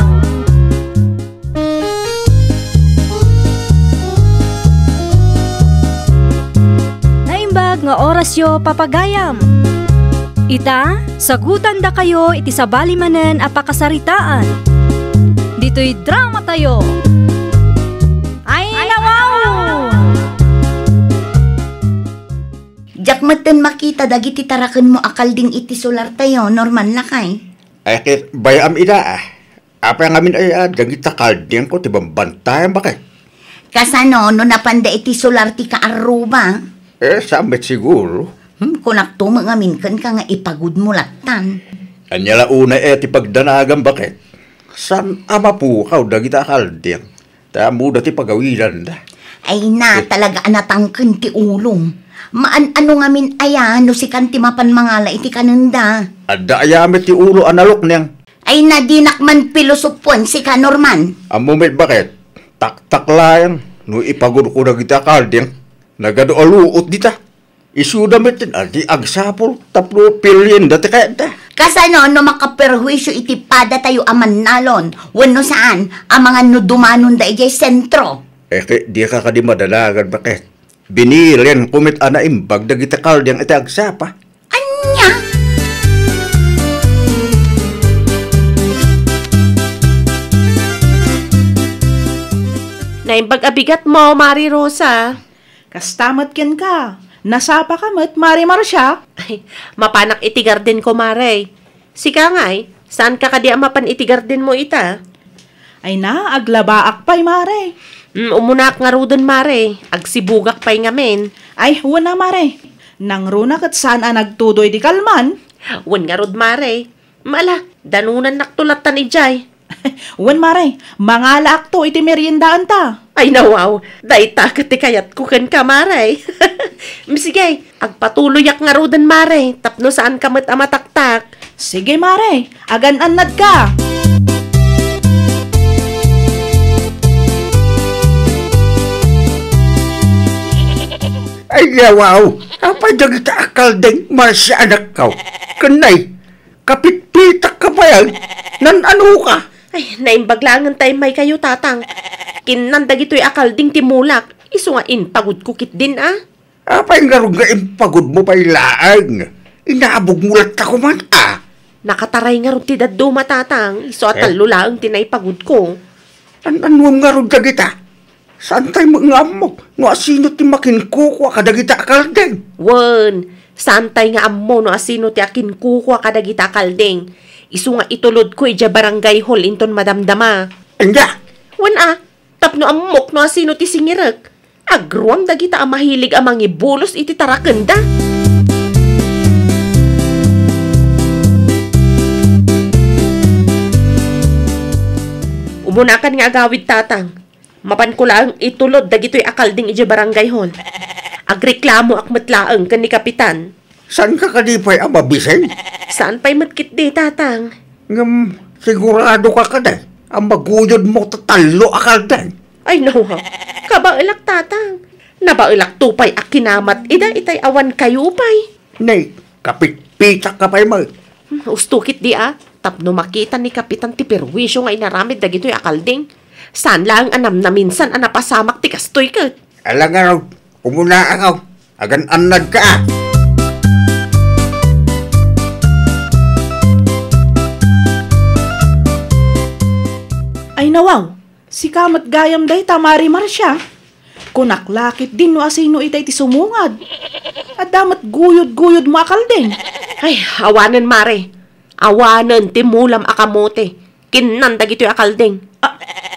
isyo papagayam. Ita, sagutan da kayo iti sabali manen a pakasaritaan. Dito'y drama tayo. Ay nawaw! Jak meten makita dagiti taraken mo akalding iti solar tayo, Norman lakay. Ay, kit bayam ida Apa yang amin ay dagita kalding ko tibang bantayan bakit? Kasano, no napanda iti solar ti kaaruba. Samit siguro. Kunak tumangamin kan ka nga ipagud mo latan. Anyala una ti pagdanagan bakit? San ama po kaw dagita kalding? Tamo dati pagawilan da. Ay na, talaga anatangken ti ulong. Ano ngamin aya, no si kanti mapan mangala iti kanunda. Ada ayamit ti ulo analok niyang. Ay na dinakman pilosopon si ka Norman. Amumit bakit? Tak-tak lang. No ipagod ko dagita kalding. Nagado aluot dita. Isuda metin di agsapol 30 billion dati kaya da. Kasano no makaperhuisyo iti pada tayo aman nalon. Wano saan ang mga nudumanon da ijay sentro. Di ka di madalagan bakit? Binilin kumit ana imbag dagita kalding iti agsapa. Anya? Naimbag abigat mo, Mari Rosa. Kastamat ken ka. Nasapa ka mat, Mari Marcia. Ay, mapanak iti garden ko, Mare. Sika ngay, saan ka kadi mapan iti garden mo ita? Ay na, aglabaak pa'y, Mare. Umunak nga rudon, Mare. Agsibugak pa'y ngamin. Ay, wana, Mare. Nang runak at saan nagtudoy di kalman? Wan nga rod, Mare. Mala, danunan naktulatan ni Jay. Wan, Mare. Mangala akto iti meriendaan ta. Ay nawaw, dahi takot ti kayat ko ken ka, Mare. Sige, agpatuloy ak nga rodan, Mare. Tapno saan ka mat amataktak. Sige, Mare. Agan-anad ka. Ay wow, apa dagita akalding Marcia anak kau? Kenay, kapit-pitak ka pa yan? Nan ano ka? Ay, naimbaglangan tayo may kayo, tatang. Kinanda gito'y akalding timulak. Iso nga pagod kukit din, ah. Apa yung garong nga impagod mo pa ilaang? Inaabog mulat ako man, ah. Nakataray nga ron ti daduma, tatang. Iso at talulaang tinay pagod ko. Ano nga ron dagita? Saan tayo mga mo? No asino ti makinkukwa kadagita akalding? Wan, saan tayo nga amo no asino ti akin kukwa kadagita akalding? Iso nga itulod ko ija barangay hall inton madamdama. Anya? Wan ah, tapno amok no asino ti singirek. Agruam dagita ang mahilig amang ibulos iti tarakenda. Umunakan nga agawid, tatang. Mapan ko lang itulod dagito'y akalding iti barangay hall. Agreklamo akmatlaang kan ni kapitan. Saan ka kadipay ang mabisay? Saan pa'y matkit di, tatang? Sigurado ka kada. Ang maguyod mo tatalo akalding. Ay nawa, kabailak, tatang. Nabailak tupay akinamat ida itay awan kayo pay. Nay, kapit-pitak ka pa'y mag. Ustukit di ah. Tapno makita ni kapitan ti perwisyo nga inaramid dagito'y akalding. Saan lang anam na minsan anapasamak ti kastoy ka? Alang nga raw, umuna ako. Agan-anad ka ah. Ay nawaw, si kamat gayam day Mari Marcia. Kunaklakit din no asino itay ti sumungad. At damat guyod-guyod mo akalding. Ay, awanan, Mare. Awanan ti mulam akamote. Kinanda gito'y akalding.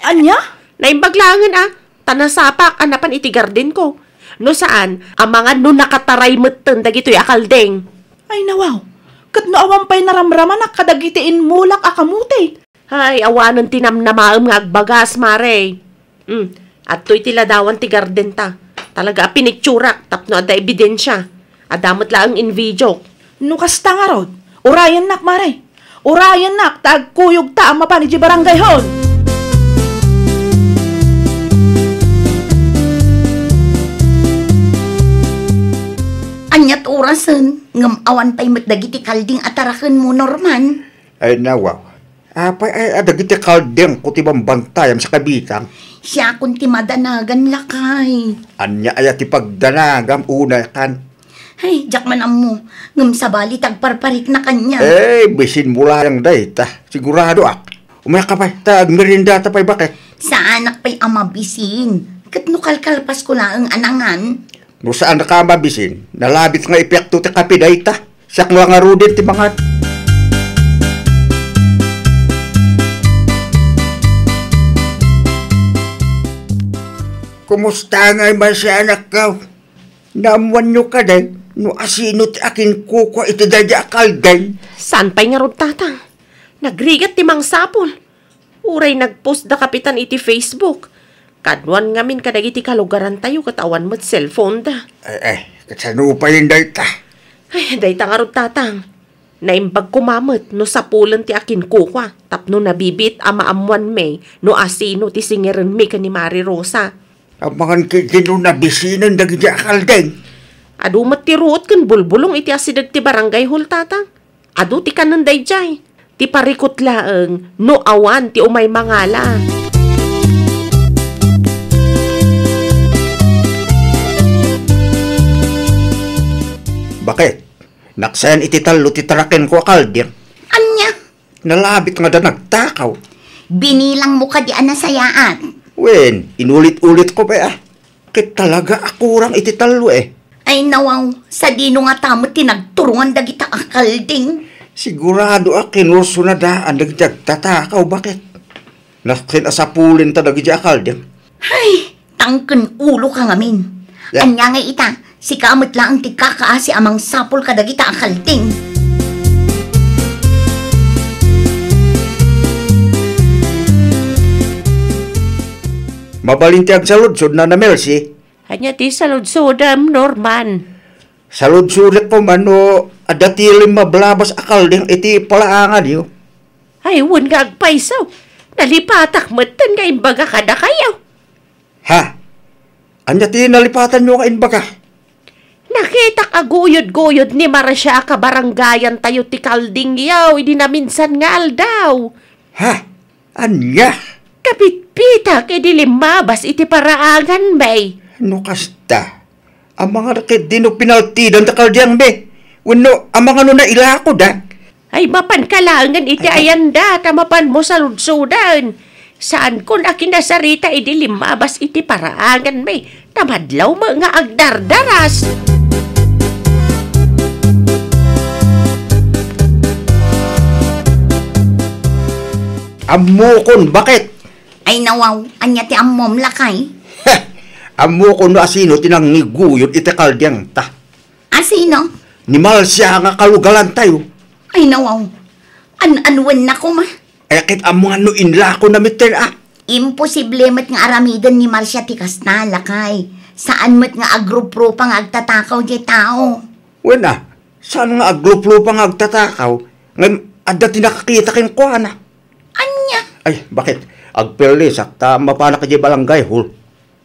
Anya? Naimbaglangan ah. Tanasapak anapan iti garden ko. No saan, ang mga no nakataray meten dagito'y akalding. Ay nawaw, kat no awan pa'y naramraman na kadagitiin mulak akamuti. Ay, awanan tinamnamaam nga agbagas, Mare. At to'y tiladawan ti garden ta. Talaga pinicturak, tapno ada ebidensya. Adamot lang in video. No kasta nga rod, urayan nak, Mare. Urayan nak, tagkuyog ta ang mapan iti barangay hall. Anyat orasan, ngam awan pa'y matdagiti kalding atarakan mo, Norman. Ay nawaw. Apa ay adagiti kalding kutibang bantayam sa kabitang. Siya kun ti madanagan lakay. Anya ay ti pagdanagam una kan. Ay, jak man mo. Ngam sa bali tagparparik na kanya. Bisin mula yang day, ta. Sigurado Umaya ka pa, ta, merinda ta pa'y bakit? Sa anak pa'y amabisin. Kat nukalkalpas ko na ang anangan. No saan na ka mabisin? Nalabit nga ipekto ti kapiday ta. Siyak nga nga rudin ti mga... Kumusta nga ba si anak ka? Naamuan nyo ka day. No asino ti akin kuko iti dadya akal day. San pa'y nga rod tatang? Nagrigat ti mang sapol. Uray nagpost da kapitan iti Facebook. Kadwan ngamin kadag iti kalugaran tayo katawan mo't cellphone da. Katsano pa yun day ta? Ay, day ta nga rod tatang. Naimbag kumamot no sapulan ti akin kukwa. Tapno nabibit amaamuan may no asino ti singiran mi ka ni Mari Rosa. Ang mga kikino na bisinan dagiti akal day. Adumat ti ruot kan bulbulong iti asidag ti barangay hol tatang. Adu ti kananday jay. Ti parikot laeng no awan ti umay mangala. Bakit? Naksayan iti talo ti taraken ko akaldir. Anya? Nalabit nga da nagtakaw. Binilang mo ka di anasayaan. Wen, inulit-ulit ko pa Kit talaga akurang iti talo Ay nawaw, sa dino nga tamo tinagturungan dagita akalding. Sigurado kinurso na daan nagtatakaw. Bakit? Nakinasapulin ta dagi akal din. Ay, tangken ulo ka ngamin. Yeah. Anya nga ita, si kamot lang ang tigkakaasi amang sapul ka dagita akalding. Mabalintiag sa ludsod na Melsi. Anya ti saludsodam, Norman. Sa ludsulit po man no, adatilim mablabas akal din iti palaangan yo. Ay, wun nga agpaisaw. Nalipatak matan nga imbaga kada kayo. Ha? Anya ti nalipatan nyo ka inbaga? Nakita ka guyod-guyod ni Marasya ka barangayan tayo ti kalding yaw, hindi na minsan nga aldaw. Ha? Anya? Kapit-pitak, edi limabas iti paraangan bay. No kasta? Ang mga rakit din no pinaltidan da kaldiyang be. Wano, ang mga no na ilako da. Ay, mapan kalangan iti ayanda, tamapan mo sa ludsudan. Saan kun akin nasarita edi limabas iti paraangan may tamadlaw mo nga agdardaras. Amukon, bakit? Ay nawaw, anya ti ammom lakay. Amukon no asino tinangiguyod iti kaldiyang ta. Asino? Ni Malsya nga kalugalan tayo. Ay nawaw, an-anwan na ko ma. Kit ang mga no inlako na miter Imposible mat nga aramidan ni Marcia ti kasna lakay. Saan mat nga agrupro pa nga agtatakaw di tao. Wena, saan nga agruplo pa nga agtatakaw? Ngayon, adda tinakakita kin ko na. Anya? Ay, bakit? Agpili, sakta mapanak di balangay, hul.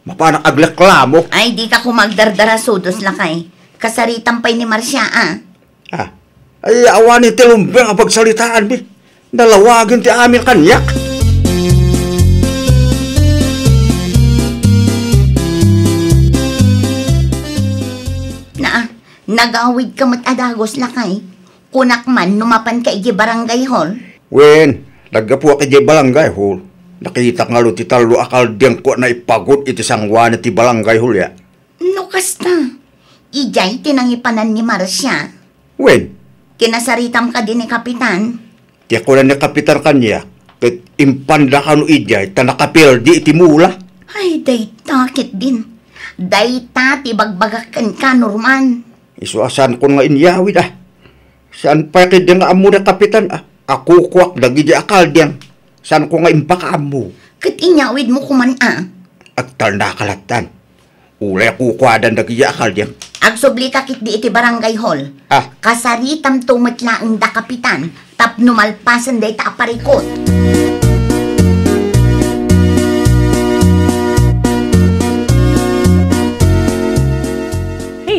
Mapanak agleklamo. Ay, di ka kumagdardara sudos lakay. Kasaritan pa'y ni Marcia, Ay, awanin ti lumbeng ang pagsalitaan, bi. Nalawagin ti amin kanyak. Nagawid ka mat adagos lakay. Kunak man, numapan ka iji barangay hall. Wen, naggapu ka di balangay, hul. Nakita nga lo ti talo akal diyang ko na ipagod iti sangwa na ti balangay, hul ya. No kasta. Ijay tinangipanan ni Marcia. Wen? Kinasaritam ka din ni Kapitan. Ti ako na ni Kapitan kanya. Kat impanda ka no ijay, tanakapil di iti mula. Ay, day takit din. Day ti bagbagakan ka, Norman. Isuasan ko nga inyawid Saan pa kid nga amo na Kapitan Ako kuwak dagi di akal diyang. Saan ko nga impakaamu. Kat inyawid mo kuman Agtal na kalatan. Ulay kukwadan dagi di akal diyang. Agsubli kakit di iti barangay hall. Kasaritam tumatlaang da Kapitan. Tapno malpasan day ta aparikot.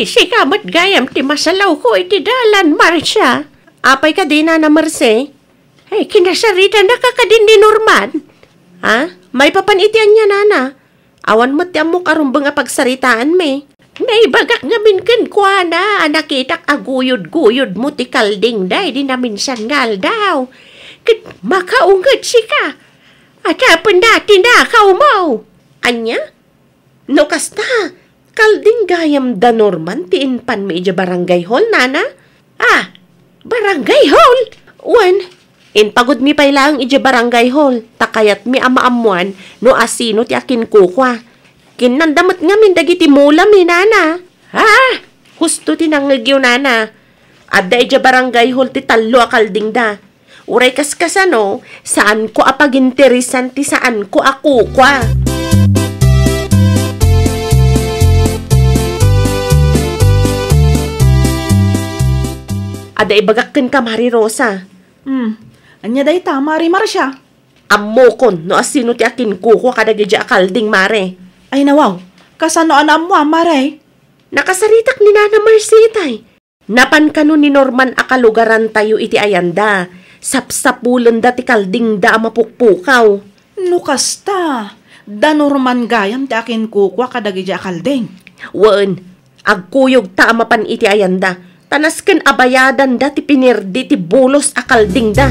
Si kamat gayam ti masalaw ko iti dalan, Marcia. Apay ka din na Marce. Hey, kinasarita na ka din ni Norman. May papanitian niya nana. Awan mo ti amok arumbang pagsaritaan me. Naibagak ngamin ken kwa na, nakitak aguyod-guyod mo ti kalding day, di na minsan ngal daw. Ket makaungad si ka. At apon dati na, kaumaw. Anya? No kasta, kalding gayam da Norman, tiin pan mi ija barangay hall, nana? Ah, barangay hall? Wan, inpagod mi pay lang ija barangay hall, takayat mi amaamuan, no asino ti akin kukwa. Kinandamat nga min dagiti mula mi, nana. Ha? Husto tinangagyo, nana. Adda ija barangay hall ti talo a kalding da. Uray kaskasano, saan ko apaginterisan ti saan ko ako kwa. Ada ibagakkin ka, Mari Rosa. Anya day ta, Mari Marcia. Ammo kon, no asino ti akin kuko kadagidya akalding, Mare. Ay nawaw, kasano anam mo, Mare? Nakasaritak ni Nana Marcitay. Napan kano ni Norman akalugaran tayo iti ayanda. Sapsapulan da ti kalding da mapukpukaw. Nukasta, da Norman gayam ti akin kukwa kadagidya kalding. Waan, agkuyog ta amapan iti ayanda. Tanasken abayadan da ti pinirdi ti bulos a kalding da.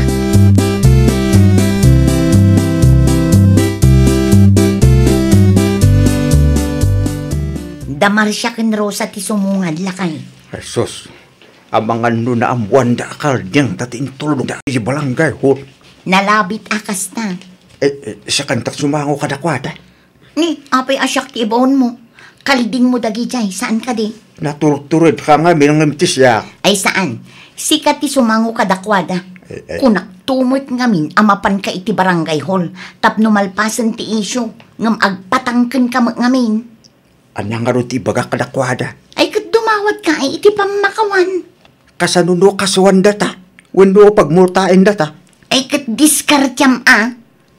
Damar siya ken Rosa ti sumungad lakay. Jesus, amangan no na amuan da kalding tating tulong da iti barangay hall. Nalabit akas ta. Siya kantak sumango kadakwada. Ni, apay asyak ti ibaon mo. Kalding mo dagi jay, saan ka di? Naturturod ka nga minangamtis ya. Ay saan? Sikat ti sumango kadakwada. Kunak tumot ngamin amapan ka iti barangay hall. Tapno malpasan ti isyo. Ngam agpatangken ka ngamin. Anang nga ti baga kadakwada. Ay kat dumawat ka ay iti pamakawan. Kasanuno kasuan data. Wendo pagmultain data. Ay kat diskartyam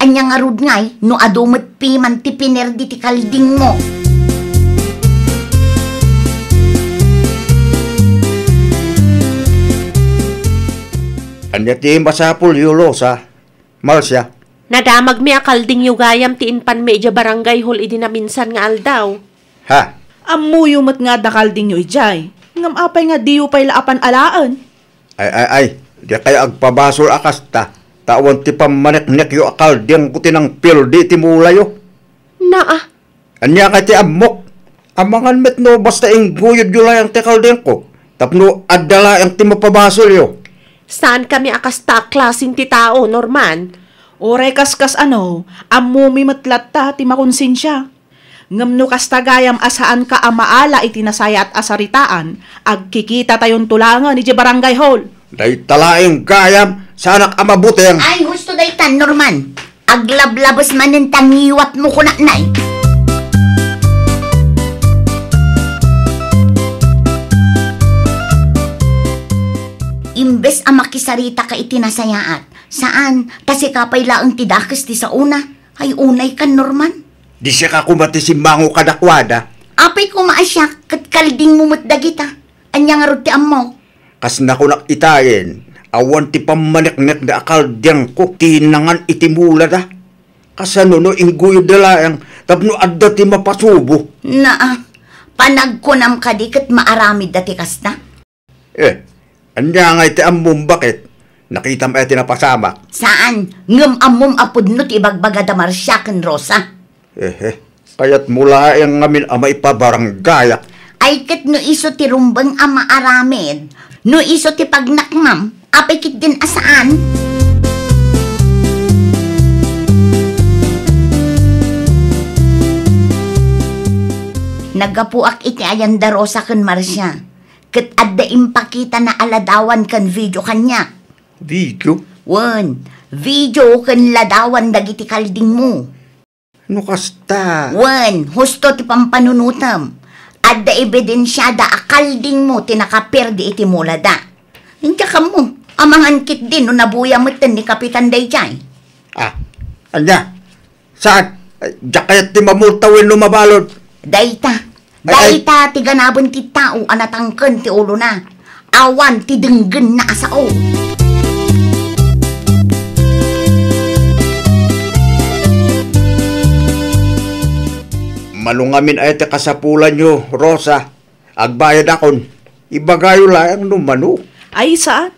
Anya nga rud ngay no adumat piman ti pinerdi ti kalding mo. Anya ti masapul Rosa, Marcia. Nadamag mi akalding yugayam ti inpan medya barangay hall idi na minsan nga aldaw. Ha? Amuyo mat nga da kalding yo ijay. Ngam apay nga diyo pay laapan alaan. Ay. Di kaya agpabasol akas ta. Tawan ti pamanek-nek yo akalding kuti ng pildi ti mulayo. Naa. Anya ka ti amok. Amangan met no basta ing guyod yo lang ti kalding ko. Tapno adala ang ti mapabasol yo. Saan kami akas ta klaseng ti tao, Norman? Oray kaskas amumi matlat ta ti makonsensya. Ngam no kastagayam asaan ka amaala iti nasaya at asaritaan, agkikita tayon tulangan iti barangay hall. Day talaing gayam, sanak amabuteng. Ay, gusto day tan, Norman. Aglablabas man ng tangiwat mo kunak nay. Imbes ang makisarita ka itinasayaat. Saan? Kasi kapay laang tidakas ti sa una. Ay unay kan, Norman. Di siya ka kumati si Mango kadakwada. Apay kumaasyak, kat kalding mumut dagita. Anya nga rod ti ammo. Kas na ko nakitayin, awan ti pamanek-nek da akaldeng ko, tinangan itimula da. Kasano no ingguyo dalayang, tapno adda ti mapasubo. Panagkunam ka di kat maaramid dati kasta. Anya nga iti ammom bakit? Nakita mo iti napasama. Saan? Ngam ammom apod no ti ibagbaga da Marsyaken Rosa. Kaya't mula ang ngamin ama ipabaranggaya. Ay kat no iso ti rumbang ama aramid. No iso ti pagnakmam. Apay kit din asaan? Nagapuak iti ayanda Rosa kan Marcia. Kat adda impakita na aladawan kan video kanya. Video? Wan, video kan ladawan dagiti kalding mo. Ano kasta? Wan, husto ti pampanunutam. Adda ebidensyada akalding mo tinakaperdi iti mulada. Hindi ka mo, amangan kit din no nabuya mo ni Kapitan Dayjay. Anya? Saan? Diyak kaya't ti mamultawin lumabalod. Dayta ti ganabon ti tao anatangken ti ulo na. Awan ti denggen na asao. Malungamin ay te kasapulan nyo, Rosa. Agbayad akon. Ibagayo lang numano. Ay saan?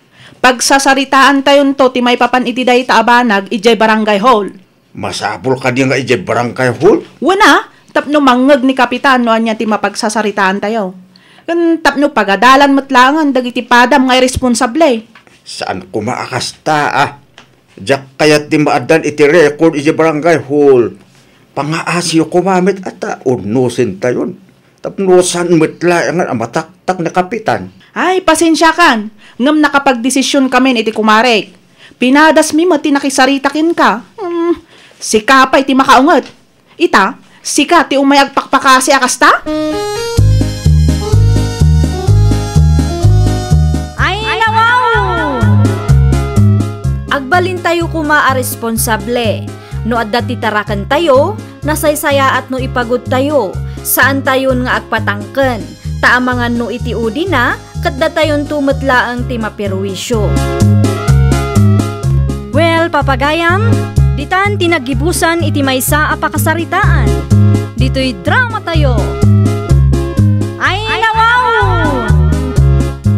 Pagsasaritaan tayon to, ti may papan iti day taabanag, ijay barangay hall. Masapol ka di nga ije barangay hall. Wana, tapno mangag ni kapitan no anya ti mapagsasaritaan tayo. Kan tapno pagadalan matlangan, dagiti padam ngay responsable. Saan ko maakasta Diyak kayat di maadan iti record ije barangay hall. Pangaasyo kumamit ata unusin tayon. Tapnosan metlayangan ang mataktak na kapitan. Ay, pasensya kan. Ngam nakapagdesisyon kami iti kumarek. Pinadas mi mo tinakisaritakin ka. Si Kapay ti makaungot. Ita, sika ti umayag pakpakasi akasta? Ay, nawaw! Agbalin tayo kuma a responsable. No adda ti tarakan tayo, nasaysaya at no ipagod tayo. Saan tayon nga agpatangken? Taamangan no iti udi na, kadda tayon tumetlaang ti maperwisyo. Well, papagayam, ditan tinagibusan iti maysa a pakasaritaan. Dito'y drama tayo. Ay, nawaw!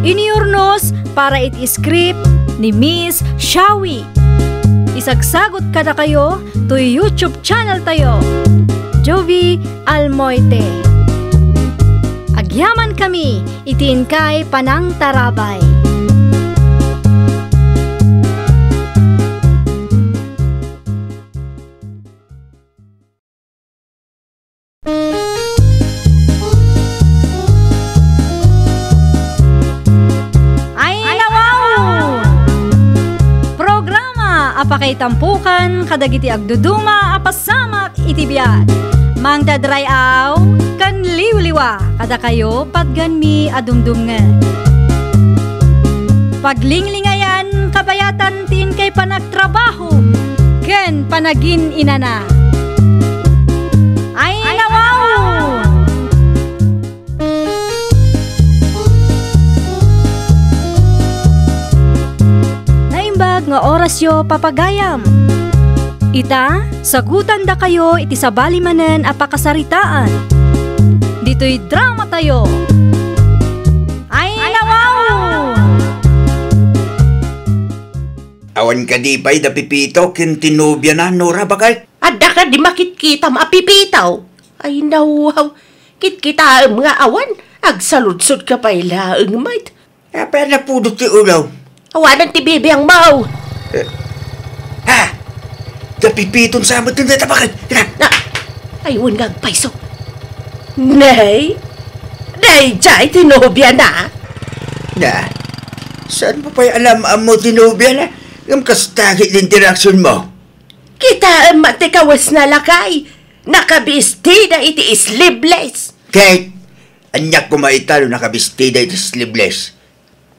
Iniurnos para iti script ni Miss Shawi. Isagsagot kada kayo to YouTube channel tayo. Jovi Almoite. Agyaman kami, itiin kay Panang Tarabay. Ay, nawaw! Programa apakay tampukan kadagiti agduduma apasamak iti biag. Mang dadray aw, kan liwliwa, kada kayo padganmi adumdumngan. Paglinglingayan, kabayatan tin kay panagtrabaho, ken panagin inana. Ay, nawaw! Naimbag nga orasyo papagayam. Ita, sagutan da kayo iti sabali manen a pakasaritaan. Dito'y drama tayo. Ay, nawaw! Awan ka di pa'y da pipito kin tinubya na Nora bakal. Adda ka di makitkita maapipitaw. Ay nawaw, kitkita nga awan. Agsaludsod ka pa'y laang mait. Apa na pudot ti ulaw? Awanan ti bibi ang mau. Da pipiton sa amat ng databakan. Na, ayun nga paiso. Nay, jay, tinobya na. Na, saan mo pa'y alam mo tinubya na? Ang kastagit ng interaksyon mo. Kita matikawas na lakay. Nakabistida iti sleeveless. Kate, anyak ko maitalo nakabistida iti sleeveless.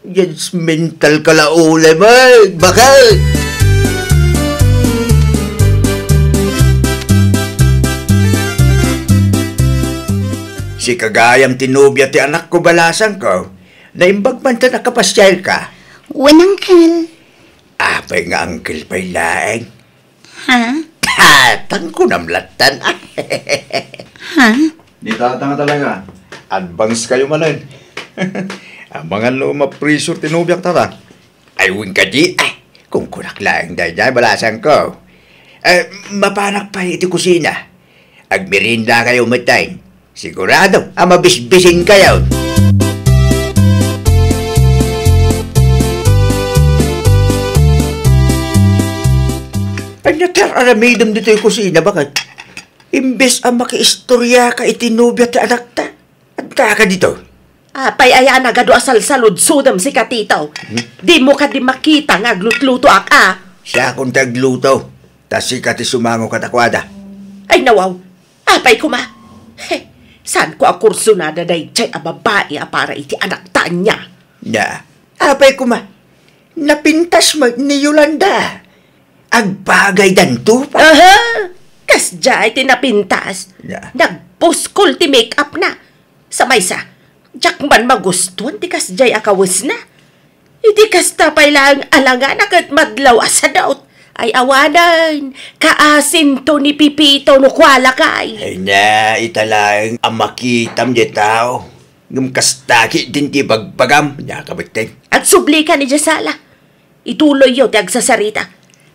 Yan mental kalaulay mo, bakal! Si kagayam tinubya ti anak ko balasan ko, naimbag man ta nakapasyal ka. Wen, Uncle. Apay nga uncle pa'y laeng. Ha? Tatang ko namlatan. Ha? Di tatanga talaga. Advance kayo manan. Ang mga mapresyo tinubyak tata. Ay, wing ka di. Ay, kung kunak laeng dahil balasan ko. Mapanak pa iti kusina. Agmerinda kayo matay. Sigurado, mabisbisin kayo. Ay, natar-aramidam dito yung kusina, bakit? Imbes ang makiistorya ka itinubya ti anak ta. Anta ka dito. Apay ayan agado asal salud sudam si katitaw. Di mo ka di makita nga glutluto aka. Siya kung tagluto. Tas si kati sumango katakwada. Ay nawaw, apay kuma. Saan ko ang kursunada day chay a babae para iti anak ta niya? Na, apay kuma. Napintas mo ni Yolanda. Agbagay danto pa. Aha! Kas jay tinapintas. Ya. Nagpuskol ti make-up na. Sa maysa, jak man magustuhan ti kas jay akawas na. Iti kas tapay lang alangan agad madlaw asa daot. Ay awanan, kaasin to ni Pipito no kwala kay. Ay na, italang ang makitam di tao. Ngumkastaki din ti bagbagam. Nya kabagteng. At subli ka ni Jasala. Ituloy yo ti agsasarita.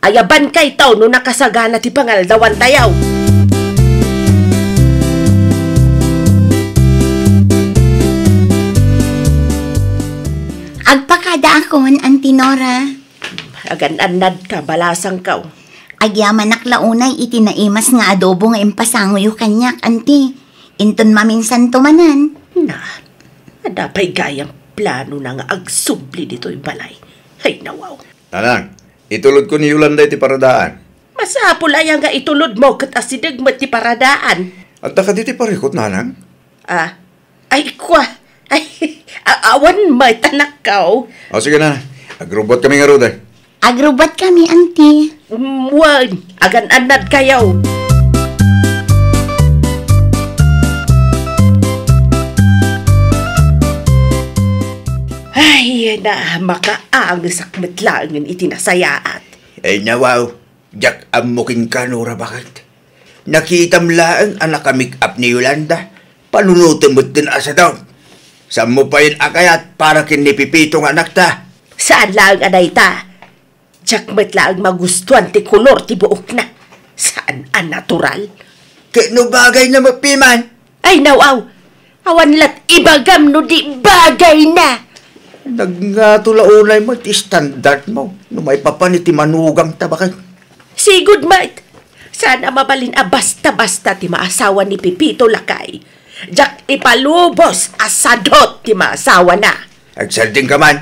Ayaban kay tao no nakasagana ti pangaldawan tayaw. Agpakada akon, Auntie Nora. Agan-anad ka, balasang kaw. Agyaman naklaunay itinaimas nga adobo nga impasangoy kanyak, Auntie. Inton maminsan tumanan. Na, adapay gayang plano na nga agsubli dito yung balay. Ay, nawaw. Nanang, itulod ko ni Yolanda iti paradaan. Masapul ay nga itulod mo kat asidag mo ti paradaan. At nakaditi parikot, nanang. Ay, kwa. Ay, awan may tanak kaw. O sige na, agrobot kami nga roda. Agrobot kami, Auntie. Wan, agan-anad kayaw. Ay, na makaang sakmetlangan itinasayaat. Ay nawaw, jak amukin ka, Nora, bakit? Nakitam laang anak kamik-up ni Yolanda. Panunutin mo't din asa daw. Saan mo pa yun akayat para kinipipitong anak ta? Saan lang anay ta? Jak metlaang magustuhan ti kulor ti buok na. Saan ang natural? Kano bagay na mapiman? Ay, nawaw. Awan lat ibagam no di bagay na. Nagngатulaunay mo ti standard mo. No may papaniti manugang ta bakit? Sigud, mate. Sana mabalin a basta-basta ti maasawa ni Pipito Lakay. Jak ipalubos asadot ti maasawa na. Agsalding ka man.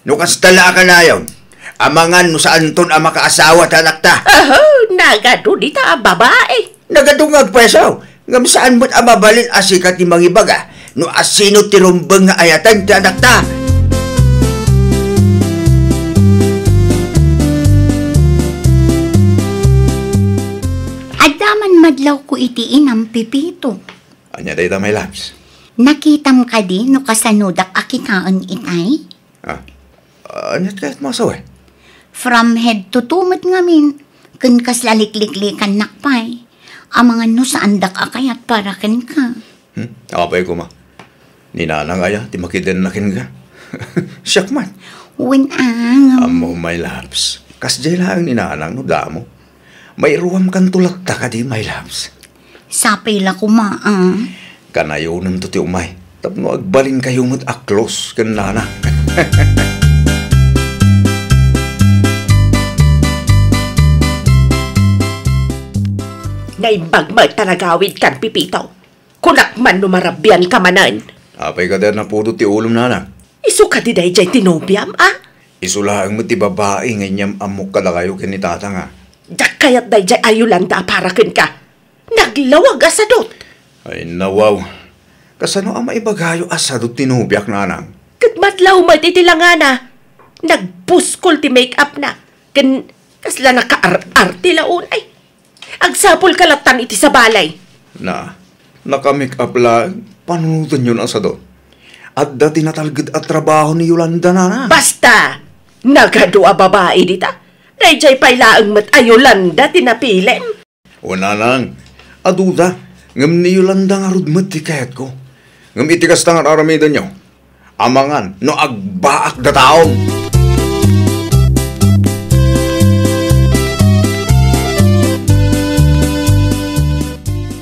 No kastala ka na yun. Amangan no saan ton ang makaasawa ta anak ta. Nagado di ta babae. Nagadungag peso. Ngam saan mo't amabalin asikat ni mangibaga. No asino tirumbang nga ayatan ti anak ta. Adaman madlaw ko itiin ang Pipito. Anya day ta, my loves? Nakitam ka di no kasanudak akitaan itay? Anya kahit masaway? From head to tumot ngamin, kun kaslalikliklikan nakpay. Ang mga no saan dak akayat para ken ka. Apay ko ma. Ninanang aya, ti makiden nakin ka. Siyak man. Winang. Amo, my loves. Kasjay lang ninanang no damo. May ruwam kan tulakta ka di, my loves. Sapay la kumaang. Kanayonan to ti umay. Tapno agbalin kayo mo't aklos kan nana. Naimbag mo tanagawid kan Pipito. Kunak man numarabyan ka manan. Apay ka din na pudo ti ulom nana. Isu ka di day jay tinubyam, Isulaang mo ti babae nganyam amok ka na kayo kinitata nga. Jak kayat day jay ayulanda para ken ka. Naglawag asadot. Ay nawaw. Kasano ang maibagayo asadot tinubyak nanang? Katmatlaw mo titilangana. Nagpuskol ti make-up na. Kasla naka-ar-ar ti laon ay. Agsapol kalatan iti sa balay. Nakamake up lang. Panunutan yun asadot. At dati natalgid at trabaho ni Yolanda na. Basta! Nagadua babae dita. Dayjay pailaang mat ayolanda tinapilem. Wala lang. Aduda. Ngam ni Yolanda nga rudmat ti kahit ko. Ngam itikas tangan aramidan nyo. Amangan no agbaak da taon.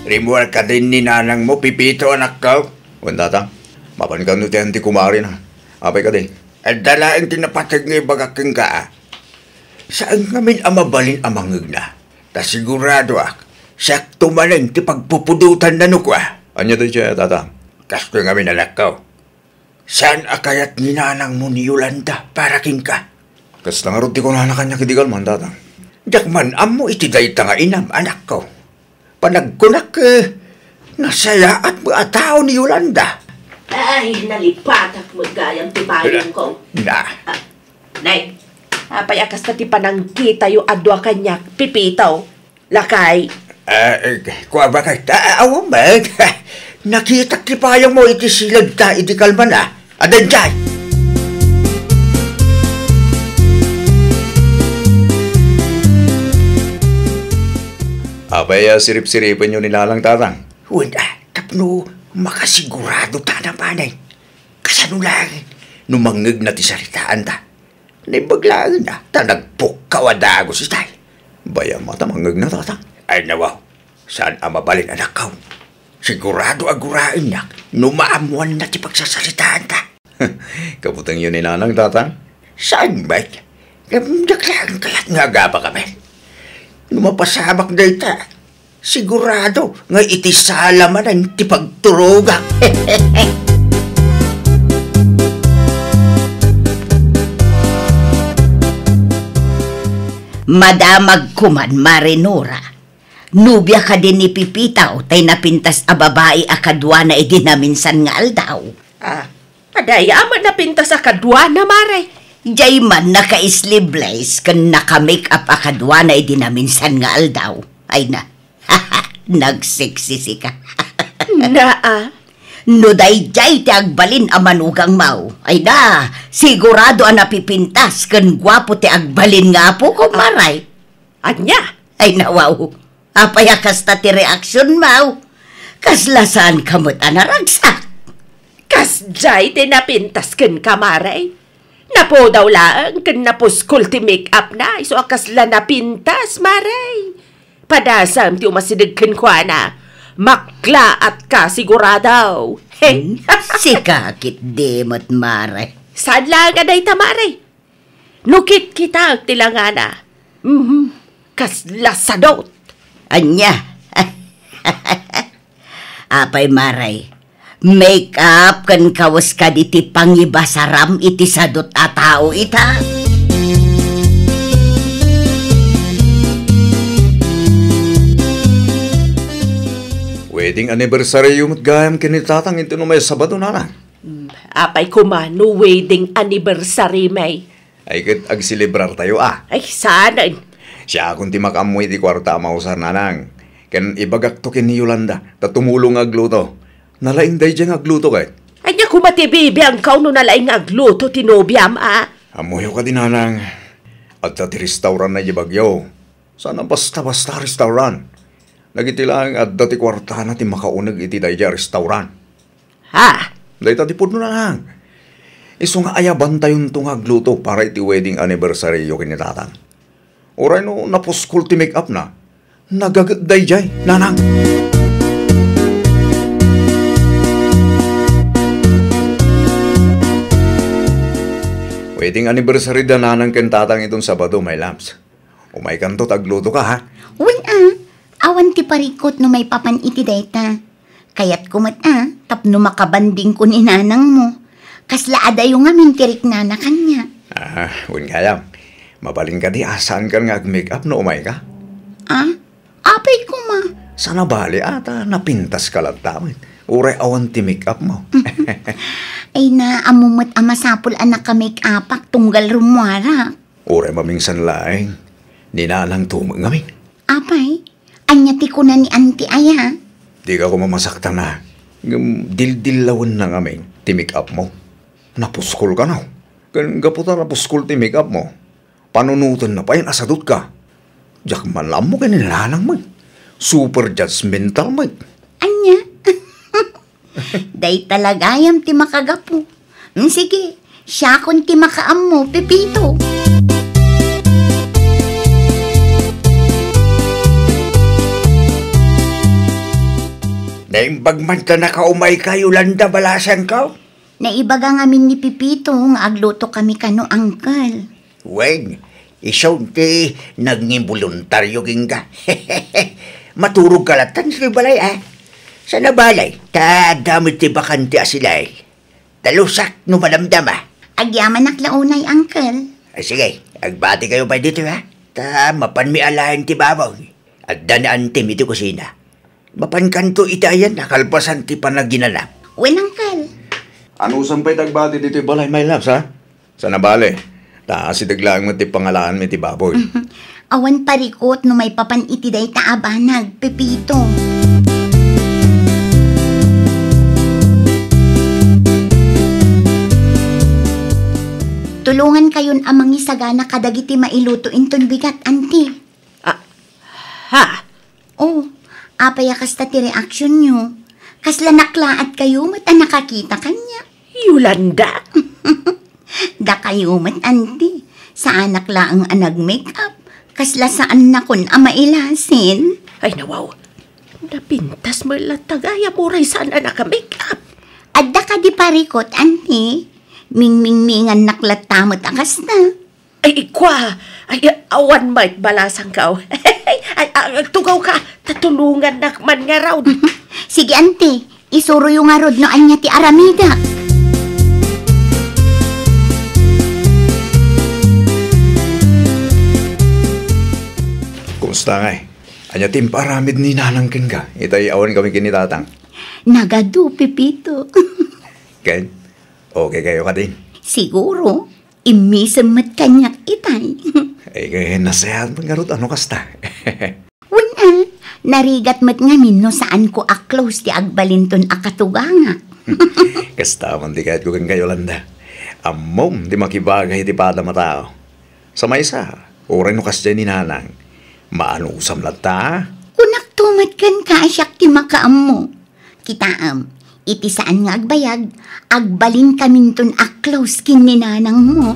Rimual ka din ni nanang mo, Pipito, anak ka. Wanda ta, mapan ka no ti kumari na. Apay ka din. At dalaang tinapatag nga ibagaking ka. Saan ngamin amabalin amangag na? Ta sigurado sakto malang ti pagpupudutan na no kwa. Anya din siya, tata? Kasto ngamin anak ka. Saan akayat ni nanang mo ni Yolanda para king ka? Kasta nga ruti ko na kanya kidigal man, tata. Jakman, amo itiday ta nga inam, anak ko. Panagkunak nasaya at mga tao ni Yolanda. Ay, nalipatak mo gayang tibayong ko. Nay, payakas na ti panangkita yung adwa kanya, Pipito. Lakay. Kuha ba kay awang ba? Nakita ti payong mo iti silag ta, iti kalman Adan dyan. Abay, sirip-siripin nyo nilalang tatang. Wala, tapno, Makasigurado ta na panay. Kasanulangin, numangag na ti saritaan ta. Naibaglaan na, ta nagpukawadago si tay. Bayam mata mangag na tatang. Ay nawaw, saan ang mabalin anak ka? Sigurado agurain na, numaamuan na ti pagsasaritaan ta. Kabutang yun ni nanang tatang. Saan ba? Naklaan kaya't nga gaba kami. Numapasamak na ita. Sigurado nga iti salaman ang ti pagturuga. Madamag kuman Marinora. Nubya ka din ni Pipitaw tay napintas a babae a kadwa na idinaminsan nga aldaw. Padayaman na pinta sa kadwa na, Mare. Jay man naka-sleeveless kan naka-makeup a kadwa na idinaminsan nga aldaw. Ay na, nagseksisi ka. No dayjay ti agbalin a manugang mau. Ay na, sigurado a napipintas kan gwapo ti agbalin nga po ko, Maray. Anya? Ay nawaw, apaya kasta ti reaksyon mau. Kaslasan kamot anaragsak. Kasjay tinapintas ken ka, Mare. Napo daw lang ken napuskol ti make-up na. Iso akasla napintas, Mare. Padasam ti umasidig ken kwa na. Makla at ka siguradaw. Sikakit demot, Mare. Saan lang aday ta, Mare? Nukit kita tilangana. Kaslasadot. Anya. Apay, Maray. Make up kan kawas ka iti pangibasaram iti sadot a tao ita. Wedding anniversary yung gayam kinitatang ito no may Sabado na. Apay kumano wedding anniversary may. Ay kat agsilibrar tayo Ay sana. Siya kung ti makamoy ti kwarta mausar nanang. Kan ibagak to kin ni Yolanda, tatumulong agluto. Nalaing day dyan agluto kay. Anya kumatibibi ang kauno nalaing agluto tinobyam Amuyo ka din nanang. At ti restaurant na ibagyaw. Sana basta-basta restaurant. Nagitilang at dati kwarta na ti makaunag iti day dyan restaurant. Day tati po na lang. Iso nga ayaban tayong itong agluto para iti wedding anniversary yung kinitatang. Oray no napuskul ti make up na. Nagagday jay, nanang. Wedding anniversary da nanang kentatang itong Sabado, my loves. Umay kanto tagluto ka, ha? Awan ti parikot no may papan iti dayta. Kayat kumat tapno makabanding ko ni nanang mo. Kasla adayo nga mintirik nana kanya. Kayam. Mabaling ka di asan ka nga make up no umay ka? Apay ko ma. Sana bali ata napintas ka lang taman. Uray awan ti make up mo. Ay na amumot amasapol anak ka make upak tunggal rumwara. Uray mamingsan laing. Ninanang tumang ngamin. Apay, anyati ko na ni auntie aya. Di ka ko mamasakta na. Dil-dilawan na ngamin ti make up mo. Napuskol ka na. Kan gaputa napuskol ti make up mo. Panunutan na pa yan asadot ka. Diyak malam mo kanilalang mo. Super judgmental mo. Anya? Day talagayam ti makagapo. Sige, siya kon ti makaam mo, Pepito. Naimbag man ka nakaumay ka, Yolanda, balasan ka? Naibaga ngamin ni Pipito nga agluto kami kano, Uncle. Wen, isaw ti nagngimboluntaryo ginga. Maturog kalatan sa balay, Sa nabalay, damit ti bakante asilay. Talusak no madamdama. Agyaman naklaunay, Uncle. Sige, agbati kayo pa dito, mapan mi alahin ti babaw. At danaan ti mi ti kusina. Mapan kanto itayan, nakalpasan ti panaginanap. Wen, Uncle. Ano sampay tagbati dito balay, my loves, ha? Sa nabali. Taasidag lang mo ti pangalaan mi ti baboy. Awan parikot no may papan itiday taabanag, Pepito. Tulungan kayon amang isagana kadagiti mailuto inton bigat, auntie. Ha? Apaya kasta ti reaksyon nyo. Kasla naklaat kayo mat nakakita kanya. Yolanda, Da kayo mat anti. Sa anak laang nag-makeup. Kasla saan na kun mailasin. ay nawaw. Napintas mo lang tagaya mo rin saan na naka-makeup. Adda ka di parikot, anti. Ming-ming-mingan naklatamot akas na. Ay, ikwa. Ay, awan might balasang ka. Ay, tugaw ka. Tatulungan na man nga raw. Sige, anti. Isuro yung arod no anya ti Aramida. Kumusta nga Anya timparamid ni nanang ken ka. Itay awan kami kinitatang. Nagadu, Pipito. Ken, okay kayo ka din. Siguro, imisamat kanyak itay. Ay kaya nasayahan mo nga rot ano kasta. Wala, narigat mat ngamin no saan ko close ti agbalinton akatuganga. Kasta man di kahit ko kan kayo landa. Amom di makibagay di pada matao. Sa may isa, oray no kas dyan ni nanang. Maano usam lata? Kunak tumat kan kaasyak ti makaam mo. Kitaam, iti saan nga agbayag, agbalin kaminton close kin ni nanang mo.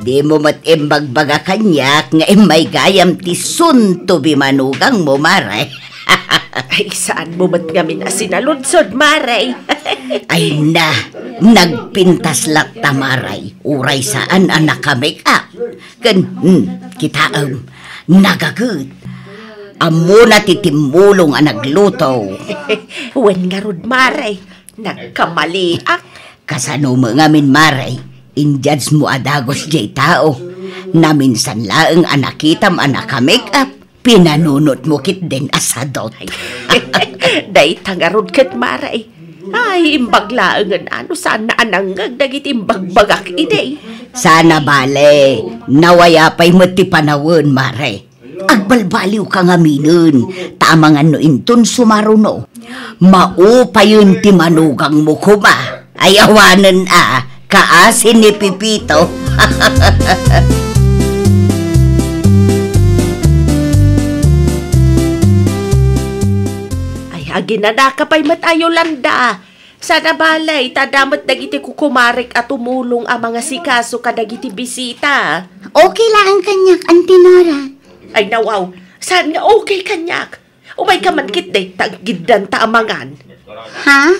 Di mo matimbagbaga kanyak nga may gayam ti sunto bimanugang mo, maray. Ay, saan mo mat ngamin asinaludsod, maray? Ay na, nagpintas lakta, maray. Uray saan ang naka-make-up. Kitaam, nagagut. Amo na titimulong ang nagluto. Wen nga rod, maray. Nagkamaliak. Kasano mo ngamin, maray. Injudge mo adagos jay tao. Naminsan laeng anakitam ang naka-make-up. Pinanunot mo kit din asadot. Day tangarod kat maray. Ay, imbaglaangan ano saan na anangag dagit imbagbagak ide. Sana bale, nawaya pa'y mati panawon, maray. Agbalbaliw ka nga minun, tamang ano intun sumaruno. Maupayon ti manugang mo kuma. Ay awanan kaasin ni Pipito. Aginanaka pa'y matayo landa. Sana balay, tadamat dagiti kukumarik at tumulong ang mga sikaso kadagiti bisita. Okay lang ang kanyak, Auntie Nora. Ay nawaw, saan nga okay kanyak? Umay ka man kit day, taggidan taamangan. Ha?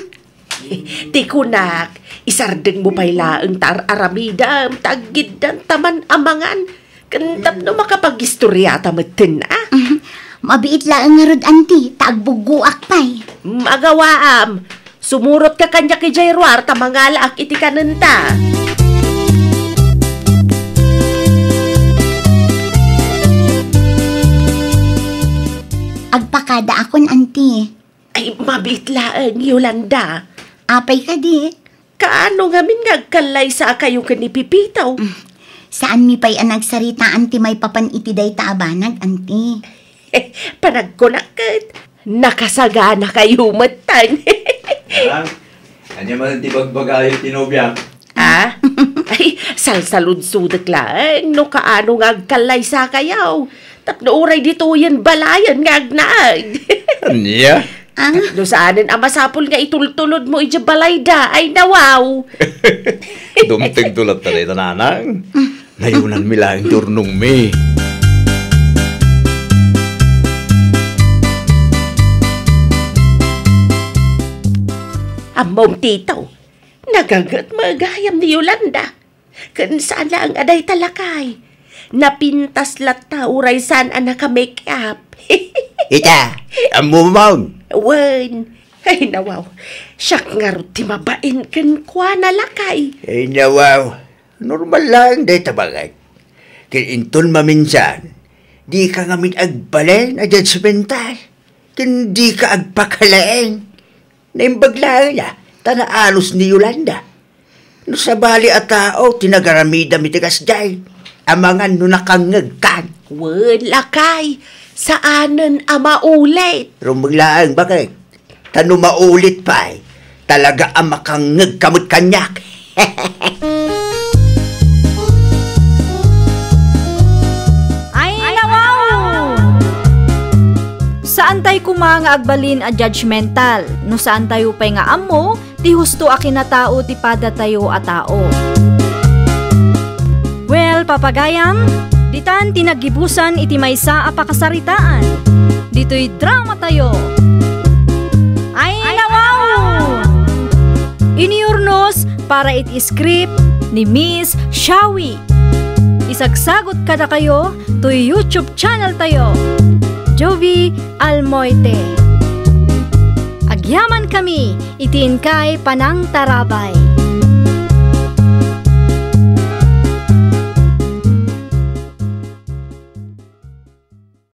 Di kunak, isardeng mo pa'y laang tar aramidam, taggidan taman amangan. Kantap no makapag-istoryata matin Mabiit lang nga rod, Auntie. Tagbuguak pa'y. Magawaam. Sumurot ka kanya kay Jairwar, tamangala ak iti kanenta. Agpakada akon, Auntie. Ay, mabiit lang, Yolanda. Apay ka di. Kaano nga min ngagkalay sa kayo ka ni Pipitaw? Saan mi pa'y nagsarita, Auntie, may papan itiday taabanag, Auntie? Panagkunakit. Nakasagana kayo matan. Anya man tibagbagayo tinobya. Ay, salsalud-sudak lang. No kaano ngagkalay sa kayaw. Tapno uray dito yan balayan ngagnag. Anya? No saanin ang masapol nga itultulod mo ija balayda. Ay nawaw. Dumting tulat na rin nanang. Nayunan mi lang turnong mi. Among titaw, nagagat magayam ni Yolanda. Kan saan lang aday talakay. Napintas lata uray saan ang naka-make-up. Ita, amumang. Wen, ay nawaw. Siyak nga rin timabain kan kwa nalakay. Ay nawaw, normal lang day tabagay. Kinintun maminsan, di ka ngamin agbalay na judgmental. Di ka agpakalain. Naimbaglaan niya, tanaalos ni Yolanda. No sa bali at tao, tinagaramida mitigas jay. Amangan no nakangagkan. Wen, lakay. Saanan ang maulit? Rumaglaan bakit? Tano maulit pa talaga ang makangag kamot kanyak. Saan tayo kumanga agbalin a judgmental, no saan tayo pa'y nga amo, ti husto a kinatao ti pada tayo a tao. Well, papagayam, ditan tinagibusan iti maysa a pakasaritaan. Dito'y drama tayo. Ay nawaw! Iniurnos para iti script ni Miss Shawi. Isagsagot kada kayo to YouTube channel tayo, Jovi Almoite. Agyaman kami, itiin kay Panang Tarabay.